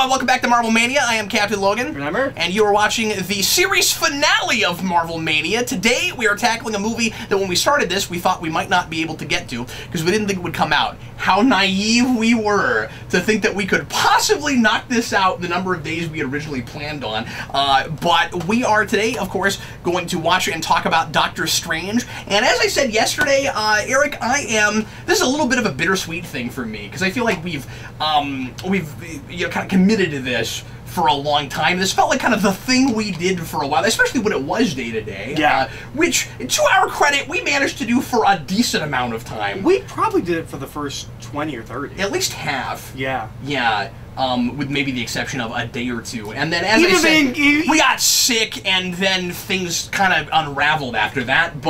Welcome back to Marvel Mania. I am Captain Logan. Remember? And you are watching the series finale of Marvel Mania. Today, we are tackling a movie that when we started this, we thought we might not be able to get to because we didn't think it would come out. How naive we were to think that we could possibly knock this out the number of days we had originally planned on. But we are today, of course, going to watch and talk about Doctor Strange. And as I said yesterday, Eric, this is a little bit of a bittersweet thing for me because I feel like we've kind of committed to this for a long time. This felt like kind of the thing we did for a while, especially when it was day-to-day. Yeah. Which, to our credit, we managed to do for a decent amount of time. We probably did it for the first 20 or 30. At least half. Yeah. Yeah. With maybe the exception of a day or two. And then, as I said, we got sick, and then things kind of unraveled after that.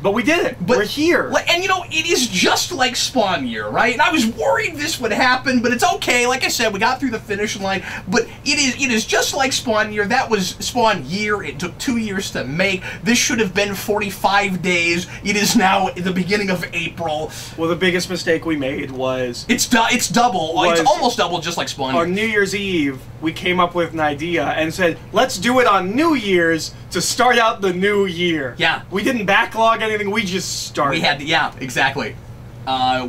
But we did it. We're here. And, you know, it is just like Spawn Year, right? And I was worried this would happen, but it's okay. Like I said, we got through the finish line. But it is just like Spawn Year. That was Spawn Year. It took 2 years to make. This should have been 45 days. It is now the beginning of April. Well, the biggest mistake we made was... It's double. It's almost double, just like Spawn Year. On New Year's Eve, we came up with an idea and said, let's do it on New Year's to start out the new year. Yeah. We didn't backlog anything, we just started. We had to, yeah, exactly.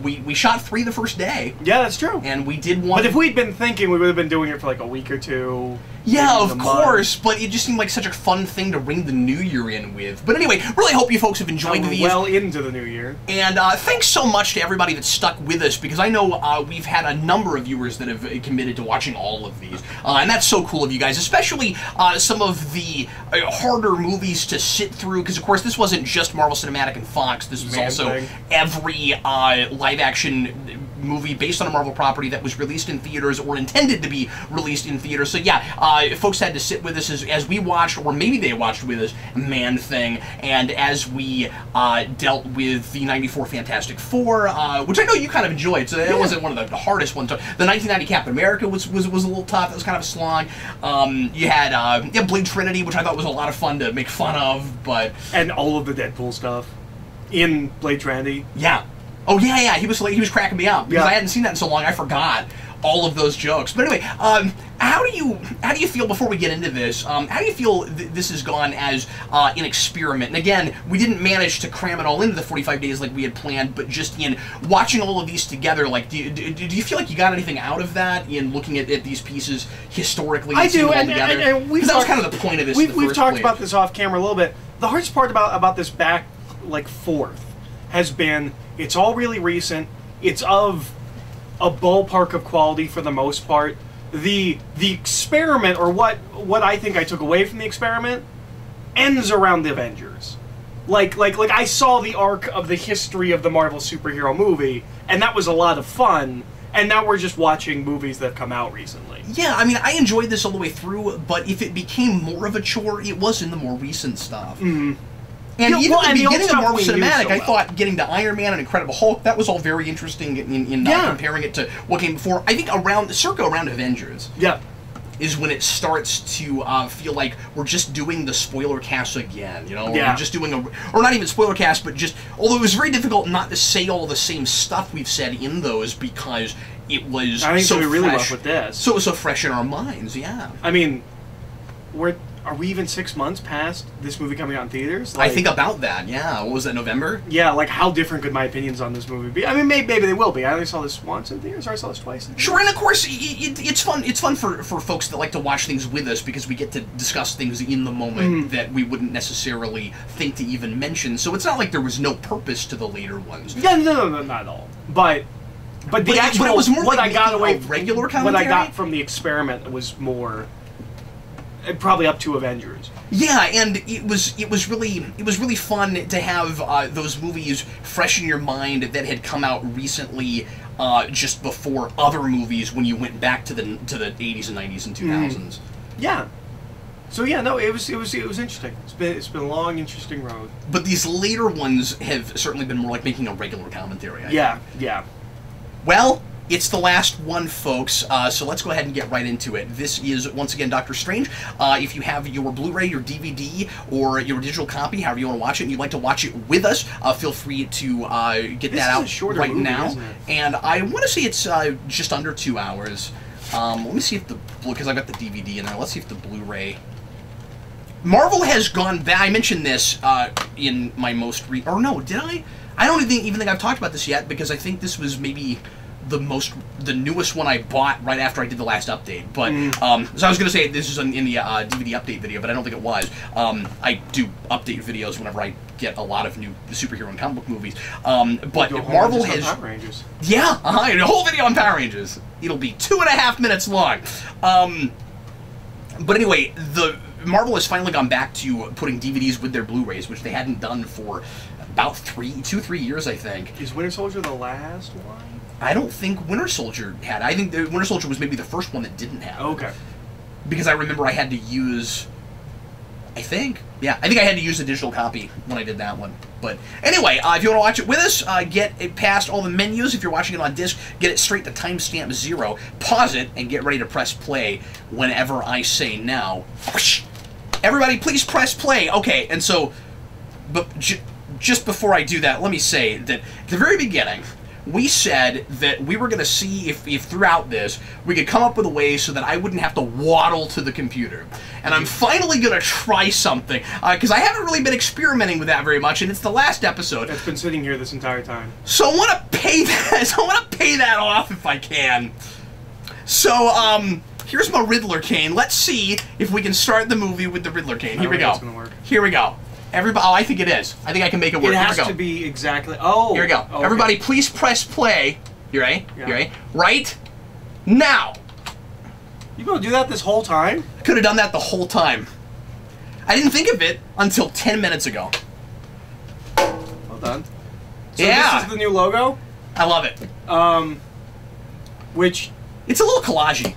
We shot 3 the first day. Yeah, that's true. And we did one... But if we'd been thinking, we would have been doing it for like a week or two. Yeah, of course, but it just seemed like such a fun thing to ring the new year in with. But anyway, really hope you folks have enjoyed these. Well into the new year. And thanks so much to everybody that stuck with us, because I know we've had a number of viewers that have committed to watching all of these. And that's so cool of you guys, especially some of the harder movies to sit through, because of course this wasn't just Marvel Cinematic and Fox, this was also every live-action movie based on a Marvel property that was released in theaters or intended to be released in theaters. So yeah, folks had to sit with us as we watched, or maybe they watched with us, Man-Thing, and as we dealt with the '94 Fantastic Four, which I know you kind of enjoyed, so that wasn't one of the hardest ones. The 1990 Captain America was a little tough. That was kind of a slog. You had Blade Trinity, which I thought was a lot of fun to make fun of, but... And all of the Deadpool stuff in Blade Trinity. Yeah. Oh yeah, he was cracking me up because I hadn't seen that in so long. I forgot all of those jokes. But anyway, how do you feel before we get into this? How do you feel this has gone as an experiment? And again, we didn't manage to cram it all into the 45 days like we had planned, but just in watching all of these together, like, do you feel like you got anything out of that in looking at these pieces historically? I do, and that was kind of the point of this. We've talked about this off camera a little bit. The hardest part about this back fourth has been it's all really recent. It's of a ballpark of quality for the most part. The experiment, or what I think I took away from the experiment, ends around the Avengers. Like I saw the arc of the history of the Marvel superhero movie, and that was a lot of fun. And now we're just watching movies that have come out recently. Yeah, I mean, I enjoyed this all the way through, but if it became more of a chore, it was in the more recent stuff. Mm-hmm. And even at the beginning of Marvel Cinematic, I thought getting to Iron Man and Incredible Hulk, that was all very interesting in comparing it to what came before. I think circa around Avengers is when it starts to feel like we're just doing the spoiler cast again, you know? We're just doing or not even spoiler cast, but just, although it was very difficult not to say all the same stuff we've said in those because it was so we really fresh. rough with this. So it was so fresh in our minds, yeah. I mean, are we even 6 months past this movie coming out in theaters? I think about that, yeah. What was that, November? Yeah, like how different could my opinions on this movie be? I mean, maybe they will be. I only saw this once in theaters, or I saw this twice in theaters. Sure, and of course, it's fun. It's fun for folks that like to watch things with us because we get to discuss things in the moment that we wouldn't necessarily think to even mention. So it's not like there was no purpose to the later ones. Yeah, no, not at all. But the actual, it was more what like I got away regular commentary. What I got from the experiment was more probably up to Avengers. Yeah, and it was really fun to have those movies fresh in your mind that had come out recently, just before other movies when you went back to the 80s and 90s and 2000s. Yeah. So yeah, no, it was interesting. It's been a long, interesting road. But these later ones have certainly been more like making a regular commentary. I think. Yeah. Well, it's the last one, folks, so let's go ahead and get right into it. This is, once again, Doctor Strange. If you have your Blu-ray, your DVD, or your digital copy, however you want to watch it, and you'd like to watch it with us, feel free to get that out right now. Isn't it? And I want to say it's just under 2 hours. Let me see if the, because I've got the DVD in there, let's see if the Blu-ray... Marvel has gone back, I mentioned this in my most, or no, did I? I don't even think I've talked about this yet, because I think this was maybe the newest one I bought right after I did the last update. But so I was going to say this is in the DVD update video, but I don't think it was. I do update videos whenever I get a lot of new superhero and comic book movies. But Marvel has, Power Rangers. Yeah, a whole video on Power Rangers. It'll be 2.5 minutes long. But anyway, Marvel has finally gone back to putting DVDs with their Blu-rays, which they hadn't done for about 3 years, I think. Is Winter Soldier the last one? I don't think Winter Soldier had. I think the Winter Soldier was maybe the first one that didn't have. Okay. Because I remember I had to use, I think I had to use a digital copy when I did that one. But anyway, if you want to watch it with us, get it past all the menus. If you're watching it on disc, get it straight to timestamp 0. Pause it and get ready to press play whenever I say now. Everybody, please press play. Okay, and so, but just before I do that, let me say that at the very beginning, we said that we were going to see if throughout this we could come up with a way so that I wouldn't have to waddle to the computer. And I'm finally going to try something, because I haven't really been experimenting with that very much, and it's the last episode. It's been sitting here this entire time. So I want to pay that. So I want to pay that off if I can. So here's my Riddler cane. Let's see if we can start the movie with the Riddler cane. Here we go. It's gonna work. Here we go. Everybody, I think it is. I think I can make it work. It has Here we go. to be exactly. Oh. Here we go. Okay. Everybody, please press play. You ready? Yeah. You ready? Right now. You gonna do that this whole time? Could have done that the whole time. I didn't think of it until 10 minutes ago. Well done. So Yeah. this is the new logo. I love it. Which, It's a little collagey.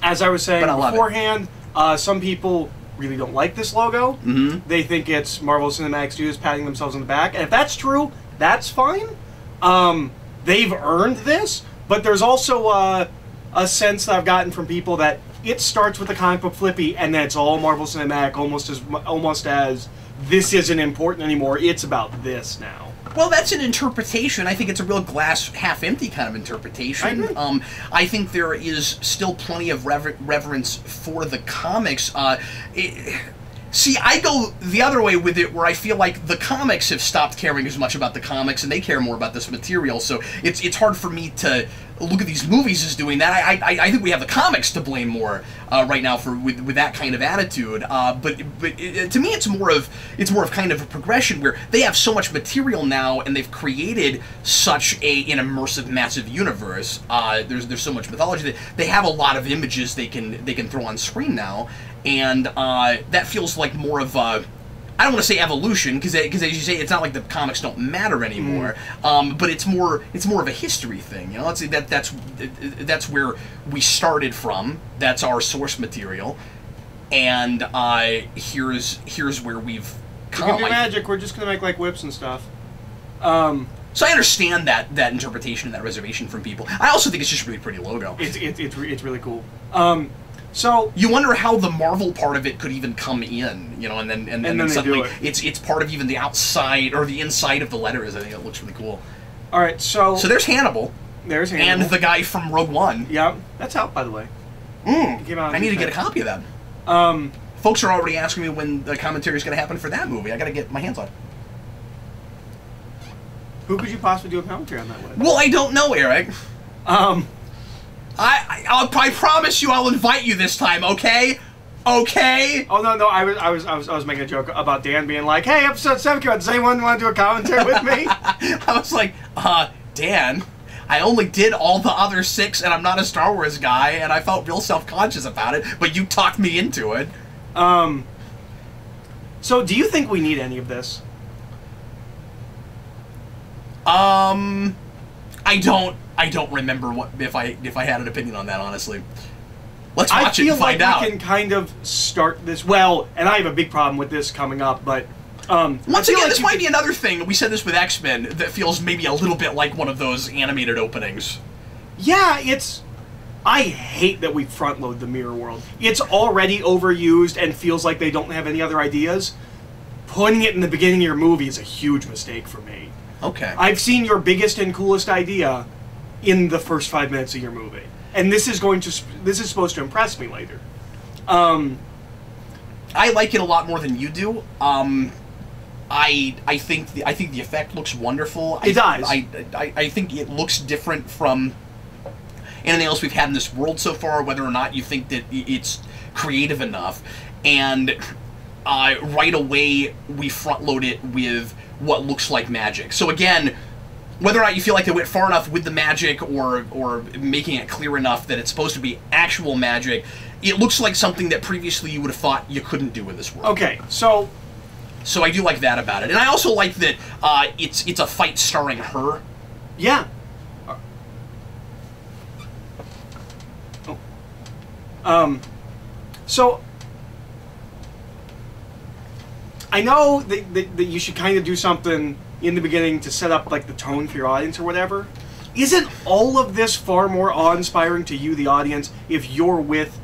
as I was saying But I love it. beforehand, some people really don't like this logo. Mm-hmm. They think it's Marvel Cinematic Studios patting themselves on the back, and if that's true, that's fine. They've earned this, but there's also a sense that I've gotten from people that it starts with the comic book flippy, and then it's all Marvel Cinematic, almost as this isn't important anymore. It's about this now. Well, that's an interpretation. I think it's a real glass half empty kind of interpretation. I think there is still plenty of reverence for the comics. See, I go the other way with it, where I feel like the comics have stopped caring as much about the comics, and they care more about this material. So it's hard for me to look at these movies as doing that. I think we have the comics to blame more right now for with that kind of attitude. But to me, it's more of kind of a progression where they have so much material now, and they've created such an immersive, massive universe. There's so much mythology that they have a lot of images they can throw on screen now. And that feels like more of a, I don't want to say evolution, because as you say, it's not like the comics don't matter anymore. But it's more of a history thing. You know, that's where we started from. That's our source material, and here's where we've come. We can do magic. We're just gonna make like whips and stuff. So I understand that interpretation and that reservation from people. I also think it's just a really pretty logo. It's really cool. So you wonder how the Marvel part of it could even come in, you know, and then suddenly it's part of even the outside or the inside of the letters. I think it looks really cool. All right, so there's Hannibal. There's Hannibal. And the guy from Rogue One. Yeah, that's out, by the way. I need to get a copy of that. Folks are already asking me when the commentary is going to happen for that movie. I got to get my hands on it. Who could you possibly do a commentary on that with? Well, I don't know, Eric. I promise you, I'll invite you this time. Okay? Okay? Oh no, I was making a joke about Dan being like, "Hey, episode 7 came out. Does anyone want to do a commentary with me?" I was like, Dan, I only did all the other 6, and I'm not a Star Wars guy, and I felt real self-conscious about it, but you talked me into it. So do you think we need any of this? I don't remember if I had an opinion on that, honestly. Let's watch it and find out. I feel like we can kind of start this. Well, and I have a big problem with this coming up, but once again, this might be another thing. We said this with X-Men that feels maybe a little bit like one of those animated openings. Yeah, it's... I hate that we front-load the mirror world. It's already overused and feels like they don't have any other ideas. Putting it in the beginning of your movie is a huge mistake for me. Okay. I've seen your biggest and coolest idea in the first 5 minutes of your movie. And this is supposed to impress me later. I like it a lot more than you do. I think the effect looks wonderful. It does. I think it looks different from anything else we've had in this world so far, whether or not you think that it's creative enough. And right away, we front-load it with what looks like magic. So again, whether or not you feel like they went far enough with the magic or making it clear enough that it's supposed to be actual magic, it looks like something that previously you would have thought you couldn't do in this world. Okay, so I do like that about it. And I also like that it's a fight starring her. Yeah. So I know that you should kind of do something in the beginning to set up like the tone for your audience or whatever. Isn't all of this far more awe-inspiring to you, the audience, if you're with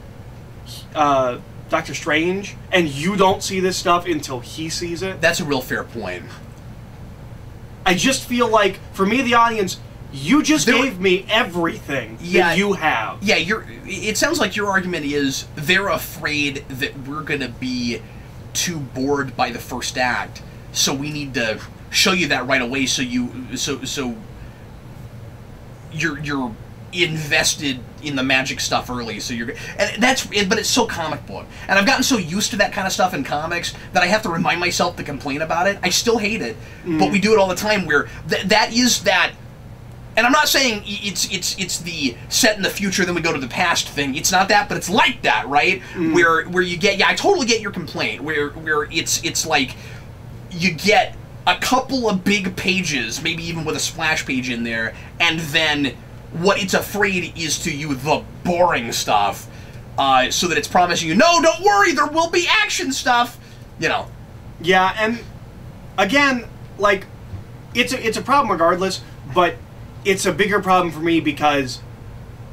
Doctor Strange and you don't see this stuff until he sees it? That's a real fair point. I just feel like, for me, the audience, you just gave me everything that you have. Yeah, it sounds like your argument is they're afraid that we're going to be too bored by the first act, so we need to show you that right away so you're invested in the magic stuff early, so you're, and but it's so comic book, and I've gotten so used to that kind of stuff in comics that I have to remind myself to complain about it. I still hate it, but we do it all the time where that is that. And I'm not saying it's the set in the future, then we go to the past thing. It's not that, but it's like that, right? Where you get, I totally get your complaint. Where it's like you get a couple of big pages, maybe even with a splash page in there, and then what it's afraid is to you the boring stuff, so that it's promising you, no, don't worry, there will be action stuff, you know. Yeah, and again, like it's a problem regardless, but it's a bigger problem for me because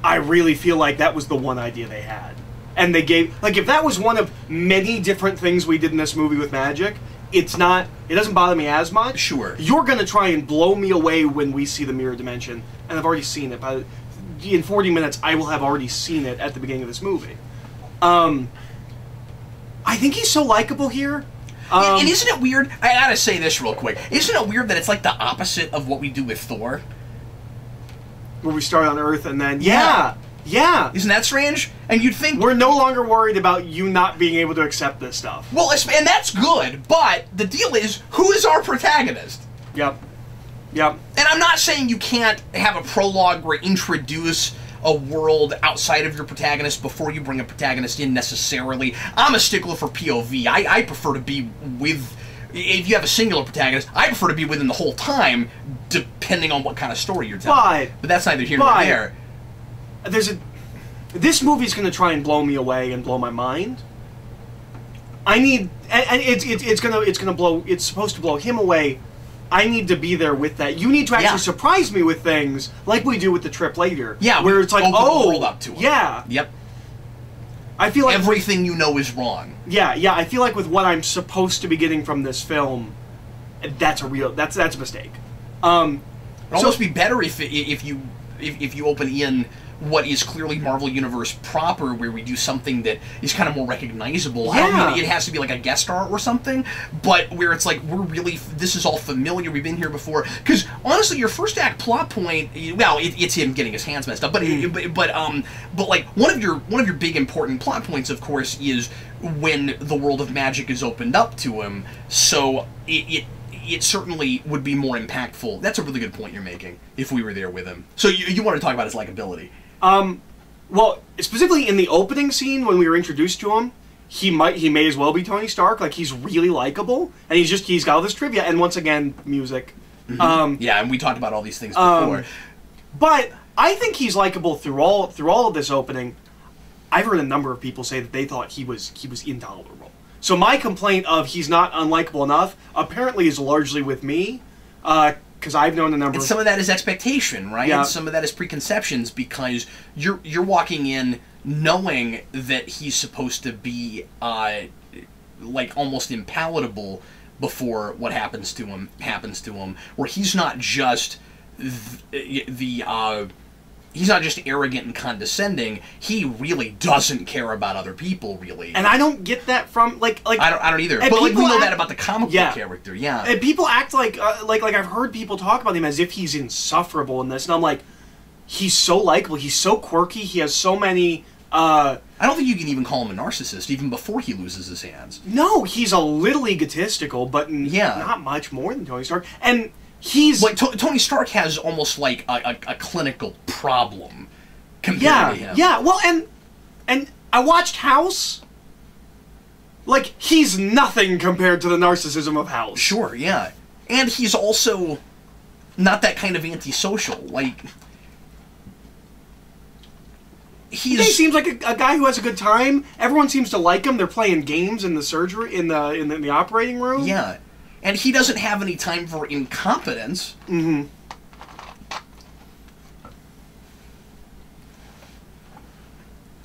I really feel like that was the one idea they had. And they gave, like, if that was one of many different things we did in this movie with magic, it doesn't bother me as much. Sure. You're going to try and blow me away when we see the mirror dimension, and I've already seen it. In 40 minutes, I will have already seen it at the beginning of this movie. I think he's so likable here. And isn't it weird? I gotta say this real quick. Isn't it weird that it's like the opposite of what we do with Thor? Where we start on Earth and then... Yeah! Isn't that strange? And you'd think... We're no longer worried about you not being able to accept this stuff. Well, and that's good, but the deal is, who is our protagonist? Yep. And I'm not saying you can't have a prologue where introduce a world outside of your protagonist before you bring a protagonist in necessarily. I'm a stickler for POV. I prefer to be with... If you have a singular protagonist, I prefer to be with him the whole time, depending on what kind of story you're telling. But that's neither here nor there. This movie's going to try and blow me away and blow my mind. I need, and it's supposed to blow him away. I need to be there with that. You need to actually surprise me with things like we do with the trip later. Yeah, where it's like, open the world up to him. Yeah. Yep. I feel like everything you know is wrong. Yeah. I feel like with what I'm supposed to be getting from this film, that's a mistake. It'd almost be better if you open in what is clearly Marvel Universe proper, where we do something that is kind of more recognizable. I don't mean it has to be like a guest star or something, but where it's like, this is all familiar, we've been here before. Because honestly, your first act plot point, well, it's him getting his hands messed up, but like one of your big important plot points, of course, is when the world of magic is opened up to him. So it certainly would be more impactful. That's a really good point you're making, if we were there with him. So you want to talk about his likability. Well, specifically in the opening scene when we were introduced to him, he may as well be Tony Stark. Like, he's really likable, and he's got all this trivia, and once again, music. Yeah, and we talked about all these things before. But I think he's likable through all of this opening. I've heard a number of people say that they thought he was intolerable. So my complaint of he's not unlikable enough apparently is largely with me, because I've known a number. And some of that is expectation, right? Yeah. And some of that is preconceptions, because you're walking in knowing that he's supposed to be like almost impalatable before what happens to him, where he's not just he's not just arrogant and condescending. He really doesn't care about other people, really. And I don't get that from like I don't either. But like we know that about the comic book character, yeah. And people act like I've heard people talk about him as if he's insufferable in this, and I'm like, he's so likable, he's so quirky, he has so many. I don't think you can even call him a narcissist even before he loses his hands. No, he's a little egotistical, but not much more than Tony Stark. And he's like Tony Stark has almost like a clinical problem compared to him. Yeah, well, and I watched House. Like, he's nothing compared to the narcissism of House. Sure, yeah. And he's also not that kind of antisocial. Like, he seems like a guy who has a good time. Everyone seems to like him. They're playing games in the surgery in the operating room. Yeah. And he doesn't have any time for incompetence. Mm-hmm.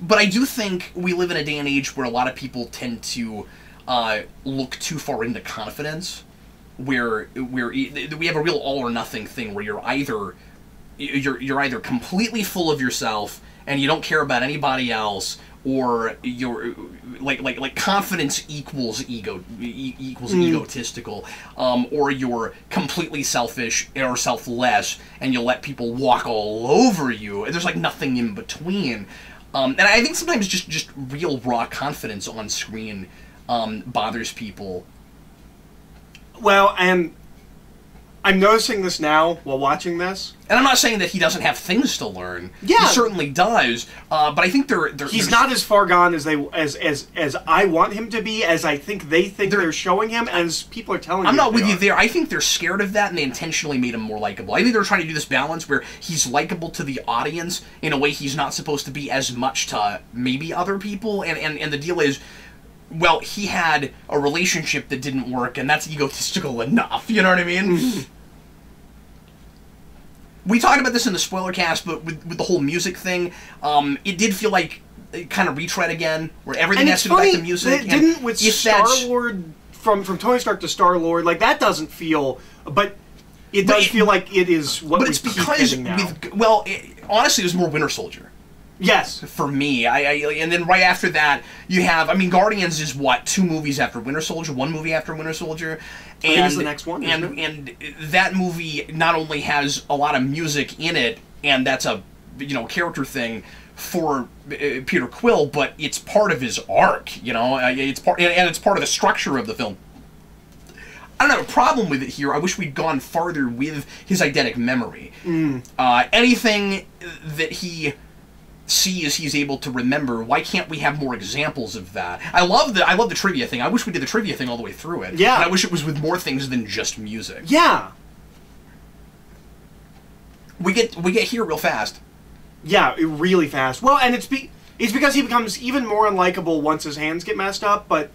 But I do think we live in a day and age where a lot of people tend to look too far into confidence, where we have a real all or nothing thing where you're either completely full of yourself and you don't care about anybody else, or you're like confidence equals egotistical, or you're completely selfish or selfless and you let people walk all over you. There's like nothing in between. And I think sometimes just real raw confidence on screen bothers people. Well, and I'm noticing this now while watching this. And I'm not saying that he doesn't have things to learn. Yeah, he certainly does. But I think he's not as far gone as I want him to be, as I think they're showing him, as people are telling me. I'm not with you there. I think they're scared of that, and they intentionally made him more likable. I think they're trying to do this balance where he's likable to the audience in a way he's not supposed to be as much to maybe other people. And the deal is, well, he had a relationship that didn't work, and that's egotistical enough. You know what I mean? We talked about this in the spoiler cast, but with the whole music thing, it did feel like kind of retread again, where everything has to go back to music. It didn't with Star-Lord, from Tony Stark to Star-Lord, like, that doesn't feel, but it does feel like it is what we keep getting now. Well, honestly, it was more Winter Soldier. Yes. For me. And then right after that, you have, I mean, Guardians is what, 2 movies after Winter Soldier, 1 movie after Winter Soldier. And, I think it's the next one, and that movie not only has a lot of music in it, and that's a, character thing for Peter Quill, but it's part of his arc, it's part of the structure of the film. I don't have a problem with it here. I wish we'd gone farther with his eidetic memory. Anything that he sees he's able to remember. Why can't we have more examples of that? I love the trivia thing. I wish we did the trivia thing all the way through it. Yeah. And I wish it was with more things than just music. Yeah. We get here real fast. Yeah, really fast. Well, and it's because he becomes even more unlikable once his hands get messed up, but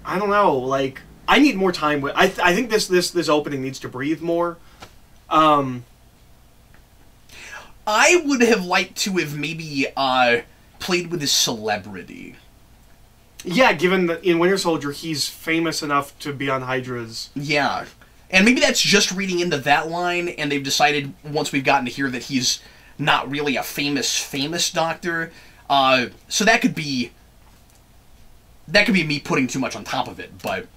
I don't know, like, I need more time with I think this opening needs to breathe more. I would have liked to have maybe played with his celebrity. Yeah, given that in Winter Soldier he's famous enough to be on Hydra's. Yeah. And maybe that's just reading into that line, and they've decided, once we've gotten to here, that he's not really a famous doctor. So that could be me putting too much on top of it, but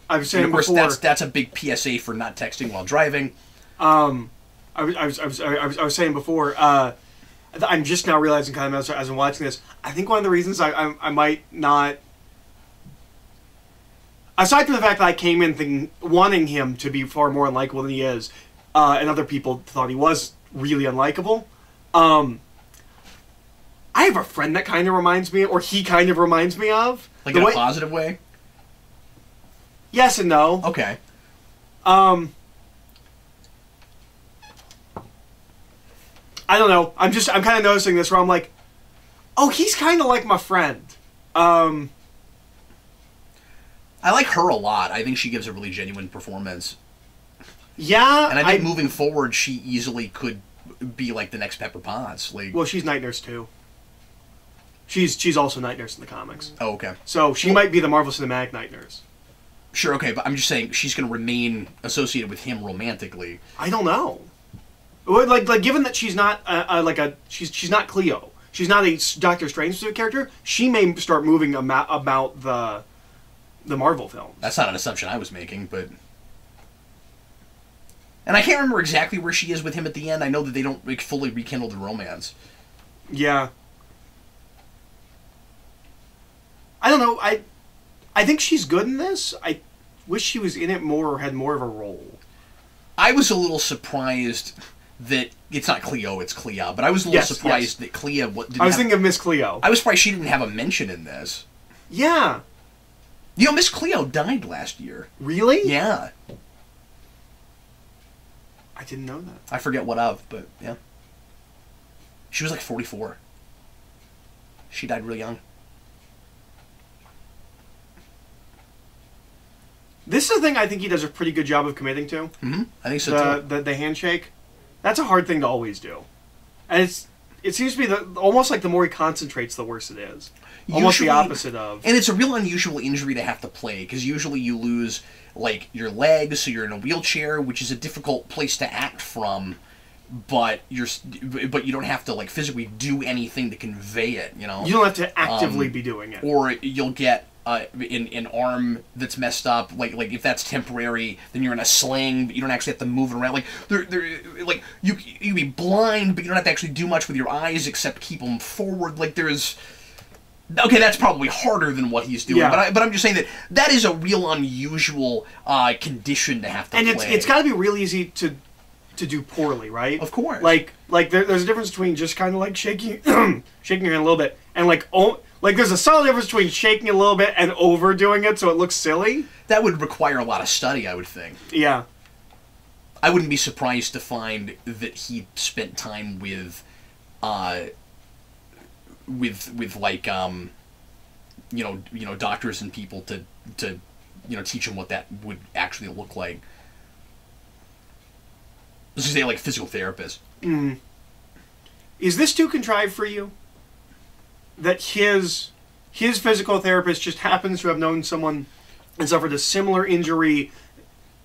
I was saying, and of course, before, that's a big PSA for not texting while driving. I was saying before, I'm just now realizing, kind of as I'm watching this, I think one of the reasons I might not, aside from the fact that I came in wanting him to be far more unlikable than he is, and other people thought he was really unlikable, I have a friend that kind of reminds me, or he kind of reminds me of. Like in a positive way? Yes and no. Okay. I don't know. I'm kind of noticing this where I'm like, oh, he's kind of like my friend. Um, I like her a lot. I think she gives a really genuine performance. Yeah, and I think moving forward, she easily could be like the next Pepper Potts. Like, well, she's Night Nurse too. She's also Night Nurse in the comics. Oh, okay. So she might be the Marvel Cinematic Night Nurse. Sure, okay, but I'm just saying she's going to remain associated with him romantically. I don't know. Like given that she's not she's not Cleo. She's not a Doctor Strange character. She may start moving about the Marvel films. That's not an assumption I was making, but. And I can't remember exactly where she is with him at the end. I know that they don't like, fully rekindle the romance. Yeah. I don't know. I think she's good in this. I wish she was in it more or had more of a role. I was a little surprised that it's not Cleo, it's Clea. But I was a little surprised that Clea didn't I was thinking of Miss Cleo. I was surprised she didn't have a mention in this. Yeah. You know, Miss Cleo died last year. Really? Yeah. I didn't know that. I forget what of, but yeah. She was like 44. She died real young. This is the thing I think he does a pretty good job of committing to. Mm-hmm. I think so too. The handshake. That's a hard thing to always do. And it seems to be almost like the more he concentrates, the worse it is. Almost the opposite of. And it's a real unusual injury to have to play, because usually you lose like your legs, so you're in a wheelchair, which is a difficult place to act from, but you don't have to like physically do anything to convey it, you know. You don't have to actively be doing it. Or you'll get an arm that's messed up, like if that's temporary, then you're in a sling, but you don't actually have to move it around. Like like you be blind, but you don't have to actually do much with your eyes except keep them forward. Like there's. Okay, that's probably harder than what he's doing, yeah. but I'm just saying that is a real unusual condition to have to play. And it's got to be real easy to do poorly, right? Of course. Like there's a difference between just kind of like shaking shaking your hand a little bit, and like there's a solid difference between shaking it a little bit and overdoing it so it looks silly. That would require a lot of study, I would think. Yeah. I wouldn't be surprised to find that he spent time with like doctors and people to teach him what that would actually look like. Let's just say like physical therapist. Mm. Is this too contrived for you? That his physical therapist just happens to have known someone and suffered a similar injury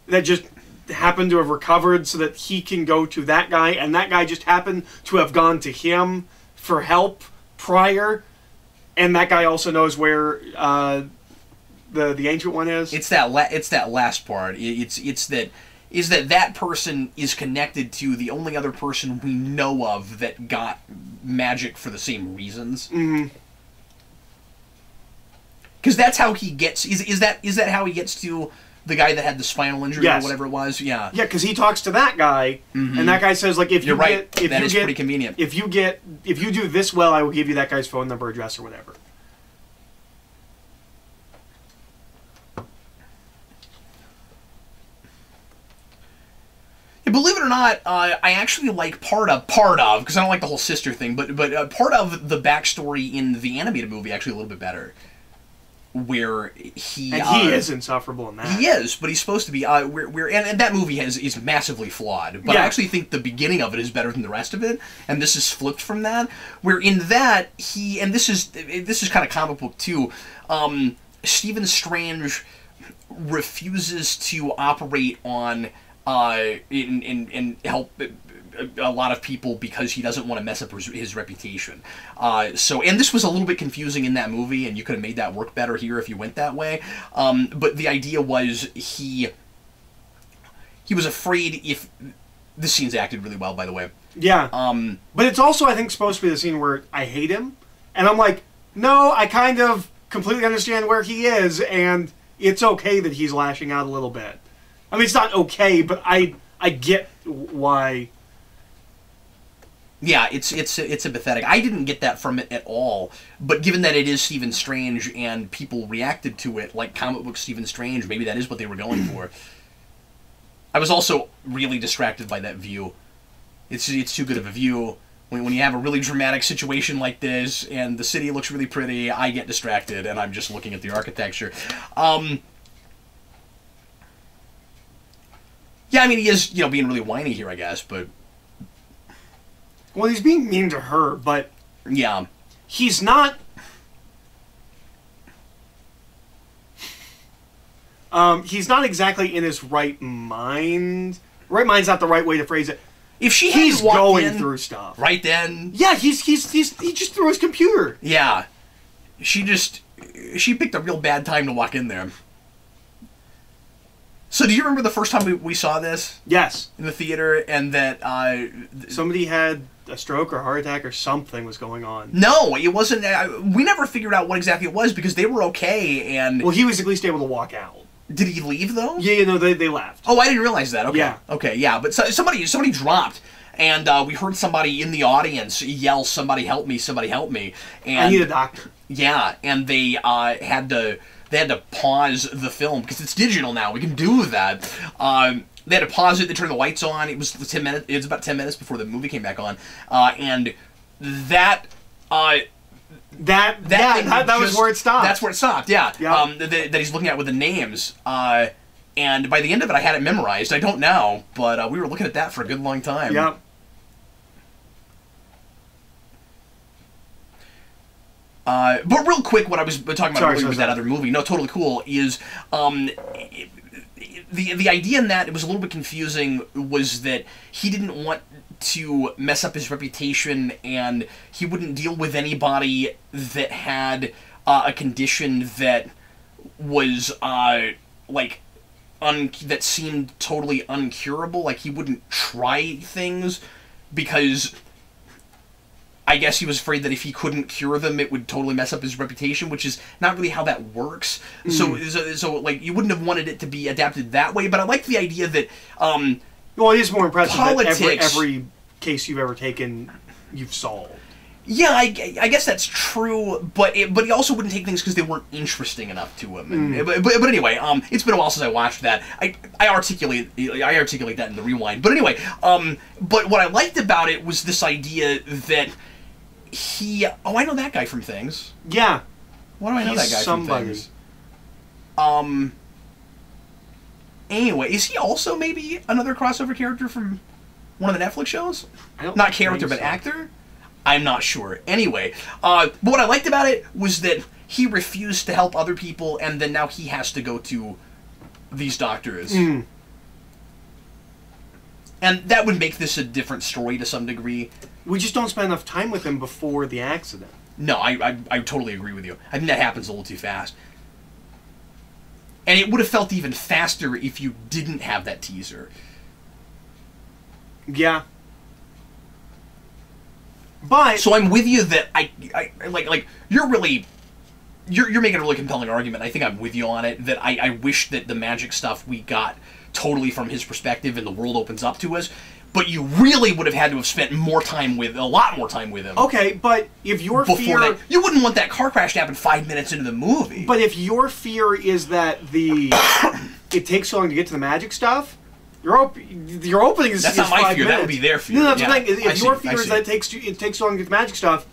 that just happened to have recovered so that he can go to that guy, and that guy just happened to have gone to him for help prior, and that guy also knows where the ancient one is. It's that last part. It's that person is connected to the only other person we know of that got magic for the same reasons. Mm-hmm. Because that's how he gets. Is that how he gets to the guy that had the spinal injury or whatever it was? Yeah. Yeah, because he talks to that guy, and that guy says like, pretty convenient. If you do this well, I will give you that guy's phone number, address, or whatever. Yeah, believe it or not, I actually like part of because I don't like the whole sister thing, but part of the backstory in the animated movie actually a little bit better. Where he is insufferable in that. He is, but he's supposed to be. And that movie is massively flawed. But I actually think the beginning of it is better than the rest of it, and this is flipped from that. Where in that this is kind of comic book too. Stephen Strange refuses to operate on and help a lot of people because he doesn't want to mess up his reputation. And this was a little bit confusing in that movie, and you could have made that work better here if you went that way. But the idea was he was afraid if... This scene's acted really well, by the way. Yeah. But it's also, I think, supposed to be the scene where I hate him, and I'm like, no, I kind of completely understand where he is, and it's okay that he's lashing out a little bit. I mean, it's not okay, but I get why... Yeah, it's a pathetic. I didn't get that from it at all, but given that it is Stephen Strange and people reacted to it like comic book Stephen Strange, maybe that is what they were going for. I was also really distracted by that view. It's too good of a view. When you have a really dramatic situation like this, and the city looks really pretty, I get distracted, and I'm just looking at the architecture. Yeah, I mean, he is, you know, being really whiny here, I guess, but... Well, he's being mean to her, but... Yeah. He's not... he's not exactly in his right mind. Right mind's not the right way to phrase it. If he's going through stuff. Right then... Yeah, he just threw his computer. Yeah. She picked a real bad time to walk in there. So do you remember the first time we saw this? Yes. In the theater, and that... somebody had a stroke or heart attack or something was going on. No, it wasn't... we never figured out what exactly it was, because they were okay, and... Well, he was at least able to walk out. Did he leave, though? Yeah, no, they left. Oh, I didn't realize that. Okay. Yeah. Okay, yeah, but somebody dropped, and we heard somebody in the audience yell, "Somebody help me, somebody help me." And I need a doctor. Yeah, and they had to pause the film, because it's digital now. We can do that. They had to pause it. They turned the lights on. It was 10 minutes. It was about 10 minutes before the movie came back on, and that was where it stopped. That's where it stopped. Yeah. Yep. That he's looking at with the names. And by the end of it, I had it memorized. I don't now, but we were looking at that for a good long time. Yep. But real quick, what I was talking about earlier with that other movie, no, totally cool, is the idea in that, it was a little bit confusing, was that he didn't want to mess up his reputation, and he wouldn't deal with anybody that had a condition that was, like, that seemed totally uncurable. Like, he wouldn't try things, because... I guess he was afraid that if he couldn't cure them, it would totally mess up his reputation, which is not really how that works. So, like, you wouldn't have wanted it to be adapted that way, but I like the idea that, well, it is more impressive politics, that every case you've ever taken, you've solved. Yeah, I guess that's true, but he also wouldn't take things because they weren't interesting enough to him. And, but anyway, it's been a while since I watched that. I articulate that in the rewind. But anyway, but what I liked about it was this idea that I know that guy from Things. Yeah. Why do I know that guy from Things? Anyway, is he also maybe another crossover character from one of the Netflix shows? Not character, but actor? I'm not sure. Anyway, but what I liked about it was that he refused to help other people, and then now he has to go to these doctors. And that would make this a different story to some degree. We just don't spend enough time with him before the accident. No, I totally agree with you. I think that happens a little too fast. And it would have felt even faster if you didn't have that teaser. Yeah. But... So I'm with you that you're making a really compelling argument. I think I'm with you on it, that I wish that the magic stuff we got totally from his perspective and the world opens up to us, but you really would have had to have spent a lot more time with him. Okay, but if your fear... You wouldn't want that car crash to happen 5 minutes into the movie. But if your fear is that it takes so long to get to the magic stuff, your opening is 5 minutes. That's not my fear. That would be their fear. No, that's the thing. If your fear is that it takes so long to get to the magic stuff,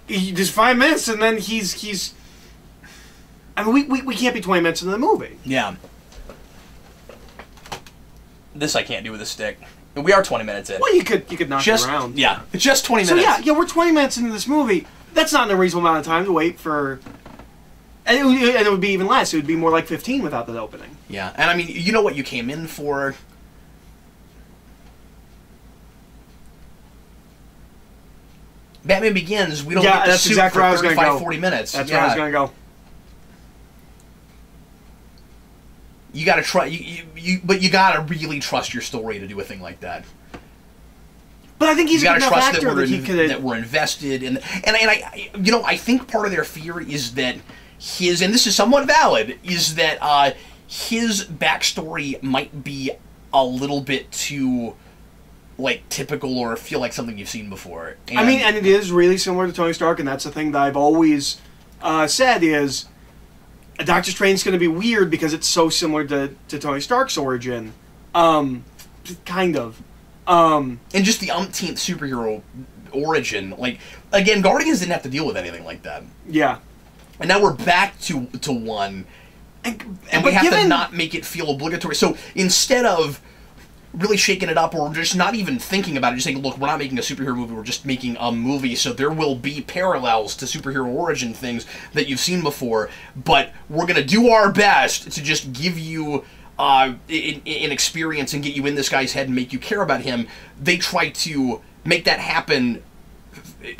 just 5 minutes, and then he's... I mean, we can't be 20 minutes into the movie. Yeah. This I can't do with a stick. We are 20 minutes in. Well, you could knock it around. Yeah, it's just 20 minutes. So yeah, we're 20 minutes into this movie. That's not a reasonable amount of time to wait for... And it would be even less. It would be more like 15 without that opening. Yeah, and I mean, you know what you came in for? Batman Begins, we don't get the suit for 35-40 minutes. That's where I was going to go. You gotta try, but you gotta really trust your story to do a thing like that. But I think he's a good enough actor that we're invested in, and I think part of their fear is that and this is somewhat valid, is that his backstory might be a little bit too, like, typical or feel like something you've seen before. And I mean, and it is really similar to Tony Stark, and that's the thing that I've always said is, a Doctor Strange is going to be weird because it's so similar to Tony Stark's origin. Kind of. And just the umpteenth superhero origin, like, again, Guardians didn't have to deal with anything like that. Yeah. And now we're back to one, and we have to not make it feel obligatory. So instead of really shaking it up, or just not even thinking about it, just saying, look, we're not making a superhero movie, we're just making a movie, so there will be parallels to superhero origin things that you've seen before, but we're going to do our best to just give you an experience and get you in this guy's head and make you care about him. They try to make that happen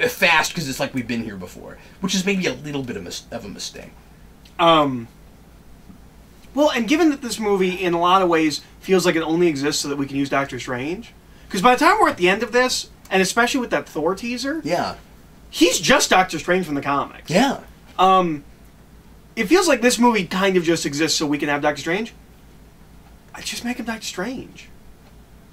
fast because it's like we've been here before, which is maybe a little bit of a mistake. Well, and given that this movie, in a lot of ways, feels like it only exists so that we can use Doctor Strange, because by the time we're at the end of this, and especially with that Thor teaser, yeah, he's just Doctor Strange from the comics. Yeah. It feels like this movie kind of just exists so we can have Doctor Strange. I just make him Doctor Strange.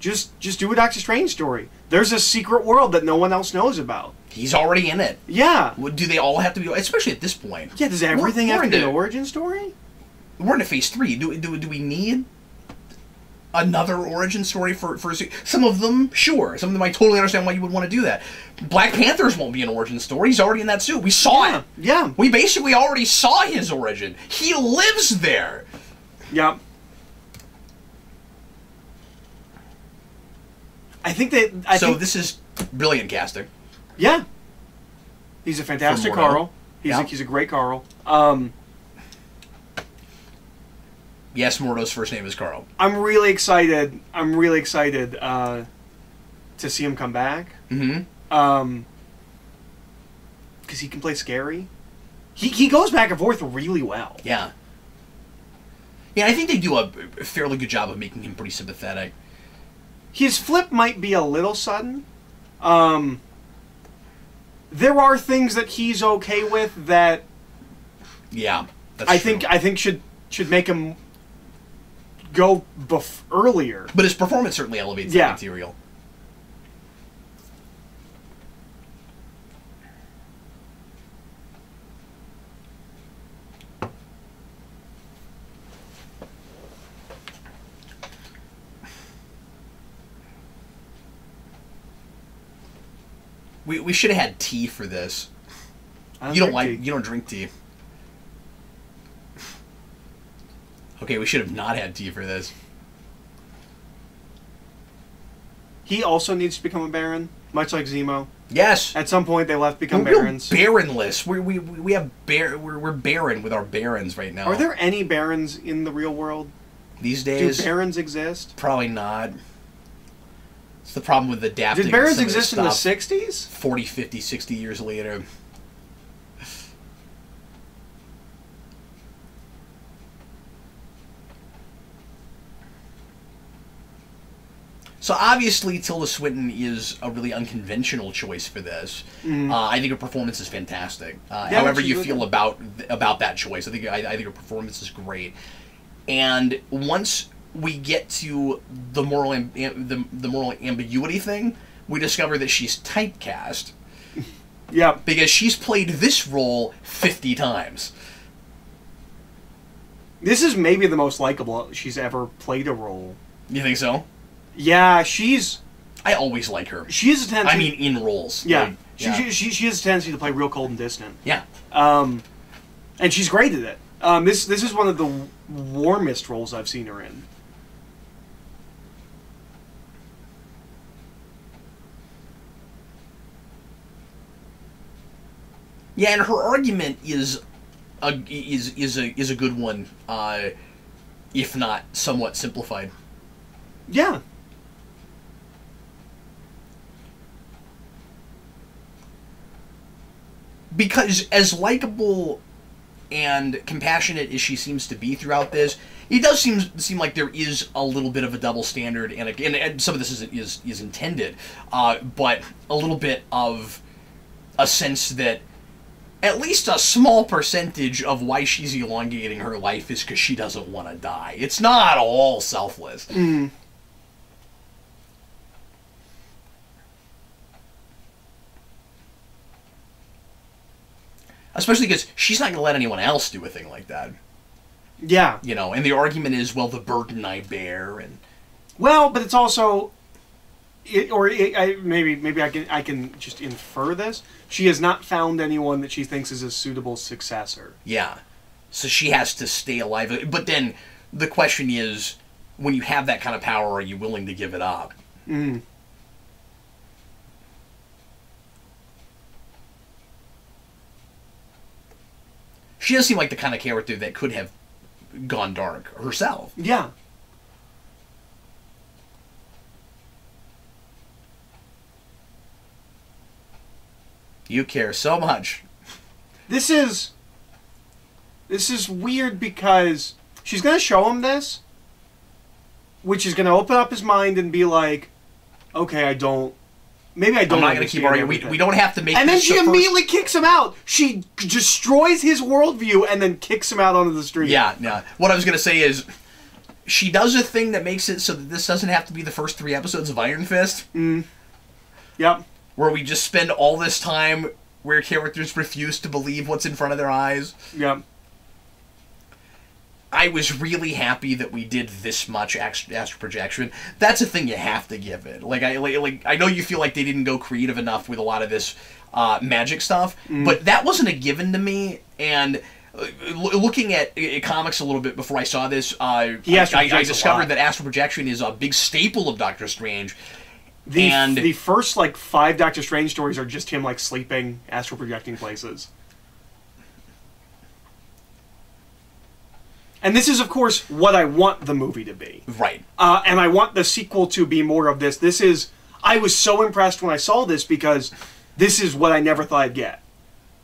Just do a Doctor Strange story. There's a secret world that no one else knows about. He's already in it. Yeah. Do they all have to be, especially at this point? Yeah, does everything have to be an origin story? We're into phase 3. Do we need another origin story for some of them? Sure. Some of them I totally understand why you would want to do that. Black Panther's won't be an origin story. He's already in that suit. We saw it. Yeah. We basically already saw his origin. He lives there. Yep. I think that... This is brilliant casting. Yeah. He's a fantastic Carl. He's a great Carl. Yes, Mordo's first name is Carl. I'm really excited to see him come back. Mm-hmm. Because he can play scary. He goes back and forth really well. Yeah. Yeah, I think they do a fairly good job of making him pretty sympathetic. His flip might be a little sudden. There are things that he's okay with that... Yeah, that's true. I think should make him go earlier. But his performance certainly elevates the material. We should have had tea for this. You don't drink tea. Okay, we should have not had tea for this. He also needs to become a Baron, much like Zemo. Yes. At some point, they left become Barons. Baronless. We're barren with our Barons right now. Are there any Barons in the real world these days? Do Barons exist? Probably not. It's the problem with adapting. Did Barons exist in the 60s? 40, 50, 60 years later. So obviously, Tilda Swinton is a really unconventional choice for this. I think her performance is fantastic. However you feel about that choice, I think her performance is great. And once we get to the moral ambiguity thing, we discover that she's typecast. Yeah, because she's played this role 50 times. This is maybe the most likable she's ever played a role. You think so? Yeah, I always like her. She has a tendency... I mean, in roles. Yeah. Like, she has a tendency to play real cold and distant. Yeah. And she's great at it. This is one of the warmest roles I've seen her in. Yeah, and her argument is a good one, if not somewhat simplified. Yeah. Because as likable and compassionate as she seems to be throughout this, it does seem like there is a little bit of a double standard, and some of this is intended, but a little bit of a sense that at least a small percentage of why she's elongating her life is because she doesn't want to die. It's not all selfless. Mm. Especially because she's not going to let anyone else do a thing like that. Yeah. You know, and the argument is, well, the burden I bear, and... Well, but it's also... maybe I can just infer this. She has not found anyone that she thinks is a suitable successor. Yeah. So she has to stay alive. But then the question is, when you have that kind of power, are you willing to give it up? Mm. She does seem like the kind of character that could have gone dark herself. Yeah. You care so much. This is weird because she's going to show him this, which is going to open up his mind and be like, okay, I don't. Maybe I don't. I'm not going to keep arguing. We don't have to make. And then she immediately kicks him out. She destroys his worldview and then kicks him out onto the street. Yeah, yeah. What I was going to say is, she does a thing that makes it so that this doesn't have to be the first 3 episodes of Iron Fist. Mm. Yep. Where we just spend all this time where characters refuse to believe what's in front of their eyes. Yep. I was really happy that we did this much astral projection. That's a thing you have to give it. I know you feel like they didn't go creative enough with a lot of this magic stuff, but that wasn't a given to me. And looking at comics a little bit before I saw this, I discovered that astral projection is a big staple of Doctor Strange. The first 5 Doctor Strange stories are just him sleeping, astral projecting places. And this is, of course, what I want the movie to be. Right. And I want the sequel to be more of this. I was so impressed when I saw this because this is what I never thought I'd get.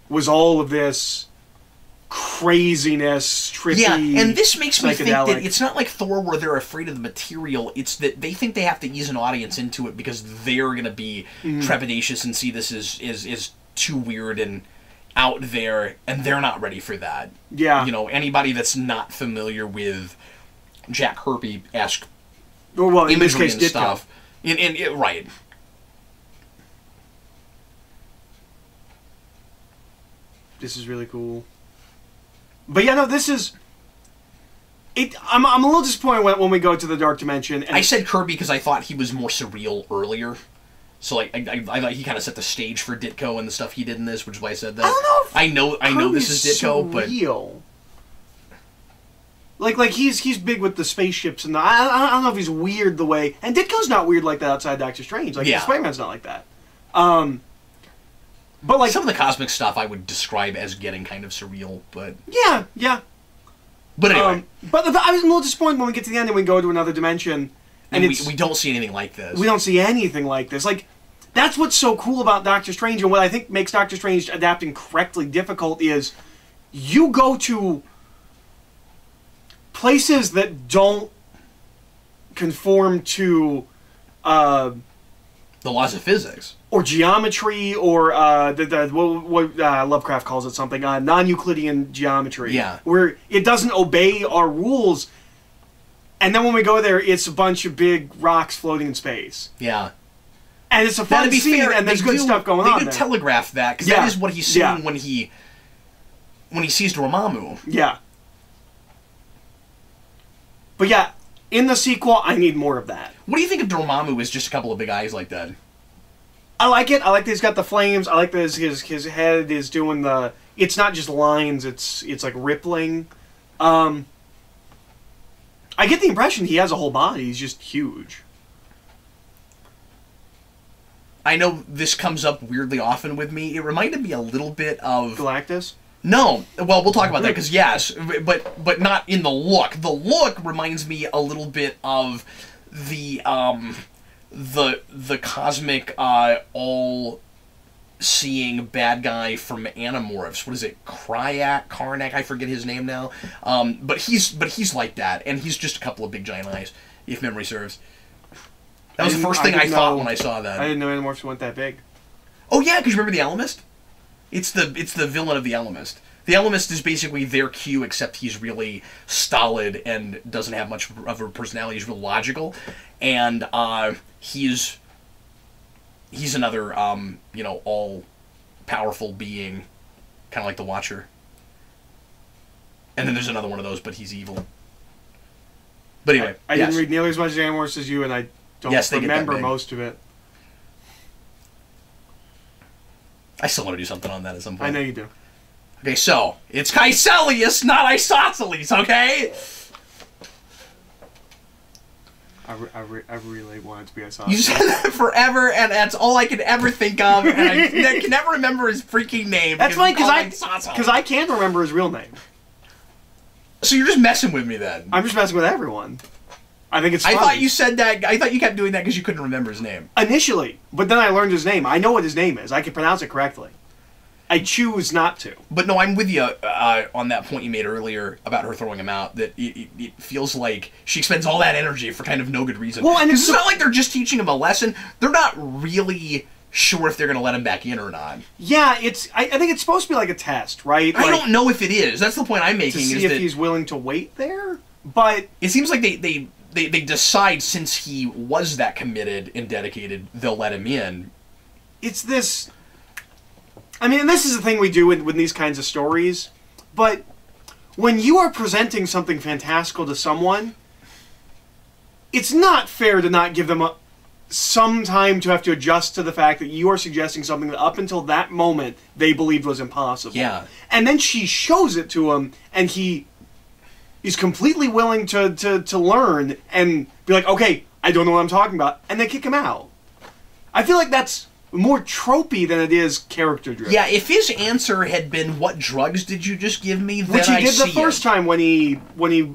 Was all of this craziness, trippy, yeah, and this makes me think that psychedelic. it's not like Thor where they're afraid of the material. It's that they think they have to ease an audience into it because they're going to be trepidatious and see this as too weird and out there, and they're not ready for that. Yeah. You know, anybody that's not familiar with Jack Kirby-esque well, in this imagery case, and Ditko. stuff. Right. This is really cool. But yeah, no, this is... I'm a little disappointed when we go to the Dark Dimension. And I said Kirby because I thought he was more surreal earlier. So I thought he kind of set the stage for Ditko and the stuff he did in this, which is why I said that. I don't know if I know this is Ditko, surreal. Like he's big with the spaceships and I don't know if he's weird the way, and Ditko's not weird like that outside Doctor Strange. Spider-Man's not like that. But some of the cosmic stuff I would describe as getting kind of surreal, but yeah. But anyway, but I was a little disappointed when we get to the end and we go to another dimension, and we don't see anything like this. We don't see anything like this. That's what's so cool about Doctor Strange, and what I think makes Doctor Strange adapting correctly difficult is you go to places that don't conform to the laws of physics or geometry or what Lovecraft calls it something non-Euclidean geometry. Yeah, where it doesn't obey our rules, and then when we go there, it's a bunch of big rocks floating in space. Yeah. And it's a fun scene, and there's good stuff going on. They do telegraph that, because that is what he's seeing when he sees Dormammu. Yeah. But yeah, in the sequel, I need more of that. What do you think of Dormammu as just a couple of big eyes like that? I like it. I like that he's got the flames. I like that his head is doing the... It's not just lines, it's like rippling. I get the impression he has a whole body. He's just huge. I know this comes up weirdly often with me. It reminded me a little bit of... Galactus? No. Well, we'll talk about that, because yes, but not in the look. The look reminds me a little bit of the cosmic, all-seeing bad guy from Animorphs. What is it? Karnak? I forget his name now. But he's like that, and he's just a couple of big giant eyes, if memory serves. That was the first thing I thought when I saw that. I didn't know Animorphs went that big. Oh yeah, because you remember the Alemist? It's the villain of the Alemist. The Alemist is basically their Q, except he's really stolid and doesn't have much of a personality. He's real logical, and he's another all-powerful being, kind of like the Watcher. And then there's another one of those, but he's evil. But anyway, I didn't read nearly as much Animorphs as you, and I don't remember most of it. I still want to do something on that at some point. I know you do. Okay, so it's Kaecilius, not Isosceles. Okay. I really wanted to be Isosceles. You said that forever, and that's all I could ever think of, and I can never remember his freaking name. That's fine, because I can't remember his real name. So you're just messing with me then? I'm just messing with everyone. I think it's funny. I thought you said that. I thought you kept doing that because you couldn't remember his name. Initially, but then I learned his name. I know what his name is. I can pronounce it correctly. I choose not to. But no, I'm with you on that point you made earlier about her throwing him out, that it feels like she expends all that energy for kind of no good reason. Well, and it's not like they're just teaching him a lesson. They're not really sure if they're going to let him back in or not. Yeah, I think it's supposed to be like a test, right? I don't know if it is. That's the point I'm making. To see if he's willing to wait there? But it seems like they decide, since he was that committed and dedicated, they'll let him in. It's this... I mean, and this is the thing we do with these kinds of stories, but when you are presenting something fantastical to someone, it's not fair to not give them some time to have to adjust to the fact that you are suggesting something that up until that moment they believed was impossible. Yeah. And then she shows it to him, and he's completely willing to learn and be like, okay, I don't know what I'm talking about, and they kick him out. I feel like that's more tropey than it is character-driven. Yeah, if his answer had been, "What drugs did you just give me?" Which he did the first time when he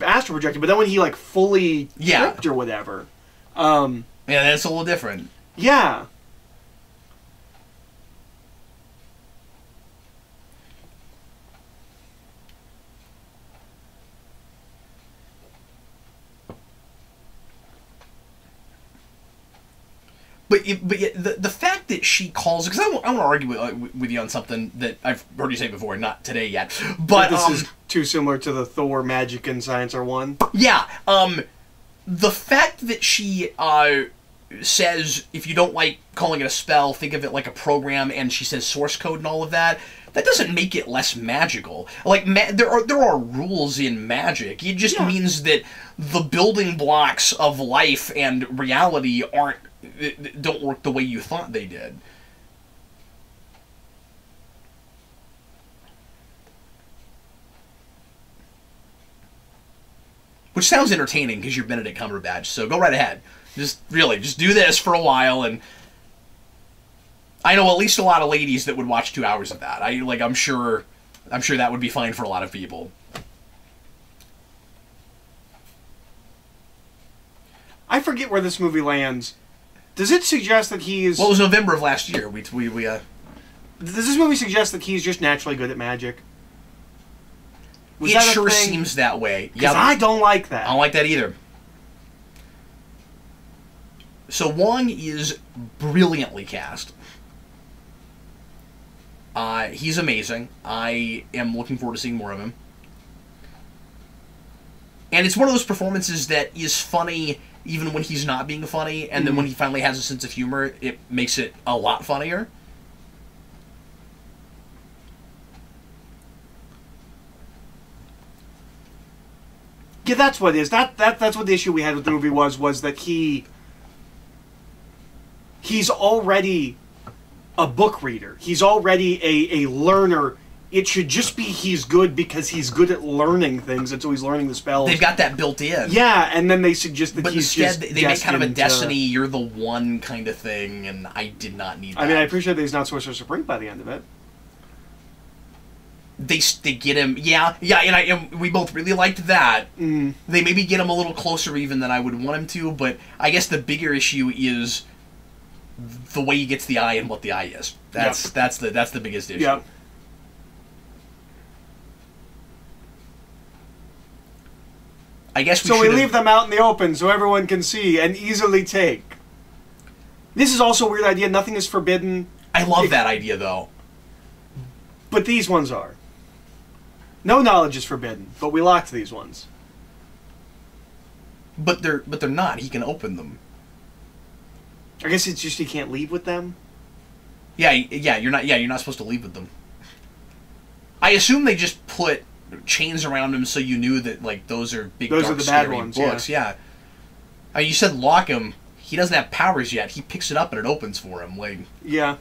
astral projected, but then when he like fully tripped or whatever. Yeah, that's a little different. Yeah. But the fact that she calls, because I want to argue with you on something that I've heard you say before, not today yet. But this is too similar to the Thor Magic and Science are one. Yeah. The fact that she says, if you don't like calling it a spell, think of it like a program, and she says source code and all of that. That doesn't make it less magical. Like, there are rules in magic. It just means that the building blocks of life and reality don't work the way you thought they did. Which sounds entertaining because you're Benedict Cumberbatch, so go right ahead. Just do this for a while, and I know at least a lot of ladies that would watch 2 hours of that. I'm sure that would be fine for a lot of people. I forget where this movie lands. Does it suggest that he's... Well, it was November of last year. Does this movie suggest that he's just naturally good at magic? It sure seems that way. Because I don't like that. I don't like that either. So Wong is brilliantly cast. He's amazing. I am looking forward to seeing more of him. And it's one of those performances that is funny even when he's not being funny, and then when he finally has a sense of humor, it makes it a lot funnier. Yeah, that's what it is. That's what the issue we had with the movie was that he's already a book reader. He's already a learner. It should just be he's good because he's good at learning things, and so he's learning the spells. They've got that built in. Yeah, and then they suggest that he's instead, just they make kind of a Destiny, you're the one kind of thing, and I did not need that. I mean, I appreciate that he's not Sorcerer Supreme by the end of it. They get him, and we both really liked that. They maybe get him a little closer even than I would want him to, but I guess the bigger issue is the way he gets the eye and what the eye is. That's the biggest issue. Yep. I guess we leave them out in the open so everyone can see and easily take. This is also a weird idea. Nothing is forbidden. I love that idea, though. But these ones are. No knowledge is forbidden, but we locked these ones. But they're not. He can open them. I guess it's just he can't leave with them. Yeah, you're not supposed to leave with them. I assume they just put chains around him so you knew that, like, those are big, those dark, are the scary bad ones, books. Yeah. I mean, you said lock him. He doesn't have powers yet. He picks it up and it opens for him. Like, yeah.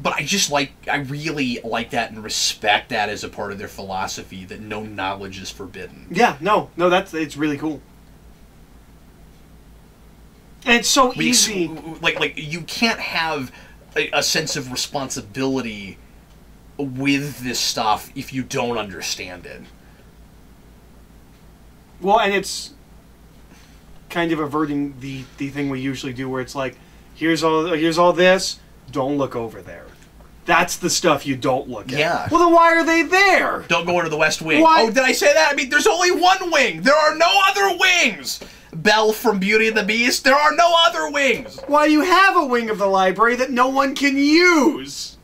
But I really like that and respect that as a part of their philosophy, that no knowledge is forbidden. Yeah, no, it's really cool. And it's so easy. Like you can't have a sense of responsibility with this stuff if you don't understand it. Well, and it's kind of averting the thing we usually do, where it's like, here's all this, don't look over there. That's the stuff you don't look at. Yeah. Well, then why are they there? Don't go into the West Wing. Why? Oh, did I say that? I mean, there's only one wing. There are no other wings. Belle from Beauty and the Beast, there are no other wings. Why do you have a wing of the library that no one can use?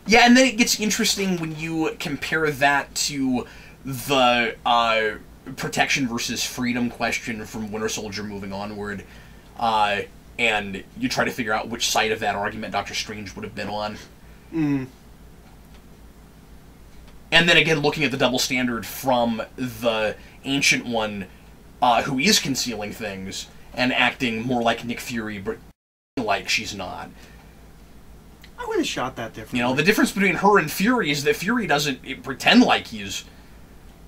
Yeah, and then it gets interesting when you compare that to the protection versus freedom question from Winter Soldier moving onward, and you try to figure out which side of that argument Doctor Strange would have been on. Mm. And then again, looking at the double standard from the Ancient One, who is concealing things and acting more like Nick Fury, but like she's not. I would have shot that differently. You know, the difference between her and Fury is that Fury doesn't pretend like he's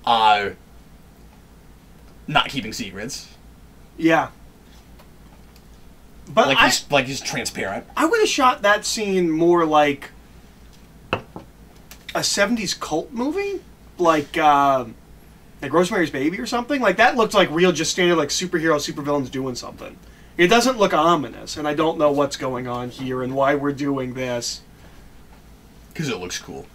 not keeping secrets. Yeah. But like he's transparent. I would have shot that scene more like a 70s cult movie? Like Rosemary's Baby or something? Like, that looked like real, just standard, like, supervillains doing something. It doesn't look ominous, and I don't know what's going on here and why we're doing this. Because it looks cool.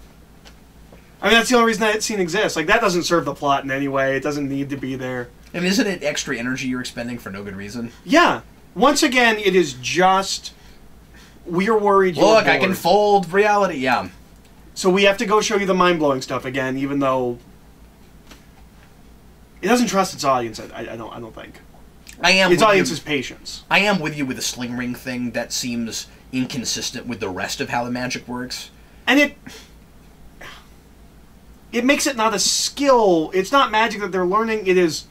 I mean, that's the only reason that scene exists. Like, that doesn't serve the plot in any way. It doesn't need to be there. And isn't it extra energy you're expending for no good reason? Yeah. Once again, it is just, we're worried you're Look, bored. I can fold reality, yeah. So we have to go show you the mind-blowing stuff again, even though it doesn't trust its audience. I don't think. Its audience's patience. I am with you with the sling ring thing. That seems inconsistent with the rest of how the magic works. And it makes it not a skill. It's not magic that they're learning. It is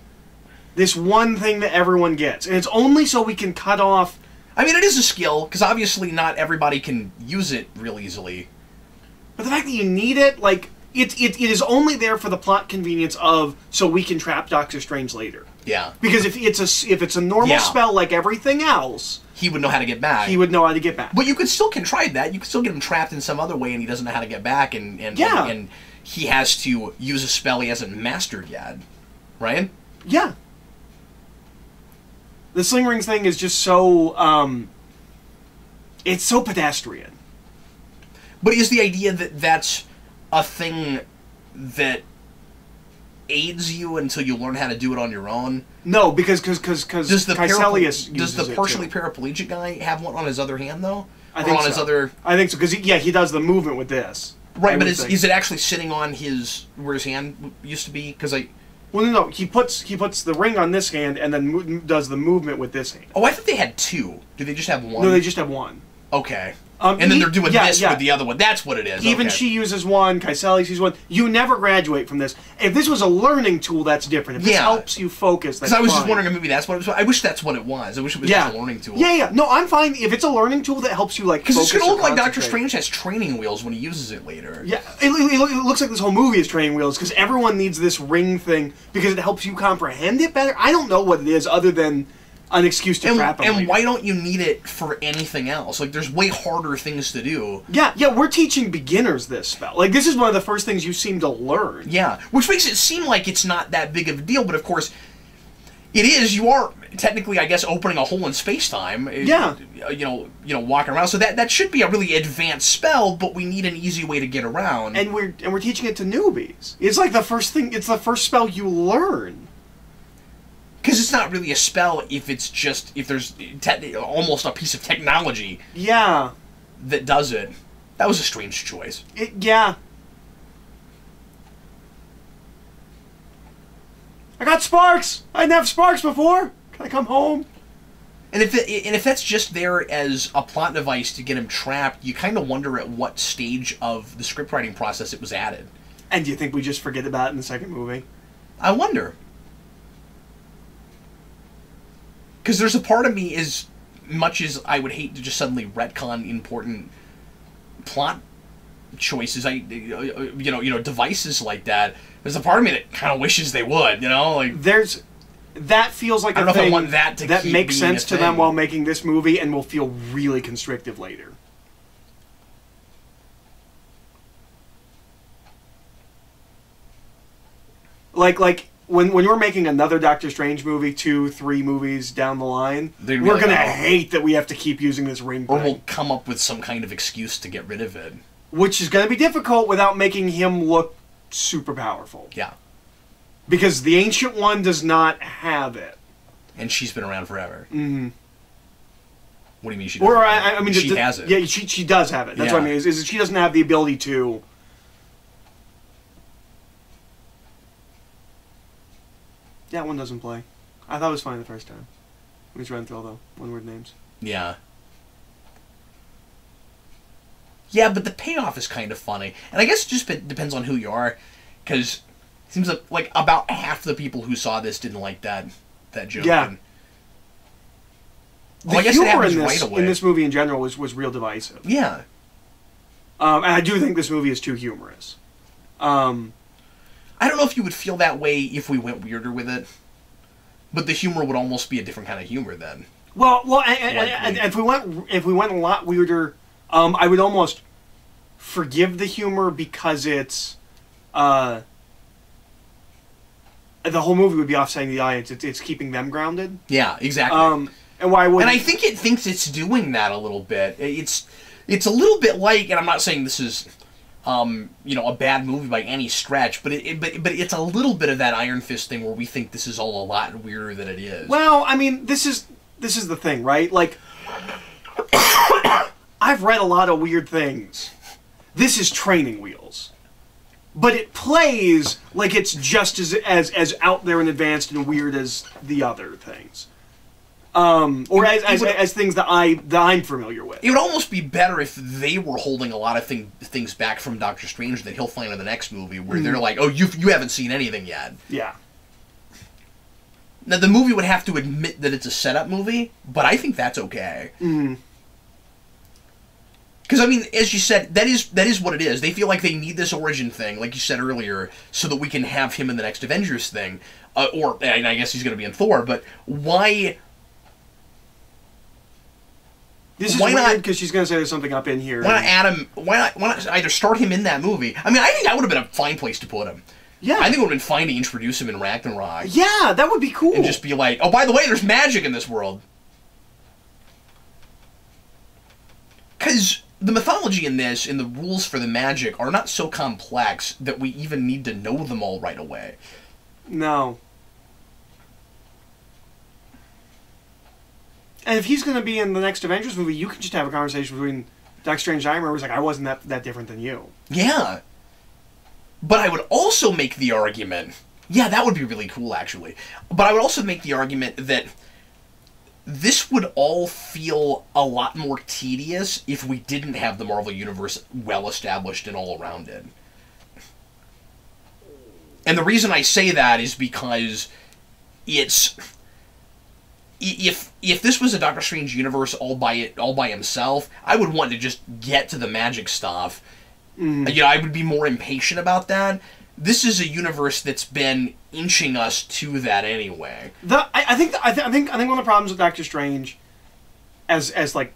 this one thing that everyone gets, and it's only so we can cut off. I mean, it is a skill because obviously not everybody can use it real easily. But the fact that you need it, like, it is only there for the plot convenience of, so we can trap Doctor Strange later. Yeah. Because if it's a normal spell like everything else, he would know how to get back. He would know how to get back. But you could still contrive that. You could still get him trapped in some other way, and he doesn't know how to get back, and he has to use a spell he hasn't mastered yet, right? Yeah. The sling rings thing is just so it's so pedestrian. But is the idea that that's a thing that aids you until you learn how to do it on your own? No, because Kaecilius does the partially paraplegic guy have one on his other hand though? I think on so. His other. I think so because he does the movement with this. Right, but is it actually sitting on where his hand used to be? Because Well, no, he puts the ring on this hand and then does the movement with this hand. Oh, I thought they had two. Do they just have one? No, they just have one. Okay. And then they're doing this with the other one. That's what it is. Even she uses one, Kaecilius uses one. You never graduate from this. If this was a learning tool, that's different. If this helps you focus, that's fine. Because I was just wondering if maybe that's what it was. I wish that's what it was. I wish it was just a learning tool. Yeah. No, I'm fine. If it's a learning tool that helps you, like, focus. Because it's going to look like Doctor Strange has training wheels when he uses it later. Yeah, it looks like this whole movie is training wheels, because everyone needs this ring thing because it helps you comprehend it better. I don't know what it is other than an excuse to trap him. And why don't you need it for anything else? Like, there's way harder things to do. Yeah, we're teaching beginners this spell. Like, this is one of the first things you seem to learn. Yeah, which makes it seem like it's not that big of a deal, but of course, it is. You are technically, I guess, opening a hole in space-time. Yeah. You know, walking around. So that should be a really advanced spell, but we need an easy way to get around. And we're teaching it to newbies. It's like the first thing. It's the first spell you learn. Because it's not really a spell if there's almost a piece of technology that does it. That was a strange choice. Yeah. I got sparks! I didn't have sparks before! Can I come home? And if that's just there as a plot device to get him trapped, you kind of wonder at what stage of the scriptwriting process it was added. And do you think we just forget about it in the second movie? I wonder. Because there's a part of me, as much as I would hate to just suddenly retcon important plot choices, devices like that. There's a part of me that kind of wishes they would, like that feels like I don't know if I want that to that keep makes being sense a to them thing. while making this movie and will feel really constrictive later. Like when you're making another Doctor Strange movie 2, 3 movies down the line, we're like, gonna hate that we have to keep using this ring or thing. we'll come up with some kind of excuse to get rid of it. Which is gonna be difficult without making him look super powerful. Yeah. Because the Ancient One does not have it. And she's been around forever. Mm-hmm. What do you mean she Or, doesn't? I mean... She has it. Yeah, she does have it. That's what I mean. Is she doesn't have the ability to... That one doesn't play. I thought it was fine the first time. We just ran through all the one-word names. Yeah. Yeah, but the payoff is kind of funny. And I guess it just depends on who you are. Because it seems like about half the people who saw this didn't like that joke. Yeah. Well, I guess it happens right away. In this movie in general was real divisive. Yeah. And I do think this movie is too humorous. I don't know if you would feel that way if we went weirder with it. But the humor would almost be a different kind of humor then. Well, and if we went a lot weirder, I would almost forgive the humor because it's the whole movie would be offsetting the audience. It's keeping them grounded. Yeah, exactly. And why would? And I think it thinks it's doing that a little bit. It's a little bit like, and I'm not saying this is a bad movie by any stretch, but it's a little bit of that Iron Fist thing where we think this is all a lot weirder than it is. Well, I mean, this is the thing, right? Like, I've read a lot of weird things. This is Training Wheels, but it plays like it's just as out there and advanced and weird as the other things. Or as things that I'm familiar with. It would almost be better if they were holding a lot of things back from Doctor Strange that he'll find in the next movie, where they're like, "Oh, you haven't seen anything yet." Yeah. Now the movie would have to admit that it's a setup movie, but I think that's okay. Because I mean, as you said, that is what it is. They feel like they need this origin thing, like you said earlier, so that we can have him in the next Avengers thing, and I guess he's going to be in Thor. But why? This is weird because she's going to say there's something up in here. Why not add him? Why not either start him in that movie? I mean, I think that would have been a fine place to put him. Yeah. I think it would have been fine to introduce him in Ragnarok. Yeah, that would be cool. And just be like, oh, by the way, there's magic in this world. Because the mythology in this and the rules for the magic are not so complex that we even need to know them all right away. No. And if he's going to be in the next Avengers movie, you can just have a conversation between Doctor Strange and Iron Man where he's like, I wasn't that different than you. Yeah. But I would also make the argument... Yeah, that would be really cool, actually. But I would also make the argument that this would all feel a lot more tedious if we didn't have the Marvel Universe well-established and all around it. And the reason I say that is because it's... If this was a Doctor Strange universe all by himself, I would want to just get to the magic stuff. I would be more impatient about that. This is a universe that's been inching us to that anyway. I think one of the problems with Doctor Strange, as like,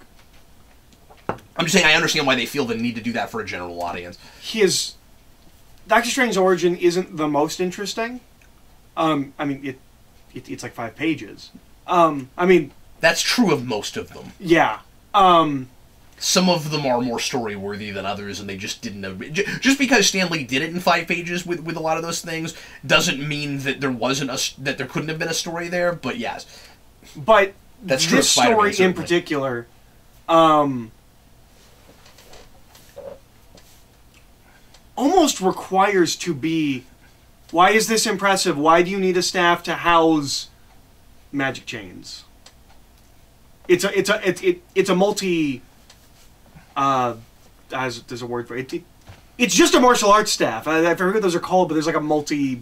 I'm just saying I understand why they feel the need to do that for a general audience. Doctor Strange's origin isn't the most interesting. I mean, it's like 5 pages. I mean... That's true of most of them. Yeah. Some of them are more story-worthy than others, and they just didn't... Just because Stan Lee did it in 5 pages with a lot of those things, doesn't mean that that there couldn't have been a story there, but yes. But that's true this story in particular... almost requires to be... Why is this impressive? Why do you need a staff to house... magic chains? It's a multi. There's a word for it. It's just a martial arts staff. I forget what those are called, but there's like a multi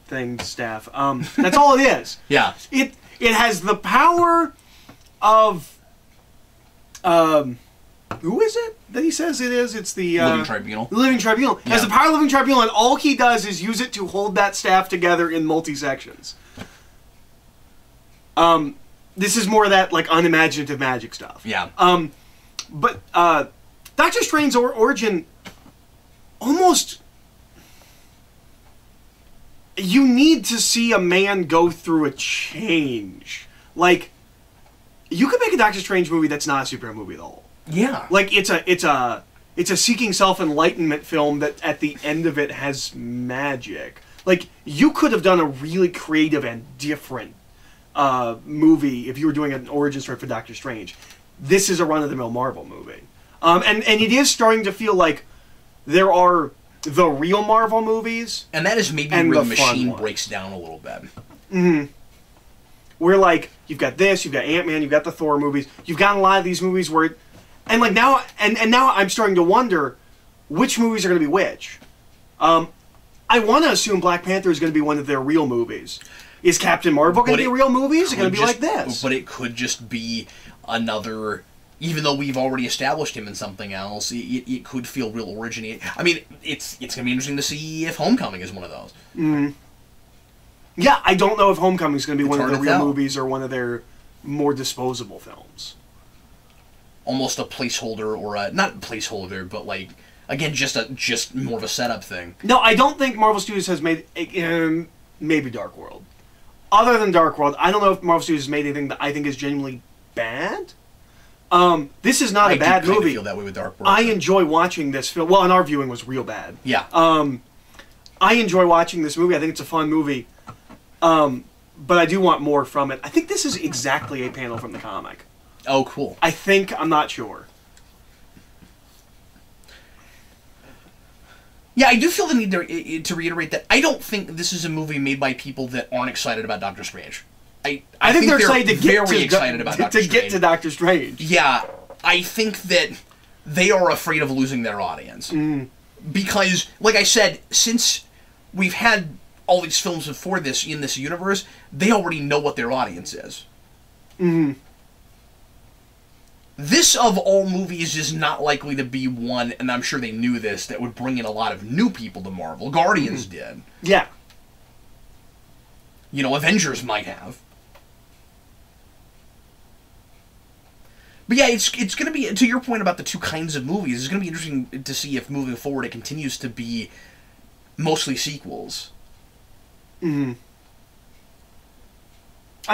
thing staff. That's all it is. Yeah. It has the power of... who is it that he says it is? It's the... Living Tribunal. The Living Tribunal. It has the power of the Living Tribunal, and all he does is use it to hold that staff together in multi-sections. This is more of that, like, unimaginative magic stuff. Yeah. But Doctor Strange's origin almost... You need to see a man go through a change. Like, you could make a Doctor Strange movie that's not a superhero movie at all. Yeah. Like, it's a seeking self-enlightenment film that at the end of it has magic. Like, you could have done a really creative and different movie if you were doing an origin story for Doctor Strange. This is a run-of-the-mill Marvel movie. And it is starting to feel like there are the real Marvel movies. And that is maybe where the machine breaks down a little bit. Mm-hmm. Where, like, you've got this, you've got Ant-Man, you've got the Thor movies, you've got a lot of these movies where... And, like, now... And now I'm starting to wonder which movies are going to be which. I want to assume Black Panther is going to be one of their real movies. Is Captain Marvel going to be a real movie? Is it going to be like this? But it could just be another... Even though we've already established him in something else, it could feel real originating. I mean, it's going to be interesting to see if Homecoming is one of those. Mm. Yeah, I don't know if Homecoming is going to be one of their real movies or one of their more disposable films. Almost a placeholder, or a... Not a placeholder, but, like... Again, just more of a setup thing. No, I don't think Marvel Studios has made... maybe Dark World. Other than Dark World, I don't know if Marvel Studios has made anything that I think is genuinely bad. This is not a bad movie. I feel that way with Dark World. I enjoy watching this film. Well, and our viewing was real bad. Yeah. I enjoy watching this movie. I think it's a fun movie. But I do want more from it. I think this is exactly a panel from the comic. Oh, cool. I think. I'm not sure. Yeah, I do feel the need to reiterate that I don't think this is a movie made by people that aren't excited about Doctor Strange. I think they're excited to get to Doctor Strange. Yeah, I think that they are afraid of losing their audience. Because, like I said, since we've had all these films before this in this universe, they already know what their audience is. This, of all movies, is not likely to be one, and I'm sure they knew this, that would bring in a lot of new people to Marvel. Guardians did. Yeah. You know, Avengers might have. But yeah, it's going to be, to your point about the two kinds of movies, it's going to be interesting to see if moving forward it continues to be mostly sequels. I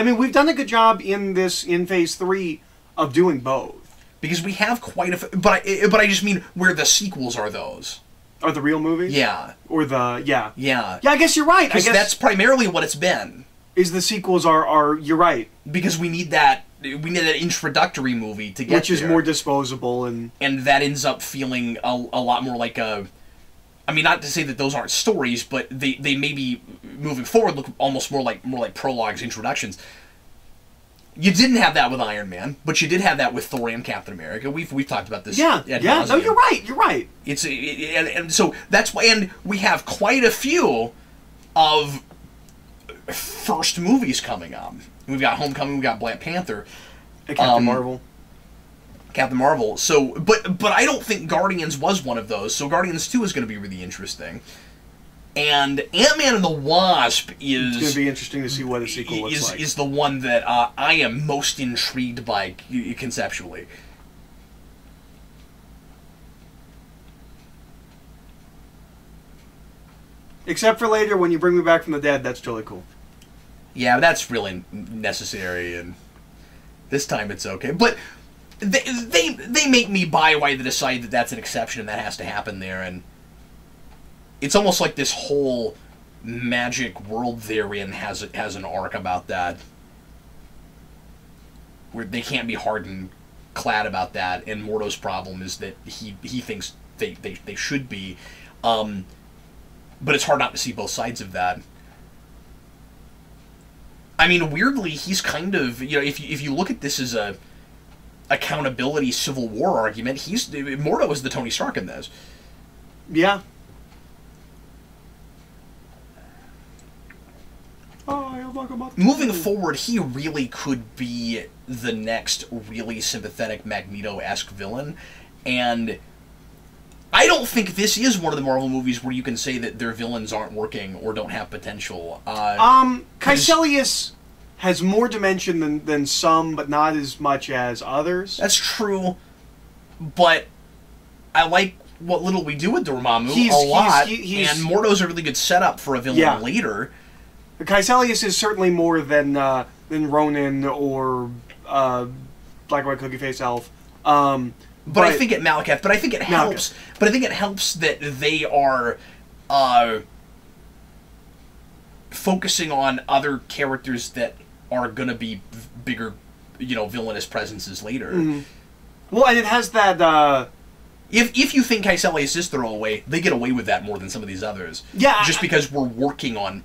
mean, we've done a good job in Phase 3 of doing both. Because we have quite a... But I just mean where the sequels are those. Are the real movies? Yeah. Or the... Yeah. Yeah. Yeah, I guess you're right. Because that's primarily what it's been. Is the sequels are... You're right. Because we need that introductory movie to get Which is more disposable and... And that ends up feeling a lot more like a... I mean, not to say that those aren't stories, but they maybe, moving forward, look almost more like prologues, introductions. You didn't have that with Iron Man, but you did have that with Thor and Captain America. We've talked about this. Yeah. No, you're right. You're right. And so that's why, and we have quite a few of first movies coming up. We've got Homecoming. We've got Black Panther, and Captain Marvel. Captain Marvel. So, but I don't think Guardians was one of those. So Guardians 2 is going to be really interesting. And Ant-Man and the Wasp is... It's going to be interesting to see what a sequel looks like. Is the one that I am most intrigued by conceptually. Except for later, when you bring me back from the dead, that's totally cool. Yeah, that's really necessary, and this time it's okay. But they make me buy why they decide that that's an exception and that has to happen there, and... It's almost like this whole magic world they're in has an arc about that, where they can't be hard and clad about that, and Mordo's problem is that he thinks they should be, but it's hard not to see both sides of that. I mean, weirdly, he's kind of, you know, if you look at this as a accountability Civil War argument, Mordo is the Tony Stark in this. Yeah. Oh, moving forward, he really could be the next really sympathetic Magneto-esque villain, and I don't think this is one of the Marvel movies where you can say that their villains aren't working or don't have potential. Kaecilius has more dimension than some, but not as much as others. That's true, but I like what little we do with Dormammu a lot, and Mordo's a really good setup for a villain later. Kaecilius is certainly more than Ronin or Black and White Cookie Face Elf. But I think Malekith. But I think it helps. But I think it helps that they are focusing on other characters that are going to be bigger, villainous presences later. Mm-hmm. Well, and it has that. If you think Kaecilius is throwaway, they get away with that more than some of these others. Yeah, just because we're working on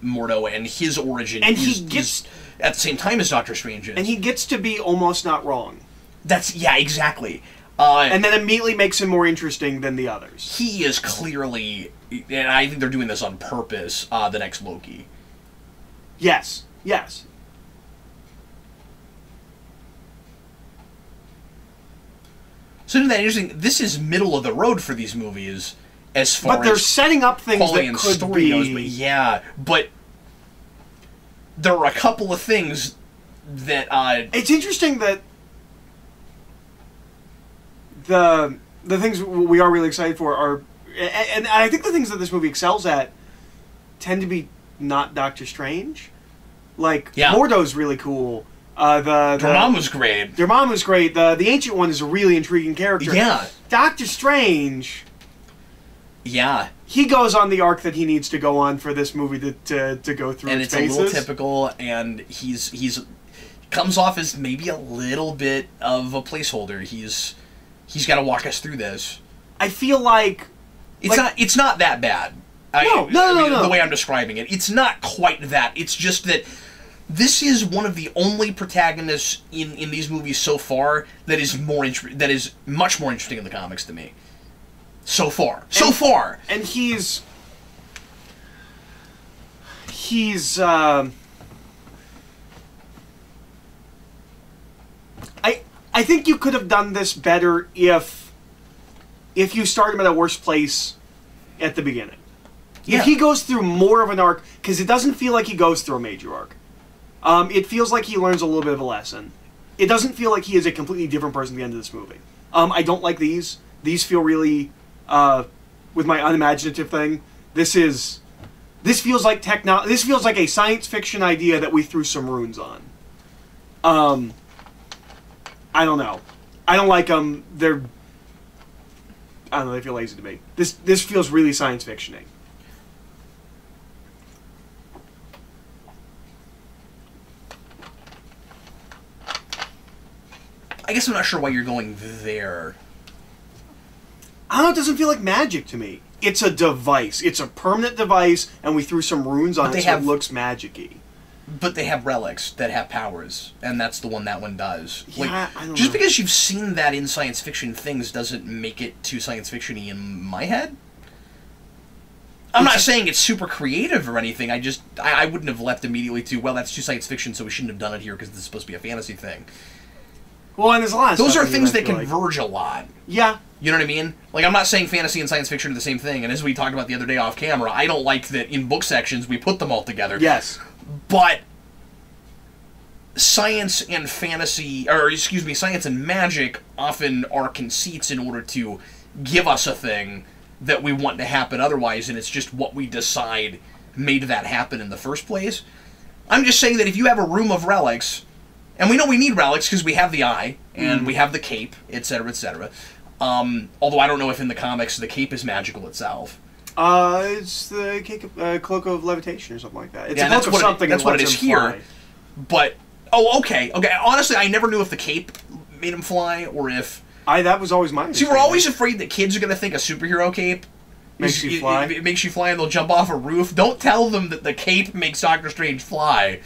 Mordo and his origin, and he gets at the same time as Doctor Strange is, and he gets to be almost not wrong. Exactly. And then immediately makes him more interesting than the others. He is clearly, and I think they're doing this on purpose, the next Loki. Yes. So isn't that interesting? This is middle of the road for these movies, as far as... But they're setting up things that and could story be... goes, but there are a couple of things that... It's interesting that the things we are really excited for are... And I think the things that this movie excels at tend to be not Doctor Strange. Like, Mordo's really cool. Dormammu's great. Dormammu's great. The Ancient One is a really intriguing character. Yeah. Doctor Strange... Yeah. He goes on the arc that he needs to go on for this movie to go through. And it's a little typical, and he's comes off as maybe a little bit of a placeholder. He's got to walk us through this. I feel like it's not that bad. No. The way I'm describing it, it's not quite that. It's just that this is one of the only protagonists in these movies so far that is much more interesting in the comics to me. So far. And he's I think you could have done this better if you start him at a worse place at the beginning. Yeah. If he goes through more of an arc, because it doesn't feel like he goes through a major arc. It feels like he learns a little bit of a lesson. It doesn't feel like he is a completely different person at the end of this movie. I don't like these. These feel really, with my unimaginative thing, this feels like this feels like a science fiction idea that we threw some runes on. I don't know. I don't like them. I don't know, they feel lazy to me. This feels really science fiction-y. I guess I'm not sure why you're going there. I don't know, it doesn't feel like magic to me. It's a device. It's a permanent device, and we threw some runes on it so it looks magic-y. But they have relics that have powers, and that's the one that one does. Yeah, I don't just know. because you've seen that in science fiction things doesn't make it too science fiction-y in my head. I'm not saying it's super creative or anything. I wouldn't have left immediately to, well, that's too science fiction, so we shouldn't have done it here because this is supposed to be a fantasy thing. Well, and there's a lot of those are things that converge a lot. Yeah. You know what I mean? Like, I'm not saying fantasy and science fiction are the same thing, and as we talked about the other day off camera, I don't like that in book sections we put them all together. Yes. But science and fantasy, or excuse me, science and magic often are conceits in order to give us a thing that we want to happen otherwise, and it's just what we decide made that happen in the first place. I'm just saying that if you have a room of relics, and we know we need relics because we have the eye, and we have the cape, etc., etc. Although I don't know if in the comics the cape is magical itself. It's the cloak of levitation or something like that. It's a cloak of something. That's what it is here. But okay. Honestly, I never knew if the cape made him fly or if that was always my. See, we're always afraid that kids are going to think a superhero cape makes you fly. It makes you fly, and they'll jump off a roof. Don't tell them that the cape makes Doctor Strange fly.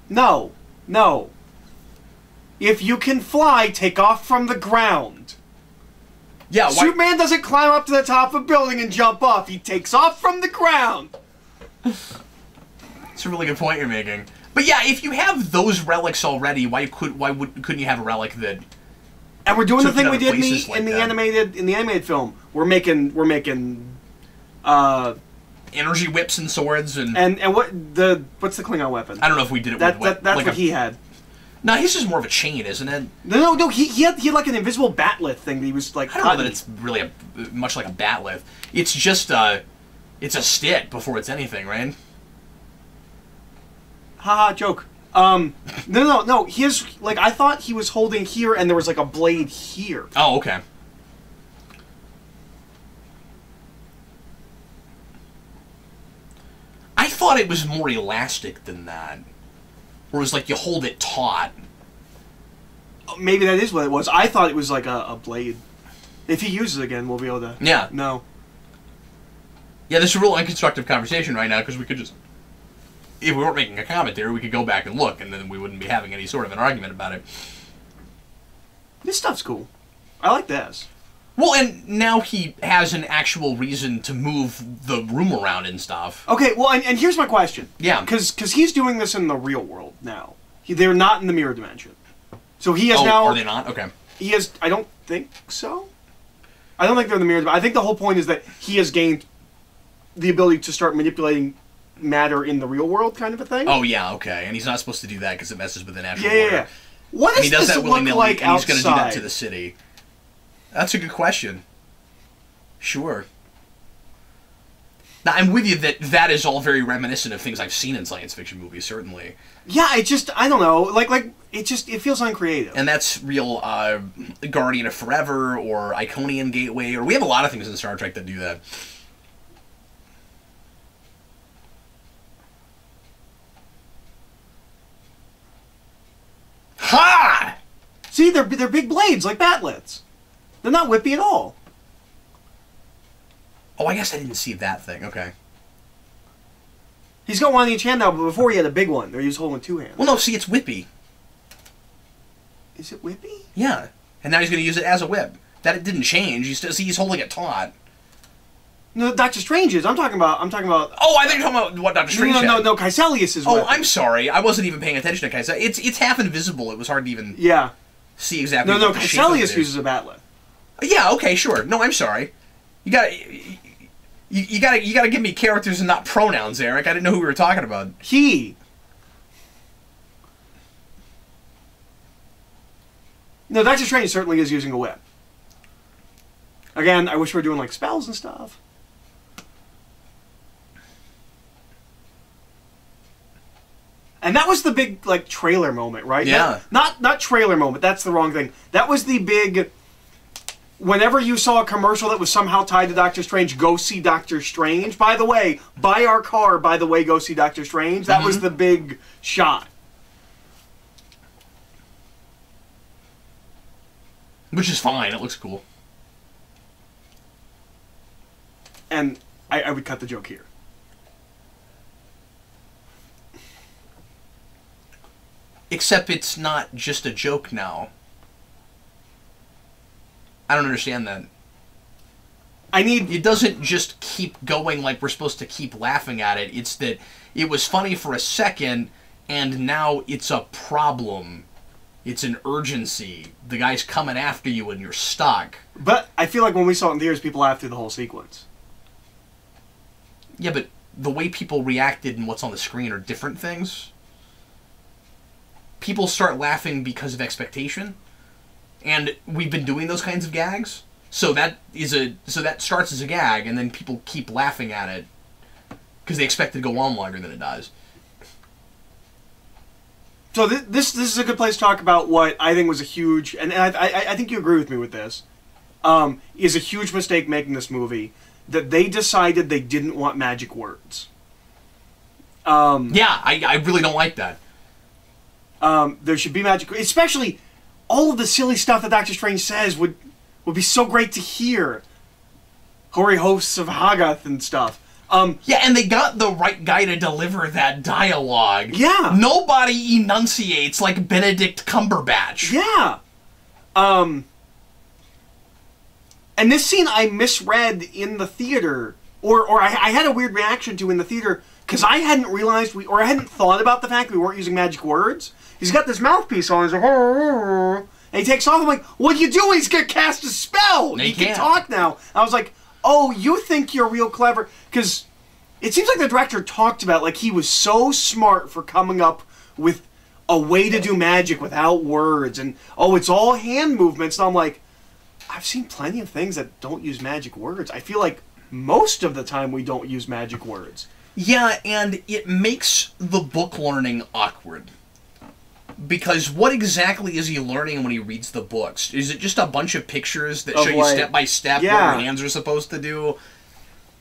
No. If you can fly, take off from the ground. Yeah, Superman doesn't climb up to the top of a building and jump off. He takes off from the ground. It's a really good point you're making. But yeah, if you have those relics already, couldn't you have a relic that? And we're doing the thing we did in the animated film. We're making energy whips and swords and what's the Klingon weapon? I don't know if we did it with that's like what he had. No, his is more of a chain, isn't it? No. He had like an invisible batleth thing that he was like. I don't know that it's really much like a batleth. It's just it's a stick before it's anything, right? Haha, joke. No. His, like, I thought he was holding here and there was, like, a blade here. Oh, okay. I thought it was more elastic than that. Where it was like you hold it taut. Maybe that is what it was. I thought it was like a blade. If he uses it again, we'll be able to... Yeah. No. Yeah, this is a real unconstructive conversation right now, because we could just... If we weren't making a commentary, we could go back and look, and then we wouldn't be having any sort of an argument about it. This stuff's cool. I like this. Well, and now he has an actual reason to move the room around and stuff. Okay, well, and here's my question. Yeah. Because he's doing this in the real world now. They're not in the mirror dimension. So he has now... are they not? Okay. He has... I don't think so. I don't think they're in the mirror dimension. I think the whole point is that he has gained the ability to start manipulating matter in the real world, kind of a thing. Oh yeah, okay, and he's not supposed to do that because it messes with the natural order. Yeah. What does this look like and he's going to do that outside? to the city. That's a good question. Sure. Now, I'm with you that is all very reminiscent of things I've seen in science fiction movies, certainly. Yeah, I don't know, like it feels uncreative. And that's real Guardian of Forever or Iconian Gateway, or we have a lot of things in Star Trek that do that. Ha! See, they're big blades like batlets. They're not whippy at all. Oh, I guess I didn't see that thing. Okay. He's got one in each hand now, but before he had a big one. He was holding two hands. Well, no, see, it's whippy. Is it whippy? Yeah. And now he's going to use it as a whip. That it didn't change. He's holding it taut. No, Doctor Strange is. I'm talking about. Oh, I think you're talking about what Doctor Strange had. No. Kaecilius is. Oh, I'm sorry. I wasn't even paying attention to Kaecilius. It's half invisible. It was hard to even. Yeah. See exactly. No. Kaecilius uses a batlet. Yeah. Okay. Sure. No, I'm sorry. You gotta give me characters and not pronouns, Eric. I didn't know who we were talking about. He. No, Doctor Strange certainly is using a whip. Again, I wish we were doing like spells and stuff. And that was the big, like, trailer moment, right? Yeah. Not trailer moment, that's the wrong thing. That was the big... Whenever you saw a commercial that was somehow tied to Doctor Strange, go see Doctor Strange. By the way, buy our car, by the way, go see Doctor Strange. That was the big shot. Which is fine, it looks cool. And I would cut the joke here. Except it's not just a joke now. I don't understand that. It doesn't just keep going like we're supposed to keep laughing at it. It's that it was funny for a second, and now it's a problem. It's an urgency. The guy's coming after you and you're stuck. But I feel like when we saw it in theaters, people laughed through the whole sequence. Yeah, but the way people reacted and what's on the screen are different things. People start laughing because of expectation. And we've been doing those kinds of gags, so that starts as a gag, and then people keep laughing at it because they expect it to go on longer than it does. So this is a good place to talk about what I think was a huge, and I think you agree with me with this, is a huge mistake making this movie, that they decided they didn't want magic words. Yeah, I really don't like that. There should be magic, especially. All of the silly stuff that Doctor Strange says would be so great to hear. Hoary hosts of Hagath and stuff. Yeah, and they got the right guy to deliver that dialogue. Yeah. Nobody enunciates like Benedict Cumberbatch. Yeah. And this scene I misread in the theater, or I had a weird reaction to in the theater, because I hadn't realized or I hadn't thought about the fact we weren't using magic words. He's got this mouthpiece on. He's like, and he takes off. I'm like, what are you doing? He's gonna cast a spell. He can talk now. I was like, oh, you think you're real clever? Because it seems like the director talked about like he was so smart for coming up with a way to do magic without words, and oh, it's all hand movements. And I'm like, I've seen plenty of things that don't use magic words. I feel like most of the time we don't use magic words. Yeah, and it makes the book learning awkward. Because what exactly is he learning when he reads the books? Is it just a bunch of pictures that show you step by step what your hands are supposed to do?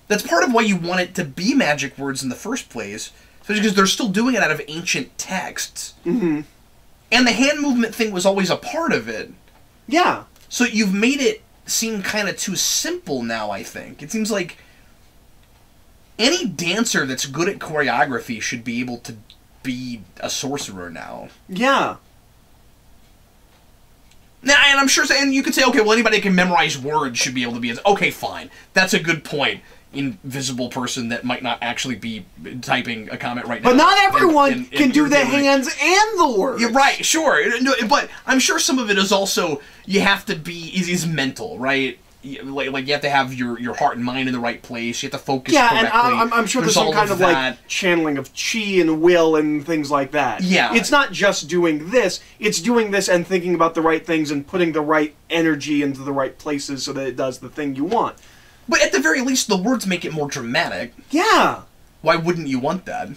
That's part of why you want it to be magic words in the first place. Especially because they're still doing it out of ancient texts. Mm-hmm. And the hand movement thing was always a part of it. Yeah. So you've made it seem kind of too simple now, I think. It seems like any dancer that's good at choreography should be able to be a sorcerer now. Yeah. Now, and I'm sure, and you could say, okay, well, anybody that can memorize words should be able to be. Okay, fine. That's a good point. Invisible person that might not actually be typing a comment right now. But not everyone can do the hands and the words. You're right, sure. But I'm sure some of it is also, you have to be, is mental, right? Like you have to have your heart and mind in the right place. You have to focus correctly. Yeah, and I'm sure there's some kind of like channeling of chi and will and things like that. Yeah. It's not just doing this. It's doing this and thinking about the right things and putting the right energy into the right places so that it does the thing you want. But at the very least, the words make it more dramatic. Yeah. Why wouldn't you want that?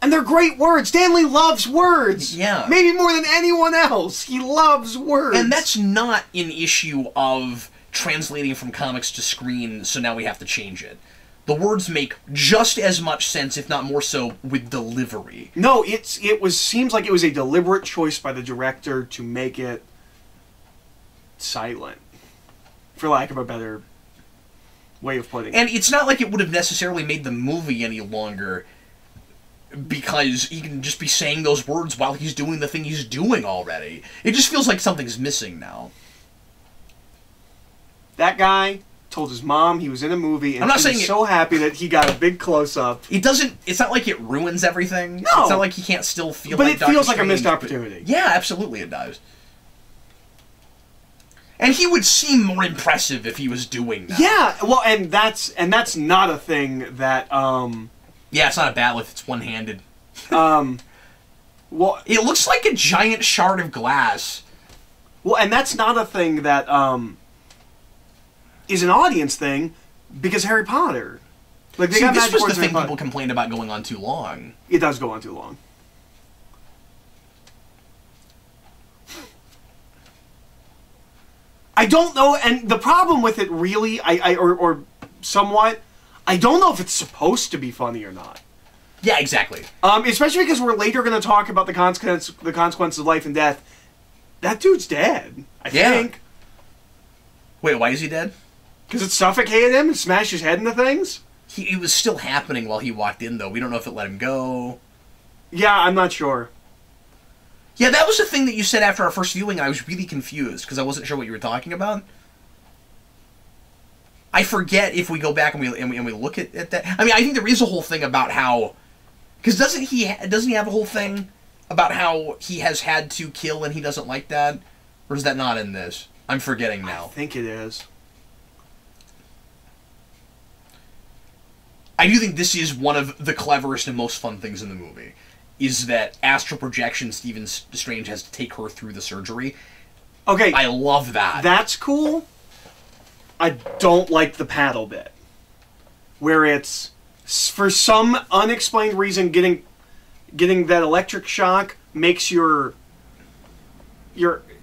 And they're great words. Stanley loves words. Yeah. Maybe more than anyone else. He loves words. And that's not an issue of translating from comics to screen, so now we have to change it. The words make just as much sense, if not more so, with delivery. No, seems like it was a deliberate choice by the director to make it silent, for lack of a better way of putting it. And it's not like it would have necessarily made the movie any longer, because he can just be saying those words while he's doing the thing he's doing already. It just feels like something's missing now. That guy told his mom he was in a movie, and she was so happy that he got a big close-up. It's not like it ruins everything. No. It's not like he can't still feel like Doctor Strange. But it feels like a missed opportunity. Yeah, absolutely it does. And he would seem more impressive if he was doing that. Yeah, well, and that's not a thing that, Yeah, it's not a bat'leth, it's one-handed. Well, it looks like a giant shard of glass. Well, and that's not a thing that, is an audience thing, because Harry Potter. Like, this was the thing people complained about going on too long. It does go on too long. I don't know, and the problem with it really, or somewhat, I don't know if it's supposed to be funny or not. Yeah, exactly. Especially because we're later going to talk about the consequences of life and death. That dude's dead, I think. Wait, why is he dead? Because it suffocated him and smashed his head into things? It was still happening while he walked in, though. We don't know if it let him go. Yeah, I'm not sure. Yeah, that was the thing that you said after our first viewing, and I was really confused, because I wasn't sure what you were talking about. I forget if we go back and we look at that. I mean, I think there is a whole thing about how... Because doesn't he have a whole thing about how he has had to kill and he doesn't like that? Or is that not in this? I'm forgetting now. I think it is. I do think this is one of the cleverest and most fun things in the movie. Is that astral projection Stephen Strange has to take her through the surgery. Okay. I love that. That's cool. I don't like the paddle bit. Where it's, for some unexplained reason, getting that electric shock makes your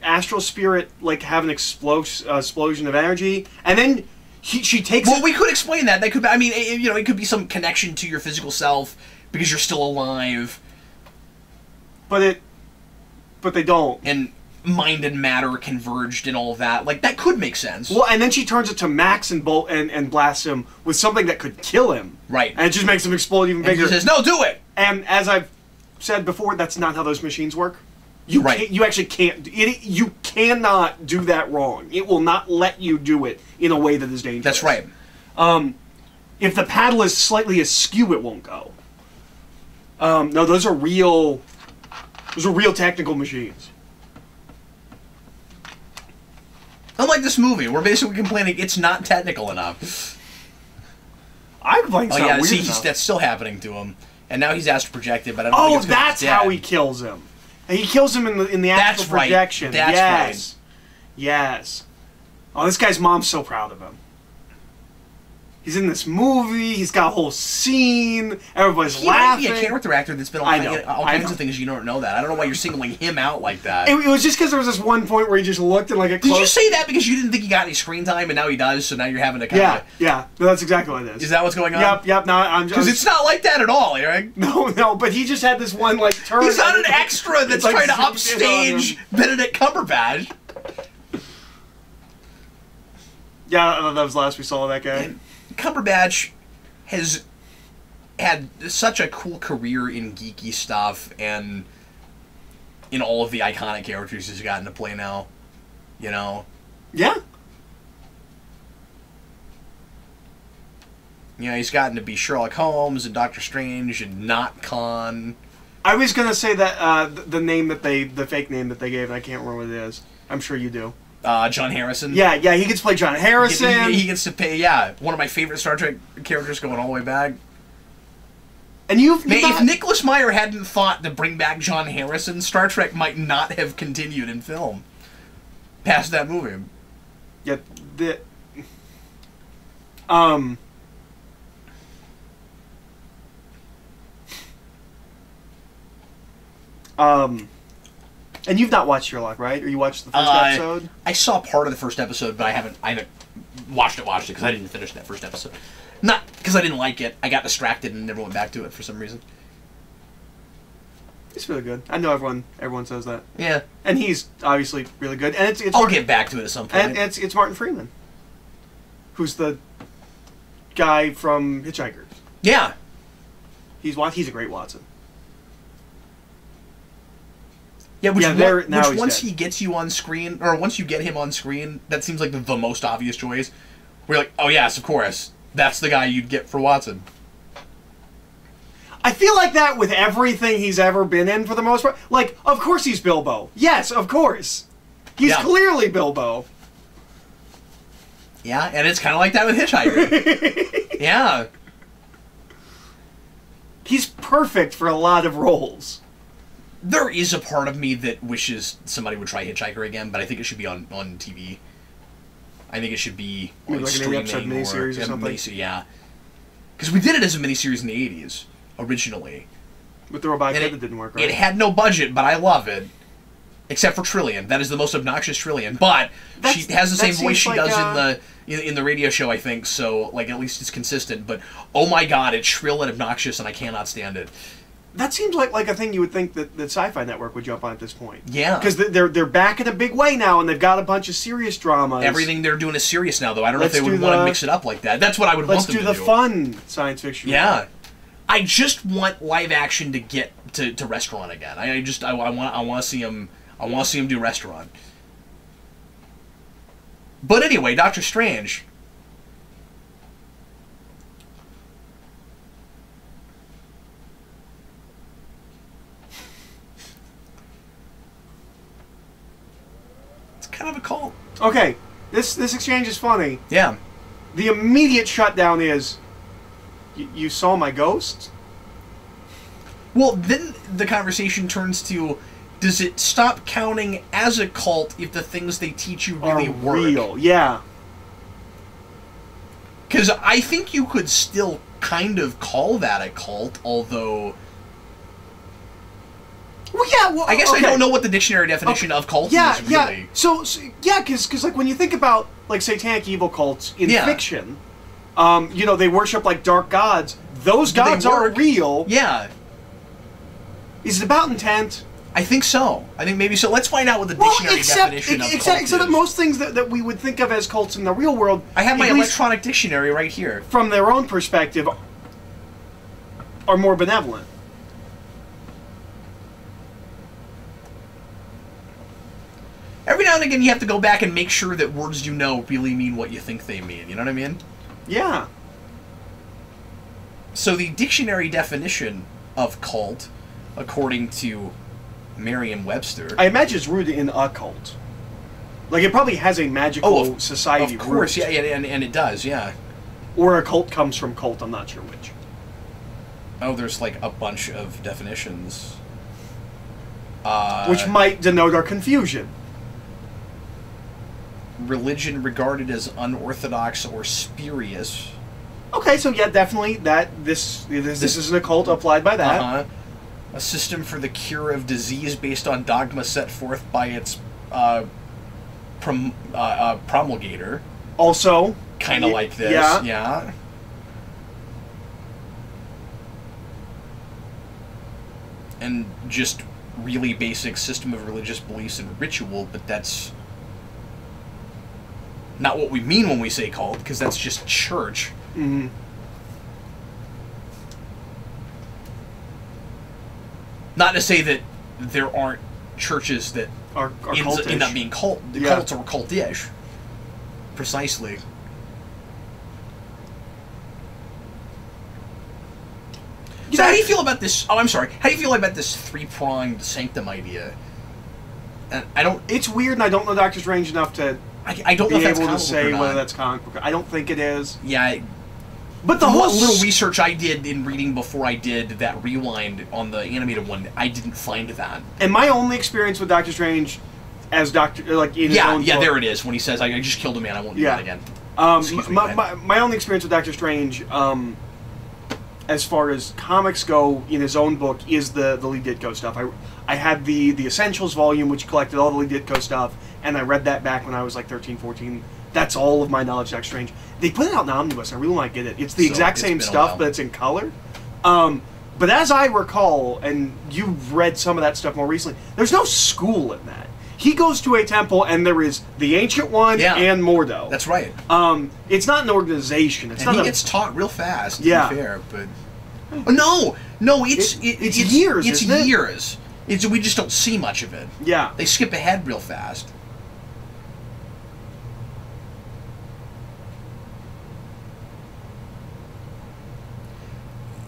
astral spirit like have an explosion of energy, and then she takes. Well, we could explain that. That could be, I mean, it could be some connection to your physical self because you're still alive. But they don't. And mind and matter converged and all of that. Like, that could make sense. Well, and then she turns it to Max and blasts him with something that could kill him. Right. And it just makes him explode even bigger. And he says, no, do it! And as I've said before, that's not how those machines work. You actually can't. You cannot do that wrong. It will not let you do it in a way that is dangerous. That's right. If the paddle is slightly askew, it won't go. No, those are real. Those are real technical machines. Unlike this movie, we're basically complaining it's not technical enough. I complain it's not weird see, enough. that's still happening to him, and now he's astral projected. But I don't think it's that's how he kills him. He kills him in the astral projection. That's yes. right. Yes. Oh, this guy's mom's so proud of him. He's in this movie. He's got a whole scene. Everybody's laughing. He might be a character actor that's been all kinds of things. You don't know that. I don't know why you're singling him out like that. It was just because there was this one point where he just looked and like a close. Did you say that because you didn't think he got any screen time and now he does? So now you're having to kind of. Yeah. No, that's exactly what it is. Is that what's going on? Yep. No, I'm just. Because it's not like that at all, right? No. But he just had this one like turn. He's not an extra that's like trying to upstage Benedict Cumberbatch. Yeah, that was the last we saw of that guy. And Cumberbatch has had such a cool career in geeky stuff and in all of the iconic characters he's gotten to play now. You know? Yeah. You know, he's gotten to be Sherlock Holmes and Doctor Strange and not Khan. I was gonna say that the name that the fake name that they gave, and I can't remember what it is. I'm sure you do. John Harrison. Yeah, he gets to play John Harrison. He gets to play, one of my favorite Star Trek characters going all the way back. And if Nicholas Meyer hadn't thought to bring back John Harrison, Star Trek might not have continued in film past that movie. Yeah, and you've not watched Sherlock, right? Or you watched the first episode? I saw part of the first episode, but I haven't watched it because I didn't finish that first episode. Not because I didn't like it. I got distracted and never went back to it for some reason. It's really good. I know everyone says that. Yeah. And he's obviously really good. And it's I'll get back to it at some point. And it's Martin Freeman, who's the guy from Hitchhikers. Yeah. He's a great Watson. Yeah, which once he gets you on screen, or once you get him on screen, that seems like the most obvious choice. We're like, oh yes, of course, that's the guy you'd get for Watson. I feel like that with everything he's ever been in for the most part. Like, of course he's Bilbo. Yes, of course. He's clearly Bilbo. Yeah, and it's kind of like that with Hitchhiker. Yeah. He's perfect for a lot of roles. There is a part of me that wishes somebody would try Hitchhiker again, but I think it should be on TV. I think it should be like streaming an episode miniseries or something. Yeah, because we did it as a miniseries in the '80s originally. With the robot kid, that didn't work. Right? It had no budget, but I love it. Except for Trillian, that is the most obnoxious Trillian. But she has the same voice she does in the radio show, I think. So like at least it's consistent. But oh my god, it's shrill and obnoxious, and I cannot stand it. That seems like a thing you would think that Sci-Fi Network would jump on at this point. Yeah. Because they're back in a big way now, and they've got a bunch of serious dramas. Everything they're doing is serious now, though. I don't know if they would want to mix it up like that. That's what I would want them to do. Let's do the fun science fiction. Yeah. I just want live action to get to Restaurant again. I want to see him. I want to see him do Restaurant. But anyway, Doctor Strange. Kind of a cult. Okay, this exchange is funny. Yeah. The immediate shutdown is, you saw my ghost? Well, then the conversation turns to, does it stop counting as a cult if the things they teach you really work? Real, yeah. Because I think you could still kind of call that a cult, although... Well, yeah. Well, I guess I don't know what the dictionary definition of cult is, really. Yeah. So because like when you think about like satanic evil cults in fiction, they worship like dark gods. Those gods are real. Yeah. Is it about intent? I think so. I think maybe so. Let's find out what the dictionary definition of cult is. Except that most things that we would think of as cults in the real world, I have my electronic dictionary right here. From their own perspective, are more benevolent. Every now and again, you have to go back and make sure that words you know really mean what you think they mean. You know what I mean? Yeah. So the dictionary definition of cult, according to Merriam-Webster... I imagine it's rooted in occult. Like, it probably has a magical society root. Of course, yeah, and it does, yeah. Or a cult comes from cult, I'm not sure which. Oh, there's, like, a bunch of definitions. Which might denote our confusion. Religion regarded as unorthodox or spurious. Okay, so yeah, definitely this is an occult applied by that. A system for the cure of disease based on dogma set forth by its promulgator. Also, kind of like this, yeah. And just really basic system of religious beliefs and ritual, but that's not what we mean when we say cult, because that's just church. Mm-hmm. Not to say that there aren't churches that are end up being cults or cultish. Precisely. So how do you feel about this? Oh, I'm sorry. How do you feel about this three-pronged sanctum idea? And I don't. It's weird, and I don't know Doctor Strange enough to. I don't know if that's able to say whether that's comic book. I don't think it is. Yeah. But the whole little research I did in reading before I did that rewind on the animated one, I didn't find that. And my only experience with Doctor Strange, as Doctor, like in his own book, there it is when he says, "I just killed a man. I won't do that again." My only experience with Doctor Strange, as far as comics go, in his own book, is the Lee Ditko stuff. I had the Essentials volume, which collected all the Lee Ditko stuff, and I read that back when I was like 13, 14. That's all of my knowledge of Doctor Strange. They put it out in Omnibus. I really want to get it. It's the exact same stuff, but it's in color. But as I recall, and you've read some of that stuff more recently, there's no school in that. He goes to a temple, and there is the Ancient One and Mordo. That's right. It's not an organization. It's not he gets taught real fast, to be fair. But no, it's years. It's years. We just don't see much of it. Yeah. They skip ahead real fast.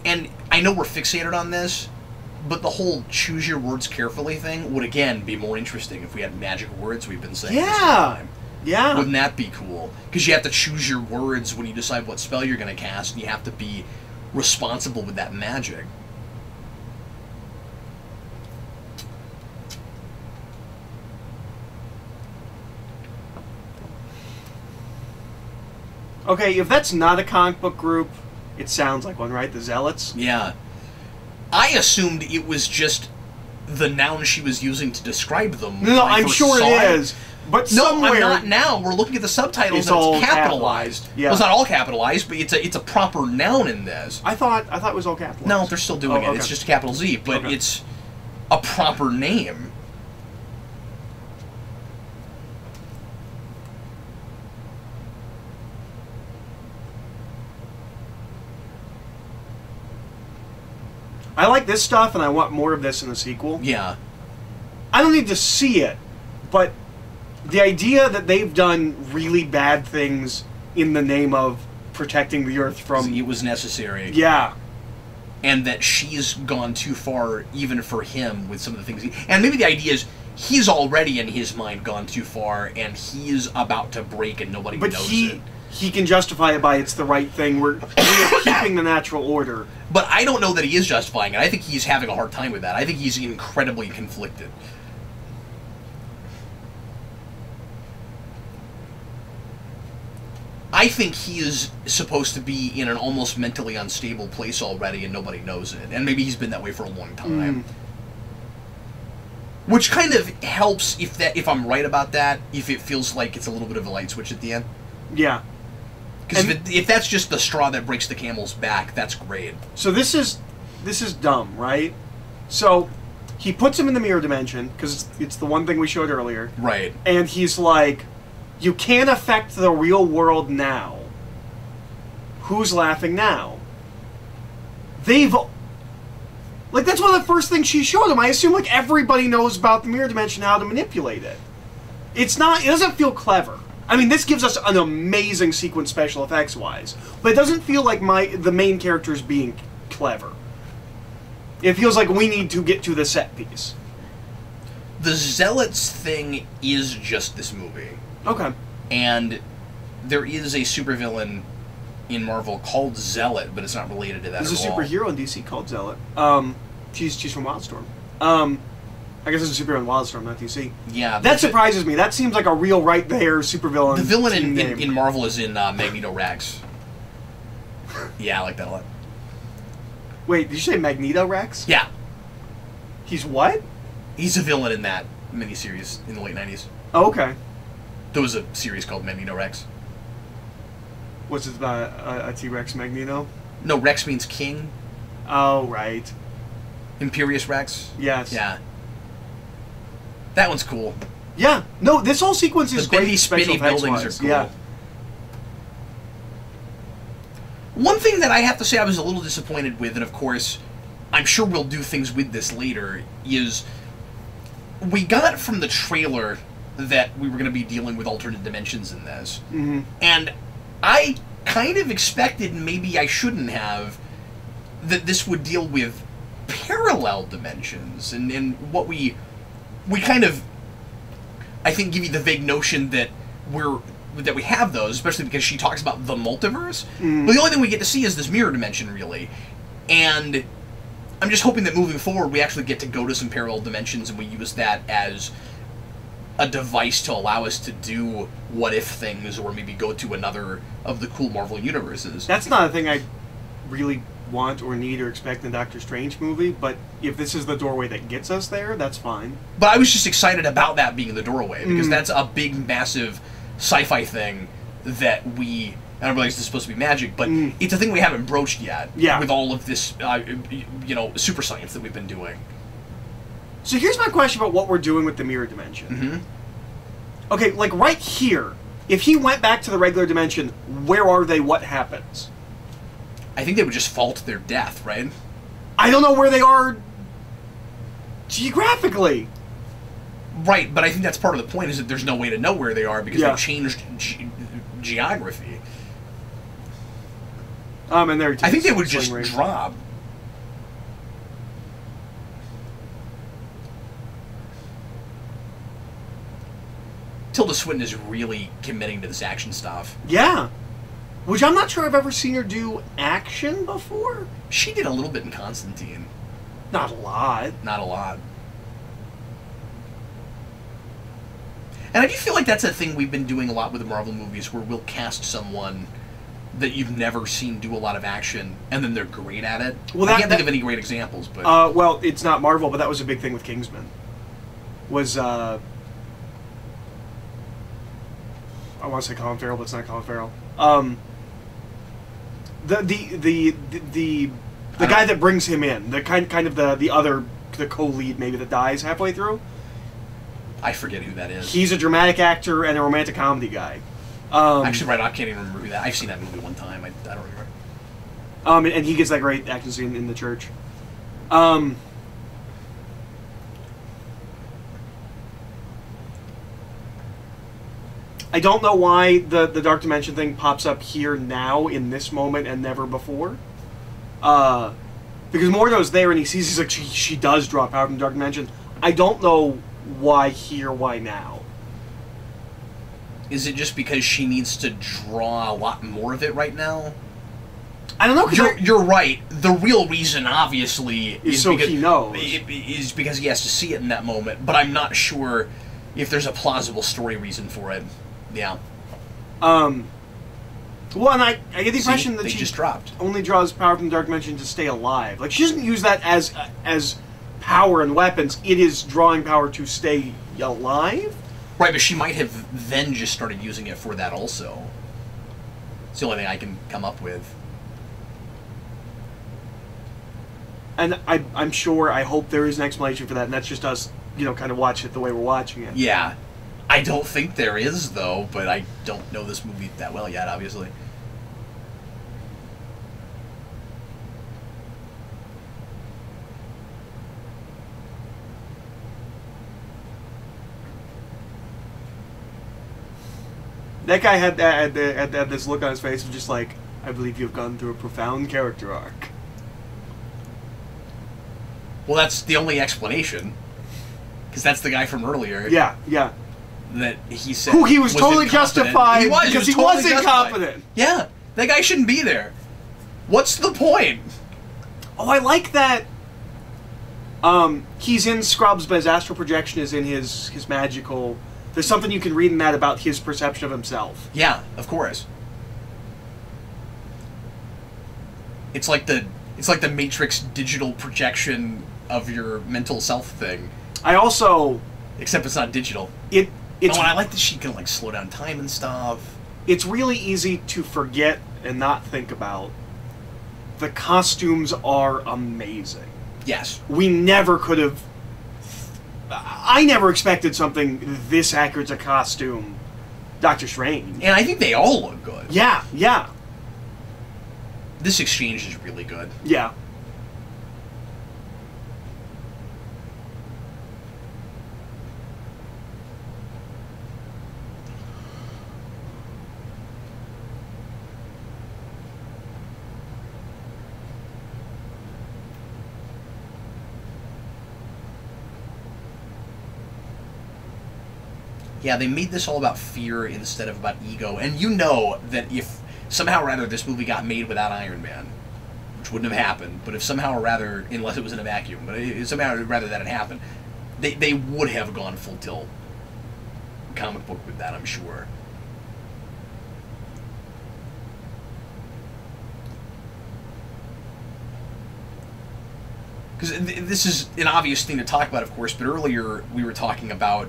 And I know we're fixated on this, but the whole choose your words carefully thing would, again, be more interesting if we had magic words we've been saying this whole time. Yeah. Wouldn't that be cool? Because you have to choose your words when you decide what spell you're going to cast, and you have to be responsible with that magic. Okay, if that's not a comic book group, it sounds like one, right? The Zealots? Yeah. I assumed it was just the noun she was using to describe them. No, I'm sure it is. But somewhere... No, I'm not now. We're looking at the subtitles and it's capitalized. Yeah. Well, it's not all capitalized, but it's a proper noun in this. I thought it was all capitalized. No, they're still doing it. It's just a capital Z, but it's a proper name. I like this stuff, and I want more of this in the sequel. Yeah. I don't need to see it, but the idea that they've done really bad things in the name of protecting the Earth from... It was necessary. Yeah. And that she's gone too far, even for him, with some of the things... And maybe the idea is, he's already, in his mind, gone too far, and he's about to break, and nobody knows it. He can justify it by it's the right thing. We're keeping the natural order. But I don't know that he is justifying it. I think he's having a hard time with that. I think he's incredibly conflicted. I think he is supposed to be in an almost mentally unstable place already, and nobody knows it. And maybe he's been that way for a long time. Which kind of helps if I'm right about that, if it feels like it's a little bit of a light switch at the end. Yeah. Because if that's just the straw that breaks the camel's back, that's great. So this is dumb, right? So he puts him in the mirror dimension, because it's the one thing we showed earlier. Right. And he's like, you can't affect the real world now. Who's laughing now? Like, that's one of the first things she showed him. I assume, everybody knows about the mirror dimension, how to manipulate it. It doesn't feel clever. I mean, this gives us an amazing sequence special effects wise, but it doesn't feel like the main character's being clever. It feels like we need to get to the set piece. The Zealots thing is just this movie. Okay. And there is a supervillain in Marvel called Zealot, but it's not related to that There's at all. There's a superhero in DC called Zealot. She's from Wildstorm. I guess it's a superhero in Wildstorm, not DC. Yeah. That surprises me. That seems like a real right there supervillain. The villain in Marvel is in Magneto Rex. Yeah, I like that a lot. Wait, did you say Magneto Rex? Yeah. He's what? He's a villain in that miniseries in the late 90s. Oh, okay. There was a series called Magneto Rex. Was it a T-Rex Magneto? No, Rex means king. Oh, right. Imperious Rex? Yes. Yeah. That one's cool. Yeah. No, this whole sequence is the great. Special buildings wise. are cool. Yeah. One thing that I have to say I was a little disappointed with, and of course, I'm sure we'll do things with this later, is we got from the trailer that we were going to be dealing with alternate dimensions in this. Mm-hmm. And I kind of expected, maybe I shouldn't have, that this would deal with parallel dimensions. And what we kind of, I think, give you the vague notion that we have those, especially because she talks about the multiverse. Mm. But the only thing we get to see is this mirror dimension, really. And I'm just hoping that moving forward, we actually get to go to some parallel dimensions and we use that as a device to allow us to do what-if things, or maybe go to another of the cool Marvel universes. That's not a thing I really want or need or expect in a Doctor Strange movie, but if this is the doorway that gets us there, that's fine. But I was just excited about that being the doorway, because that's a big, massive sci-fi thing that I don't realize this is supposed to be magic, but it's a thing we haven't broached yet. Yeah. With all of this, super science that we've been doing. So here's my question about what we're doing with the mirror dimension. Mm-hmm. Okay, like right here, if he went back to the regular dimension, where are they? What happens? I think they would just fall to their death, right? I don't know where they are geographically. Right, but I think that's part of the point, is that there's no way to know where they are because they've changed geography. And there. I think they would just drop. Tilda Swinton is really committing to this action stuff. Yeah. Which I'm not sure I've ever seen her do action before. She did a little bit in Constantine. Not a lot. Not a lot. And I do feel like that's a thing we've been doing a lot with the Marvel movies, where we'll cast someone that you've never seen do a lot of action, and then they're great at it. Well, I can't think of any great examples, but... well, it's not Marvel, but that was a big thing with Kingsman. I want to say Colin Farrell, but it's not Colin Farrell. The guy that brings him in, the kind of the co-lead maybe that dies halfway through. I forget who that is. He's a dramatic actor and a romantic comedy guy. Actually, right, I can't even remember who that. I've seen that movie one time. I don't remember. And he gets that great action scene in the church. I don't know why the Dark Dimension thing pops up here now in this moment and never before. Because Mordo's there and he sees, he's like, she does draw power from the Dark Dimension. I don't know why here, why now. Is it just because she needs to draw a lot more of it right now? I don't know. You're right. The real reason, obviously, is so because he knows. Is because he has to see it in that moment. But I'm not sure if there's a plausible story reason for it. Yeah. Well, and I get the impression that she just dropped. Only draws power from the Dark Dimension to stay alive. Like, she doesn't use that as power and weapons. It is drawing power to stay alive. Right, but she might have then just started using it for that also. It's the only thing I can come up with. And I'm sure, I hope there is an explanation for that, and that's just us, kind of watch it the way we're watching it. Yeah. I don't think there is, though, but I don't know this movie that well yet, obviously. That guy had this look on his face of just like, I believe you've gone through a profound character arc. Well, that's the only explanation. Because that's the guy from earlier. Yeah, yeah. That he said who he was totally incompetent. justified Because he was incompetent. Yeah, that guy shouldn't be there. What's the point? Oh, I like that. He's in Scrubs, but his astral projection is in his magical. There's something you can read in that about his perception of himself. Yeah, of course. It's like the Matrix digital projection of your mental self thing. I also, except it's not digital. It's and I like that she can like slow down time and stuff. It's really easy to forget and not think about. The costumes are amazing. Yes. We never could have. I never expected something this accurate to costume Doctor Strange. And I think they all look good. Yeah, yeah. This exchange is really good. Yeah. Yeah, they made this all about fear instead of about ego. And you know that if somehow or rather this movie got made without Iron Man, which wouldn't have happened, but if somehow or rather, unless it was in a vacuum, but if somehow or rather that had happened, they would have gone full tilt comic book with that, I'm sure. Because this is an obvious thing to talk about, of course, but earlier we were talking about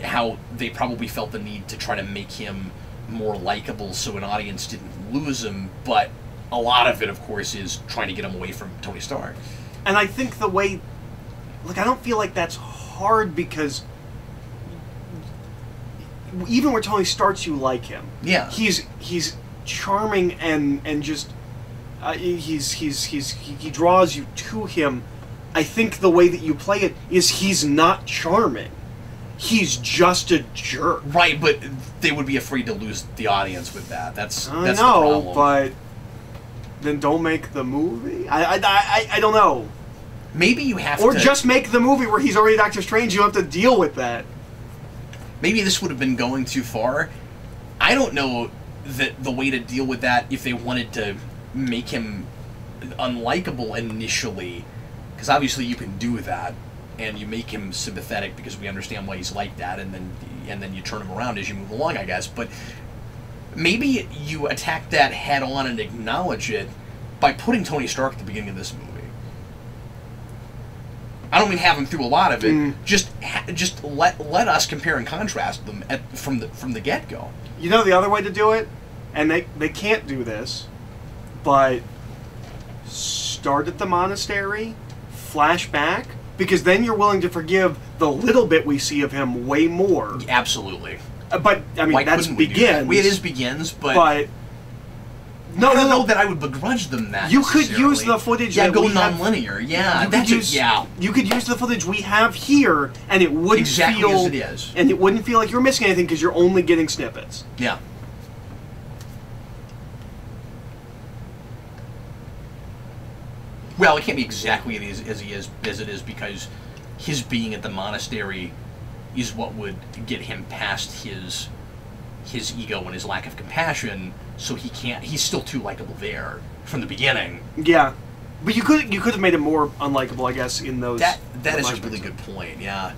how they probably felt the need to try to make him more likable so an audience didn't lose him, but a lot of it, of course, is trying to get him away from Tony Stark. And I think the way... Like, I don't feel like that's hard because... Even where Tony starts, you like him. Yeah. He's charming and just... he draws you to him. I think the way that you play it is he's not charming. He's just a jerk. Right, but they would be afraid to lose the audience with that. That's I the know, problem. but then don't make the movie. I don't know. Maybe you have or to... Or just make the movie where he's already Doctor Strange. You have to deal with that. Maybe this would have been going too far. I don't know that the way to deal with that, if they wanted to make him unlikable initially, because obviously you can do that. And you make him sympathetic because we understand why he's like that, and then you turn him around as you move along, I guess. But maybe you attack that head on and acknowledge it by putting Tony Stark at the beginning of this movie. I don't mean have him through a lot of it. Just let us compare and contrast them from the get go. You know the other way to do it, and they can't do this, but start at the monastery, flash back. Because then you're willing to forgive the little bit we see of him way more. Absolutely. But, I mean, that's Begins. It is Begins, but I don't know that I would begrudge them that. You could use the footage that go we non-linear. Yeah, you could use the footage we have here, and it wouldn't feel... as it is. And it wouldn't feel like you're missing anything because you're only getting snippets. Yeah. Well, it can't be exactly as it is because his being at the monastery is what would get him past his ego and his lack of compassion. So he's still too likable there from the beginning. Yeah, but you could have made it more unlikable, I guess, in those. That is a really good point. Yeah.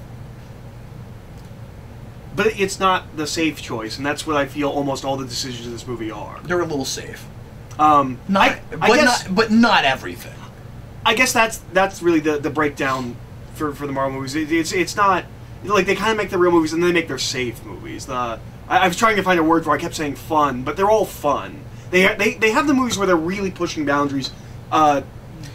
But it's not the safe choice, and that's what I feel almost all the decisions in this movie are. They're a little safe. But not everything. I guess that's really the breakdown for the Marvel movies. It's not like they kind of make the real movies and then they make their safe movies. I was trying to find a word for it. I kept saying fun, but they're all fun. They have the movies where they're really pushing boundaries,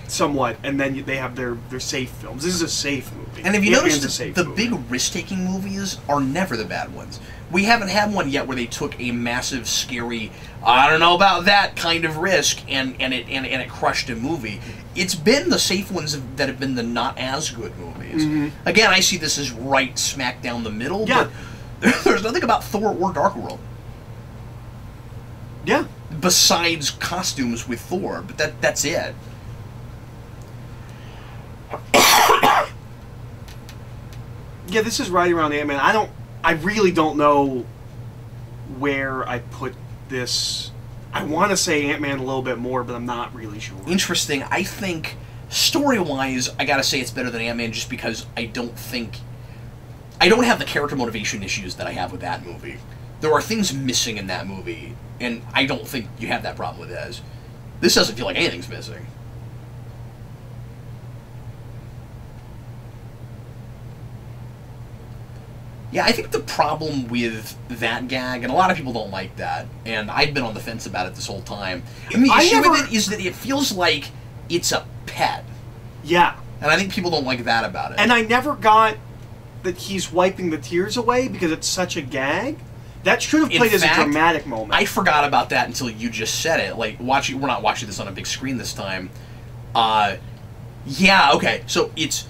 somewhat, and then they have their safe films. This is a safe movie. And have you noticed the big risk-taking movies are never the bad ones? We haven't had one yet where they took a massive, scary, I don't know about that kind of risk, and it crushed a movie. It's been the safe ones that have been the not as good movies. Mm-hmm. Again, I see this as right smack down the middle. Yeah. But there's nothing about Thor or Dark World Yeah. Besides costumes with Thor, but that's it. Yeah, this is right around Ant-Man. I really don't know where I put this. I want to say Ant-Man a little bit more, but I'm not really sure. Interesting. I think, story-wise, I gotta say it's better than Ant-Man just because I don't have the character motivation issues that I have with that movie. There are things missing in that movie, and I don't think you have that problem with this. This doesn't feel like anything's missing. Yeah, I think the problem with that gag, and a lot of people don't like that, and I've been on the fence about it this whole time. And the issue with it is that it feels like it's a pet. Yeah. And I think people don't like that about it. And I never got that he's wiping the tears away because it's such a gag. That should have played as a dramatic moment. I forgot about that until you just said it. Like, we're not watching this on a big screen this time. Yeah, okay. So it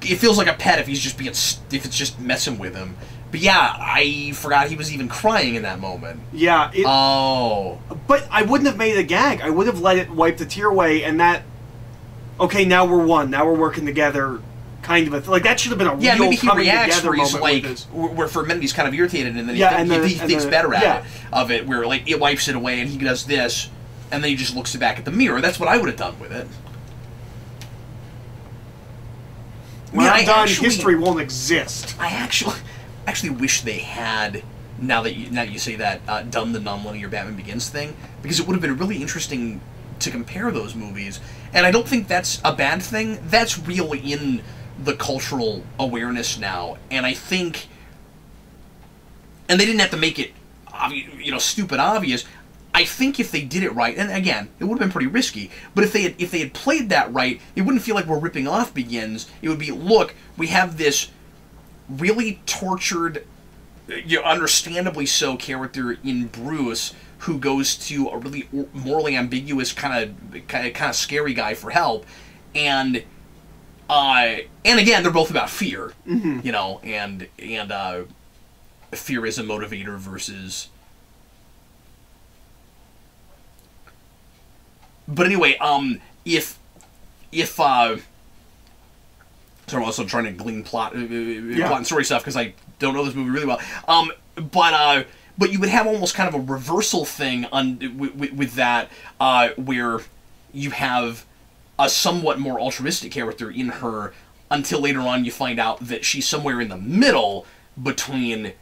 feels like a pet if it's just messing with him. But yeah, I forgot he was even crying in that moment. Yeah. Oh. But I wouldn't have made it a gag. I would have let it wipe the tear away, and that. Okay, now we're one. Now we're working together. Kind of a like that should have been a real maybe he reacts where he's like where for a minute he's kind of irritated, and then he thinks better of it. Where like it wipes it away, and he does this, and then he just looks back at the mirror. That's what I would have done with it. When I'm done, history won't exist. I actually wish they had, now that you say that, done the non-linear Batman Begins thing, because it would have been really interesting to compare those movies. And I don't think that's a bad thing. That's real in the cultural awareness now, and I think, and they didn't have to make it, stupid obvious. I think if they did it right, and again, it would have been pretty risky, but if they had played that right, it wouldn't feel like we're ripping off Begins. It would be, look, we have this really tortured, understandably so, character in Bruce who goes to a really morally ambiguous kind of scary guy for help, and again, they're both about fear, and fear is a motivator versus. But anyway, sorry, I'm also trying to glean plot and story stuff because I don't know this movie really well. But you would have almost kind of a reversal thing with that, where you have a somewhat more altruistic character in her until later on you find out that she's somewhere in the middle between,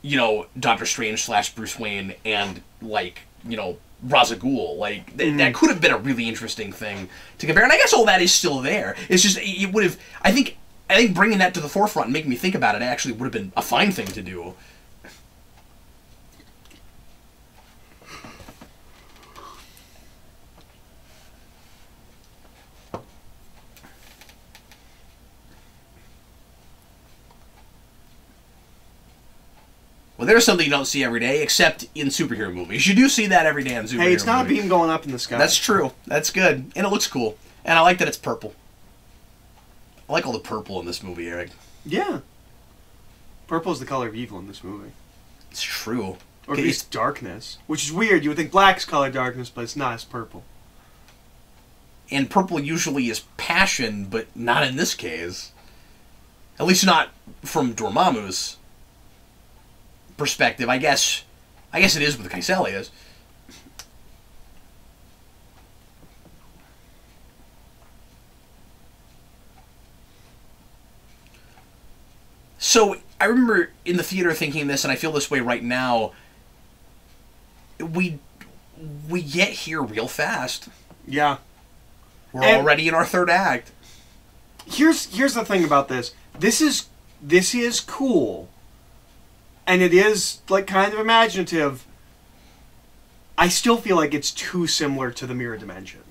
Doctor Strange / Bruce Wayne and, Ra's al Ghul. Like, that could have been a really interesting thing to compare. And I guess all that is still there. It's just, it would have, I think bringing that to the forefront and making me think about it actually would have been a fine thing to do. Well, there's something you don't see every day, except in superhero movies. You do see that every day in superhero movies. Hey, it's not a beam going up in the sky. That's true. That's good. And it looks cool. And I like that it's purple. I like all the purple in this movie, Eric. Yeah. Purple is the color of evil in this movie. It's true. Or at least darkness. Which is weird. You would think black's color darkness, but it's not. It's purple. And purple usually is passion, but not in this case. At least not from Dormammu's perspective. I guess it is with Kaecilius. So I remember in the theater thinking this, and I feel this way right now. We get here real fast. Yeah. We're already in our third act. Here's the thing about this. This is cool. And it is, like, kind of imaginative. I still feel like it's too similar to the Mirror Dimension.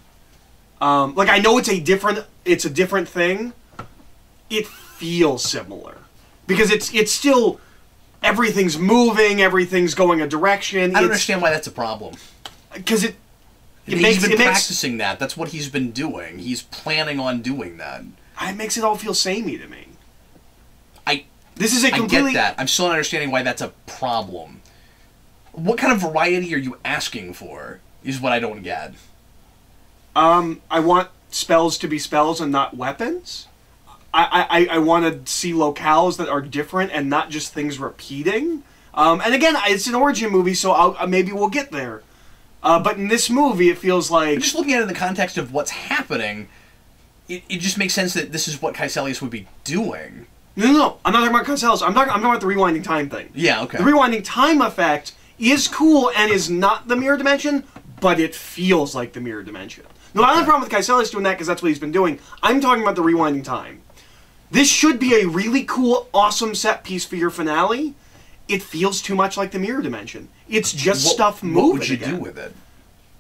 Like, I know it's a different thing. It feels similar. Because it's still, everything's moving, everything's going a direction. I don't understand why that's a problem. Because he's been practicing that. That's what he's been doing. He's planning on doing that. It makes it all feel samey to me. I get that. I'm still not understanding why that's a problem. What kind of variety are you asking for, is what I don't get. I want spells to be spells and not weapons. I want to see locales that are different and not just things repeating. And again, it's an origin movie, so maybe we'll get there. But in this movie, it feels like... Just looking at it in the context of what's happening, it just makes sense that this is what Kaecilius would be doing. No. I'm not talking about Kaecilius. I'm talking about the rewinding time thing. Yeah, okay. The rewinding time effect is cool and is not the mirror dimension, but it feels like the mirror dimension. No, I don't have a problem with Kaecilius doing that because that's what he's been doing. I'm talking about the rewinding time. This should be a really cool, awesome set piece for your finale. It feels too much like the mirror dimension. It's just stuff moving. What would you do with it?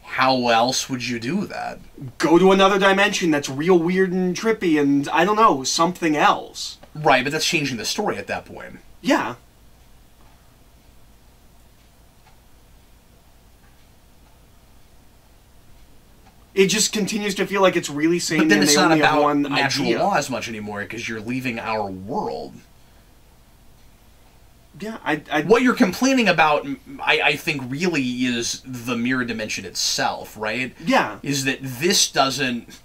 How else would you do that? Go to another dimension that's real weird and trippy and, I don't know, something else. Right, but that's changing the story at that point. Yeah. It just continues to feel like it's really samey. But then it's not about one natural idea. law as much anymore because you're leaving our world. Yeah, what you're complaining about, I think, really is the mirror dimension itself, right? Yeah. Is that this doesn't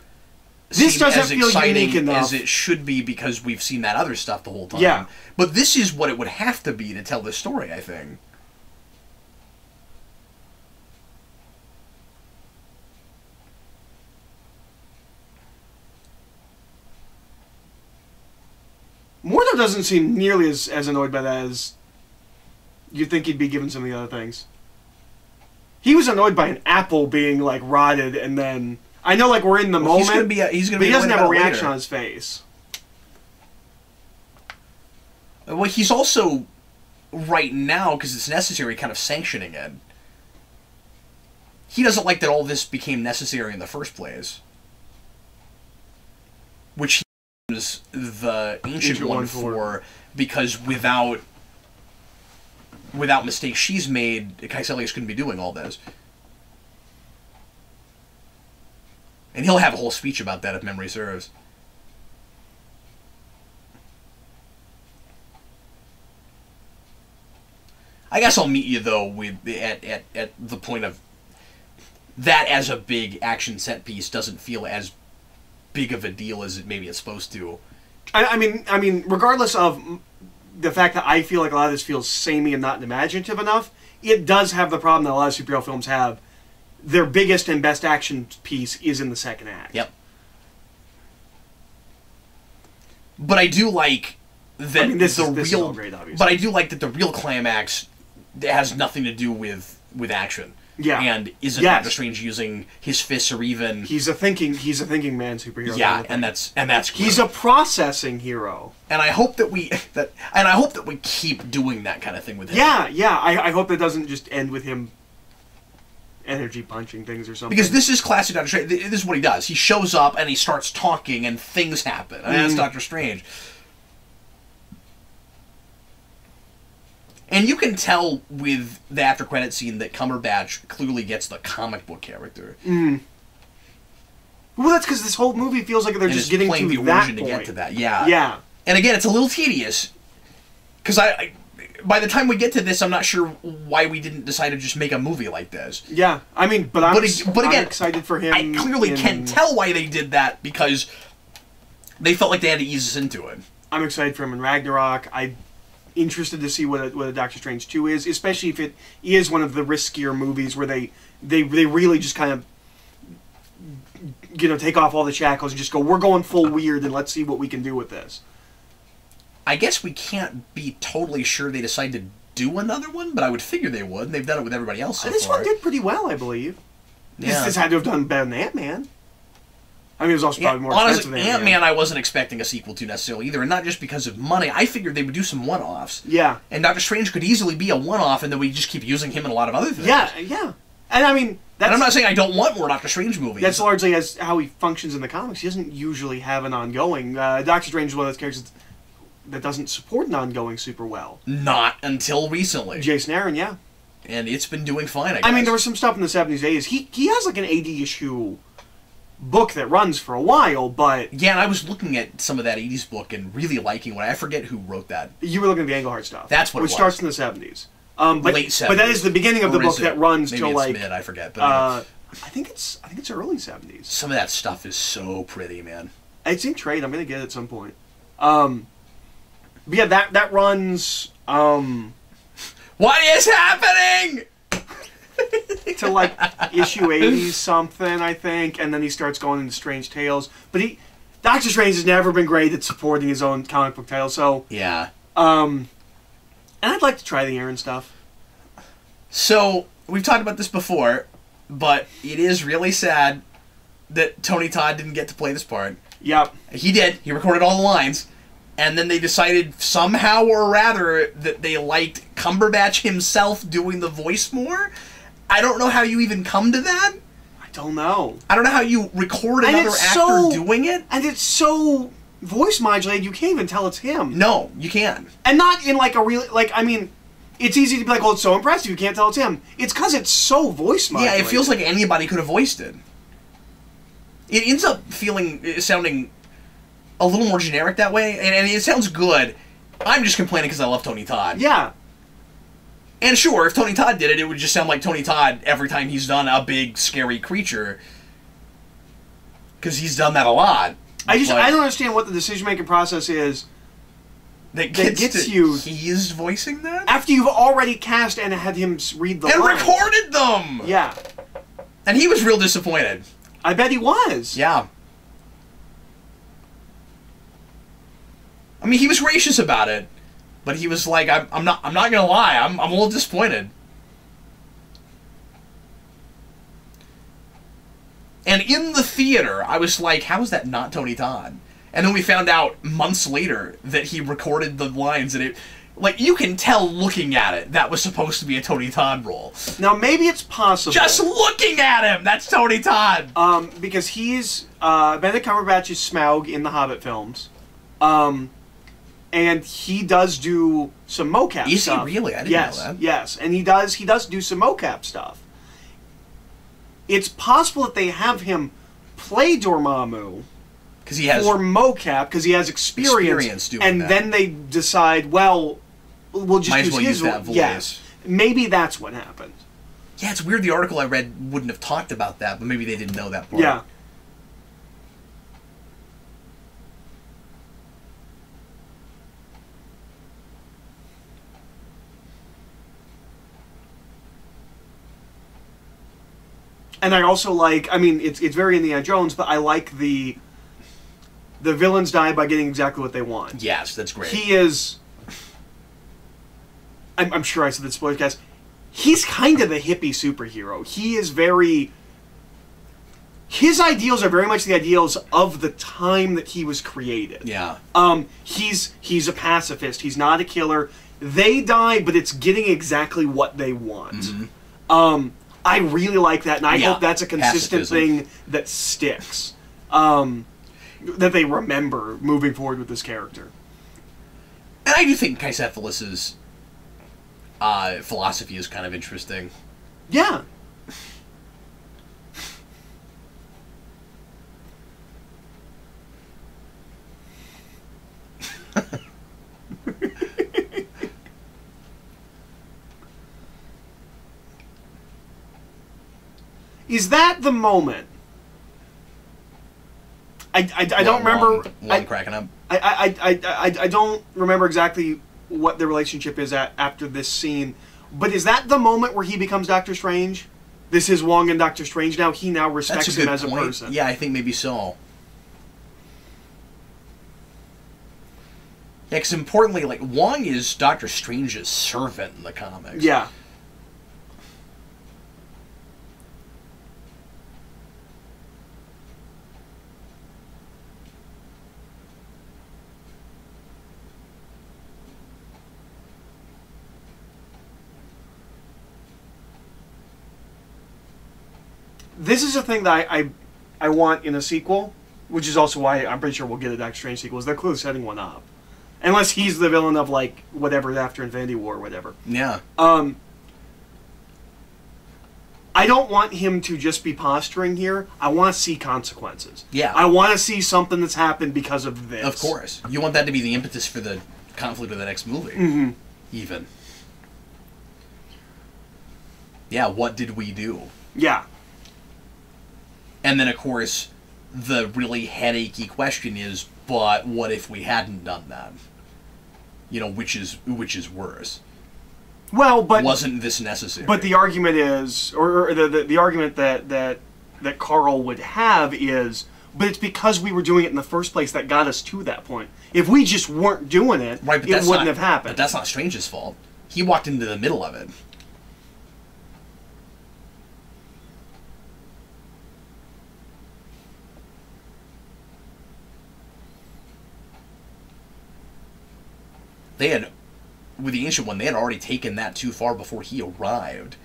seem as feel exciting unique enough as it should be because we've seen that other stuff the whole time. Yeah. But this is what it would have to be to tell this story, I think. Mordo doesn't seem nearly as annoyed by that as you'd think he'd be given some of the other things. He was annoyed by an apple being, like, rotted, and then... I know, like, we're in the moment, but he doesn't have a reaction on his face. Well, he's also, right now, because it's necessary, kind of sanctioning it. He doesn't like that all this became necessary in the first place. Which he was the ancient one for, because without mistakes she's made, Kaecilius couldn't be doing all this. And he'll have a whole speech about that if memory serves. I guess I'll meet you, though, with at the point of that as a big action set piece doesn't feel as big of a deal as maybe it's supposed to. I mean, regardless of the fact that I feel like a lot of this feels samey and not imaginative enough, it does have the problem that a lot of superhero films have. Their biggest and best action piece is in the second act. Yep. But I do like that this is all great, obviously. But I do like that the real climax has nothing to do with action. Yeah. And isn't Doctor Strange using his fists or even he's a thinking man superhero. Yeah, and that's great. He's a processing hero. And I hope that we keep doing that kind of thing with him. Yeah. I hope it doesn't just end with him energy punching things or something. Because this is classic Doctor Strange. This is what he does. He shows up and he starts talking and things happen. And that's Doctor Strange. And you can tell with the after credit scene that Kamar-Taj clearly gets the comic book character. Well, that's because this whole movie feels like they're just getting to that point. To get to that, yeah. Yeah. And again, it's a little tedious. Because by the time we get to this, I'm not sure why we didn't decide to just make a movie like this. Yeah, I mean, but I'm again, excited for him. I clearly can't tell why they did that because they felt like they had to ease us into it. I'm excited for him in Ragnarok. I'm interested to see what a Doctor Strange 2 is, especially if it is one of the riskier movies where they really just kind of take off all the shackles and just go, we're going full weird and let's see what we can do with this. I guess we can't be totally sure they decide to do another one, but I would figure they would. They've done it with everybody else so this far. one did pretty well, I believe. Yeah. This had to have done better than Ant-Man. I mean, it was also probably more expensive than Ant-Man I wasn't expecting a sequel to necessarily either, and not just because of money. I figured they would do some one-offs. Yeah. And Doctor Strange could easily be a one-off, and then we just keep using him in a lot of other things. Yeah. And I mean, and I'm not saying I don't want more Doctor Strange movies. That's largely as how he functions in the comics. He doesn't usually have an ongoing. Doctor Strange is one of those characters that doesn't support an ongoing super well. Not until recently. Jason Aaron, yeah. And it's been doing fine, I guess. I mean, there was some stuff in the 70s, 80s. He has like an 80-issue book that runs for a while, but... Yeah, and I was looking at some of that 80s book and really liking what I forget who wrote that. You were looking at the Englehart stuff. That's what it was. Which starts in the 70s. But Late 70s. but that is the beginning of the book that runs maybe till it's like mid, I forget. But I think it's early 70s. some of that stuff is so pretty, man. It's in trade. I'm gonna get it at some point. But yeah, that runs What is happening? to like issue 80 something, I think, and then he starts going into Strange Tales. But Doctor Strange has never been great at supporting his own comic book title, so Yeah. and I'd like to try the Aaron stuff. So, we've talked about this before, but it is really sad that Tony Todd didn't get to play this part. Yep. He did. He recorded all the lines. And then they decided somehow or rather that they liked Cumberbatch himself doing the voice more. I don't know how you even come to that. I don't know. I don't know how you record another actor doing it. And it's so voice modulated, you can't even tell it's him. No, you can't. And not in like a real, like, I mean, it's easy to be like, oh, it's so impressive, you can't tell it's him. It's because it's so voice modulated. Yeah, it feels like anybody could have voiced it. It ends up sounding a little more generic that way, and it sounds good. I'm just complaining because I love Tony Todd. Yeah. And sure, if Tony Todd did it, it would just sound like Tony Todd every time he's done a big, scary creature. Because he's done that a lot. I don't understand what the decision-making process is that gets you... He's voicing that? After you've already cast and had him read the lines. And recorded them! Yeah. And he was real disappointed. I bet he was. Yeah. I mean, he was gracious about it, but he was like, "I'm not gonna lie, I'm a little disappointed." And in the theater, I was like, "How is that not Tony Todd?" And then we found out months later that he recorded the lines, and it, like, you can tell looking at it that was supposed to be a Tony Todd role. Now maybe it's possible. Just looking at him, that's Tony Todd. Because he's Benedict Cumberbatch is Smaug in the Hobbit films. And he does do some mocap Is stuff. he really? I didn't know that. Yes, and he does do some mocap stuff. It's possible that they have him play Dormammu because he has for mocap because he has experience doing and that. then they decide, well, we'll just use that voice. Yes, maybe that's what happened. Yeah, it's weird. The article I read wouldn't have talked about that, but maybe they didn't know that part. Yeah. And I also like, I mean, it's very Indiana Jones, but I like the villains die by getting exactly what they want. Yes, that's great. He is, I'm sure I said this, spoilers, guys, he's kind of the hippie superhero. He is very, his ideals are very much the ideals of the time that he was created. Yeah. He's a pacifist. He's not a killer. They die, but it's getting exactly what they want. Mm-hmm. I really like that, and I hope that's a consistent pacifism. thing that sticks. That they remember moving forward with this character. And I do think Kaecilius's philosophy is kind of interesting. Yeah. Is that the moment? I don't remember. Wong cracking up. I don't remember exactly what the relationship is after this scene, but is that the moment where he becomes Doctor Strange? This is Wong and Doctor Strange now. He now respects him as a person. Yeah, I think maybe so. Yeah, because importantly, like, Wong is Doctor Strange's servant in the comics. Yeah. This is a thing that I want in a sequel, which is also why I'm pretty sure we'll get a Doctor Strange sequel, is they're clearly setting one up. Unless he's the villain of, like, whatever after Infinity War or whatever. Yeah. I don't want him to just be posturing here. I want to see consequences. Yeah. I want to see something that's happened because of this. Of course. You want that to be the impetus for the conflict of the next movie. Mm-hmm. Even. Yeah, what did we do? Yeah. And then, of course, the really headachy question is, but what if we hadn't done that? You know, which is worse? Well, but wasn't this necessary? But the argument is, or the argument that Carl would have is, but it's because we were doing it in the first place that got us to that point. If we just weren't doing it, right, but it wouldn't have happened. But that's not Strange's fault. He walked into the middle of it. They had, with the Ancient One, they had already taken that too far before he arrived.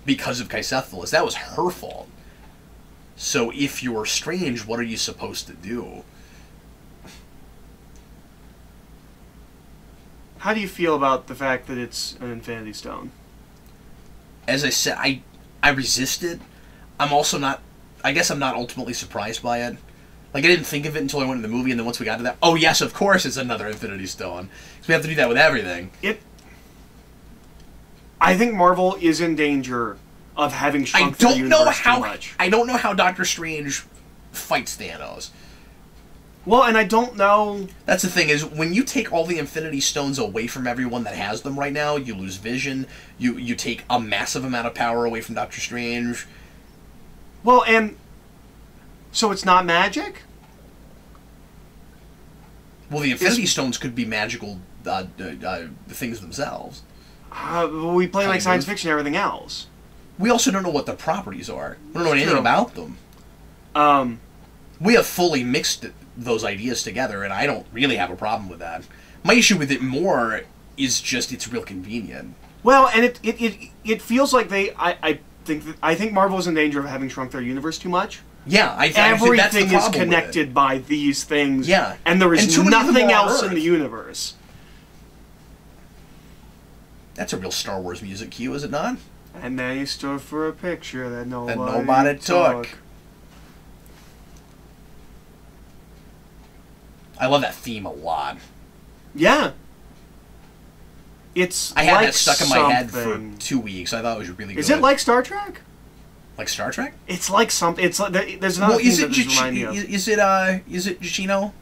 Because of Kaecilius. That was her fault. So if you're Strange, what are you supposed to do? How do you feel about the fact that it's an Infinity Stone? As I said, I resist it. I'm also not... I guess I'm not ultimately surprised by it. Like, I didn't think of it until I went to the movie, and then once we got to that... Oh, yes, of course it's another Infinity Stone. Because we have to do that with everything. I think Marvel is in danger of having shrunk their universe too much. I don't know how Doctor Strange fights Thanos. Well, and I don't know... That's the thing, is when you take all the Infinity Stones away from everyone that has them right now, you lose Vision, you take a massive amount of power away from Doctor Strange. Well, and... So it's not magic? Well, the Infinity Stones could be magical things themselves. We play like science fiction and everything else. We also don't know what the properties are. We don't know anything about them. We have fully mixed those ideas together, and I don't really have a problem with that. My issue with it more is just it's real convenient. Well, and it feels like I think Marvel is in danger of having shrunk their universe too much. Yeah, everything is connected by these things. Yeah, and there is nothing else in the universe. That's a real Star Wars music cue, is it not? And they stood for a picture that nobody took. I love that theme a lot. Yeah. I had that stuck in my head for 2 weeks. I thought it was really good. Is it like Star Trek? Like Star Trek? It's like something. It's like there's another thing that this reminds me of. Is it Giacchino?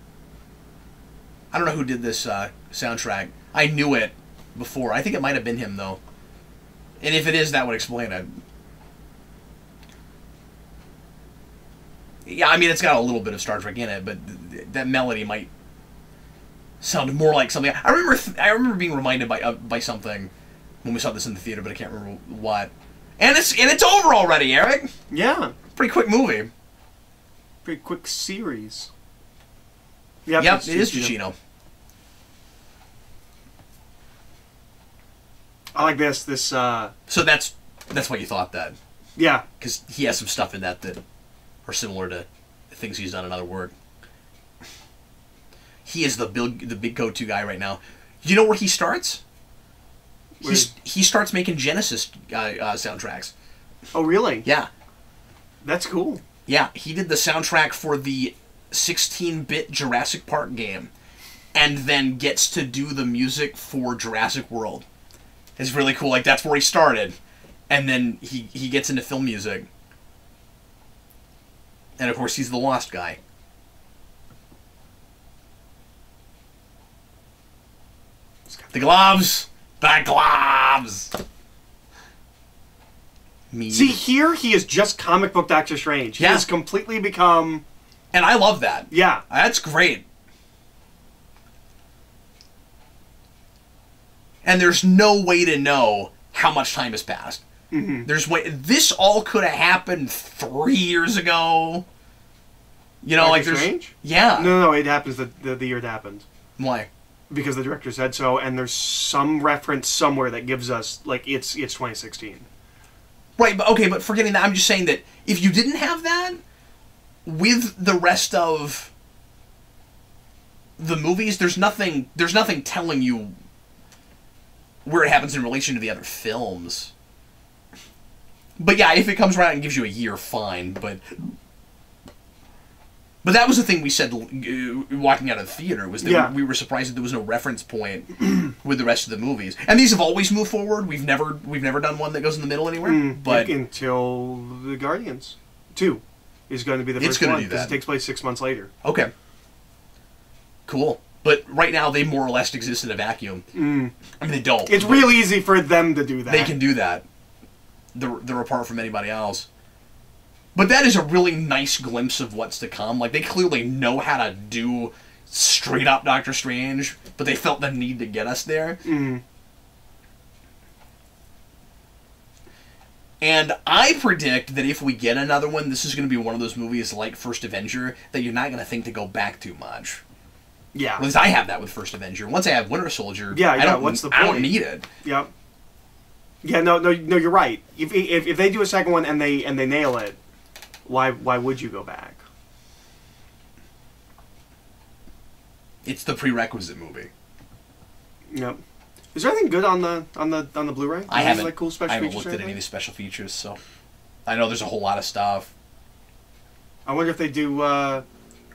I don't know who did this soundtrack. I knew it before. I think it might have been him though. And if it is, that would explain it. Yeah, I mean it's got a little bit of Star Trek in it, but that melody might sound more like something. I remember being reminded by something when we saw this in the theater, but I can't remember what. And it's over already, Eric. Yeah. Pretty quick movie. Pretty quick series. Yep, it is Giacchino. I like this. So that's what you thought that. Yeah. Because he has some stuff in that are similar to things he's done in other work. He is the big go-to guy right now. Do you know where he starts? He starts making Genesis soundtracks. Oh, really? Yeah. That's cool. Yeah, he did the soundtrack for the 16-bit Jurassic Park game, and then gets to do the music for Jurassic World. It's really cool. Like, that's where he started. And then he gets into film music. And, of course, he's the Lost guy. The gloves! The gloves! See, here he is just comic book Doctor Strange. He has completely become... And I love that. Yeah. That's great. And there's no way to know how much time has passed. Mm-hmm. This all could have happened 3 years ago. You know, Doctor Strange? Yeah. No, it happens the year it happened. Why? Because the director said so, and there's some reference somewhere that gives us, like, it's 2016. Right, but forgetting that, I'm just saying that if you didn't have that, with the rest of the movies, there's nothing telling you where it happens in relation to the other films. But yeah, if it comes around and gives you a year, fine, but that was the thing we said walking out of the theater, was that we were surprised that there was no reference point with the rest of the movies. And these have always moved forward. We've never done one that goes in the middle anywhere. But until the Guardians 2 is going to be the first one because it takes place 6 months later. Okay. Cool. But right now they more or less exist in a vacuum. I mean, they don't. It's real easy for them to do that. They can do that. They're apart from anybody else. But that is a really nice glimpse of what's to come. Like, they clearly know how to do straight up Doctor Strange, but they felt the need to get us there. And I predict that if we get another one, this is going to be one of those movies like First Avenger that you're not going to think to go back too much. Yeah. At least I have that with First Avenger. Once I have Winter Soldier, what's the point? I don't need it. Yep. Yeah, no, you're right. If they do a second one and they nail it, why would you go back? It's the prerequisite movie. Yep. Is there anything good on the Blu-ray? I haven't. Like cool special I haven't features looked at any of the special features, so I know there's a whole lot of stuff. I wonder if they do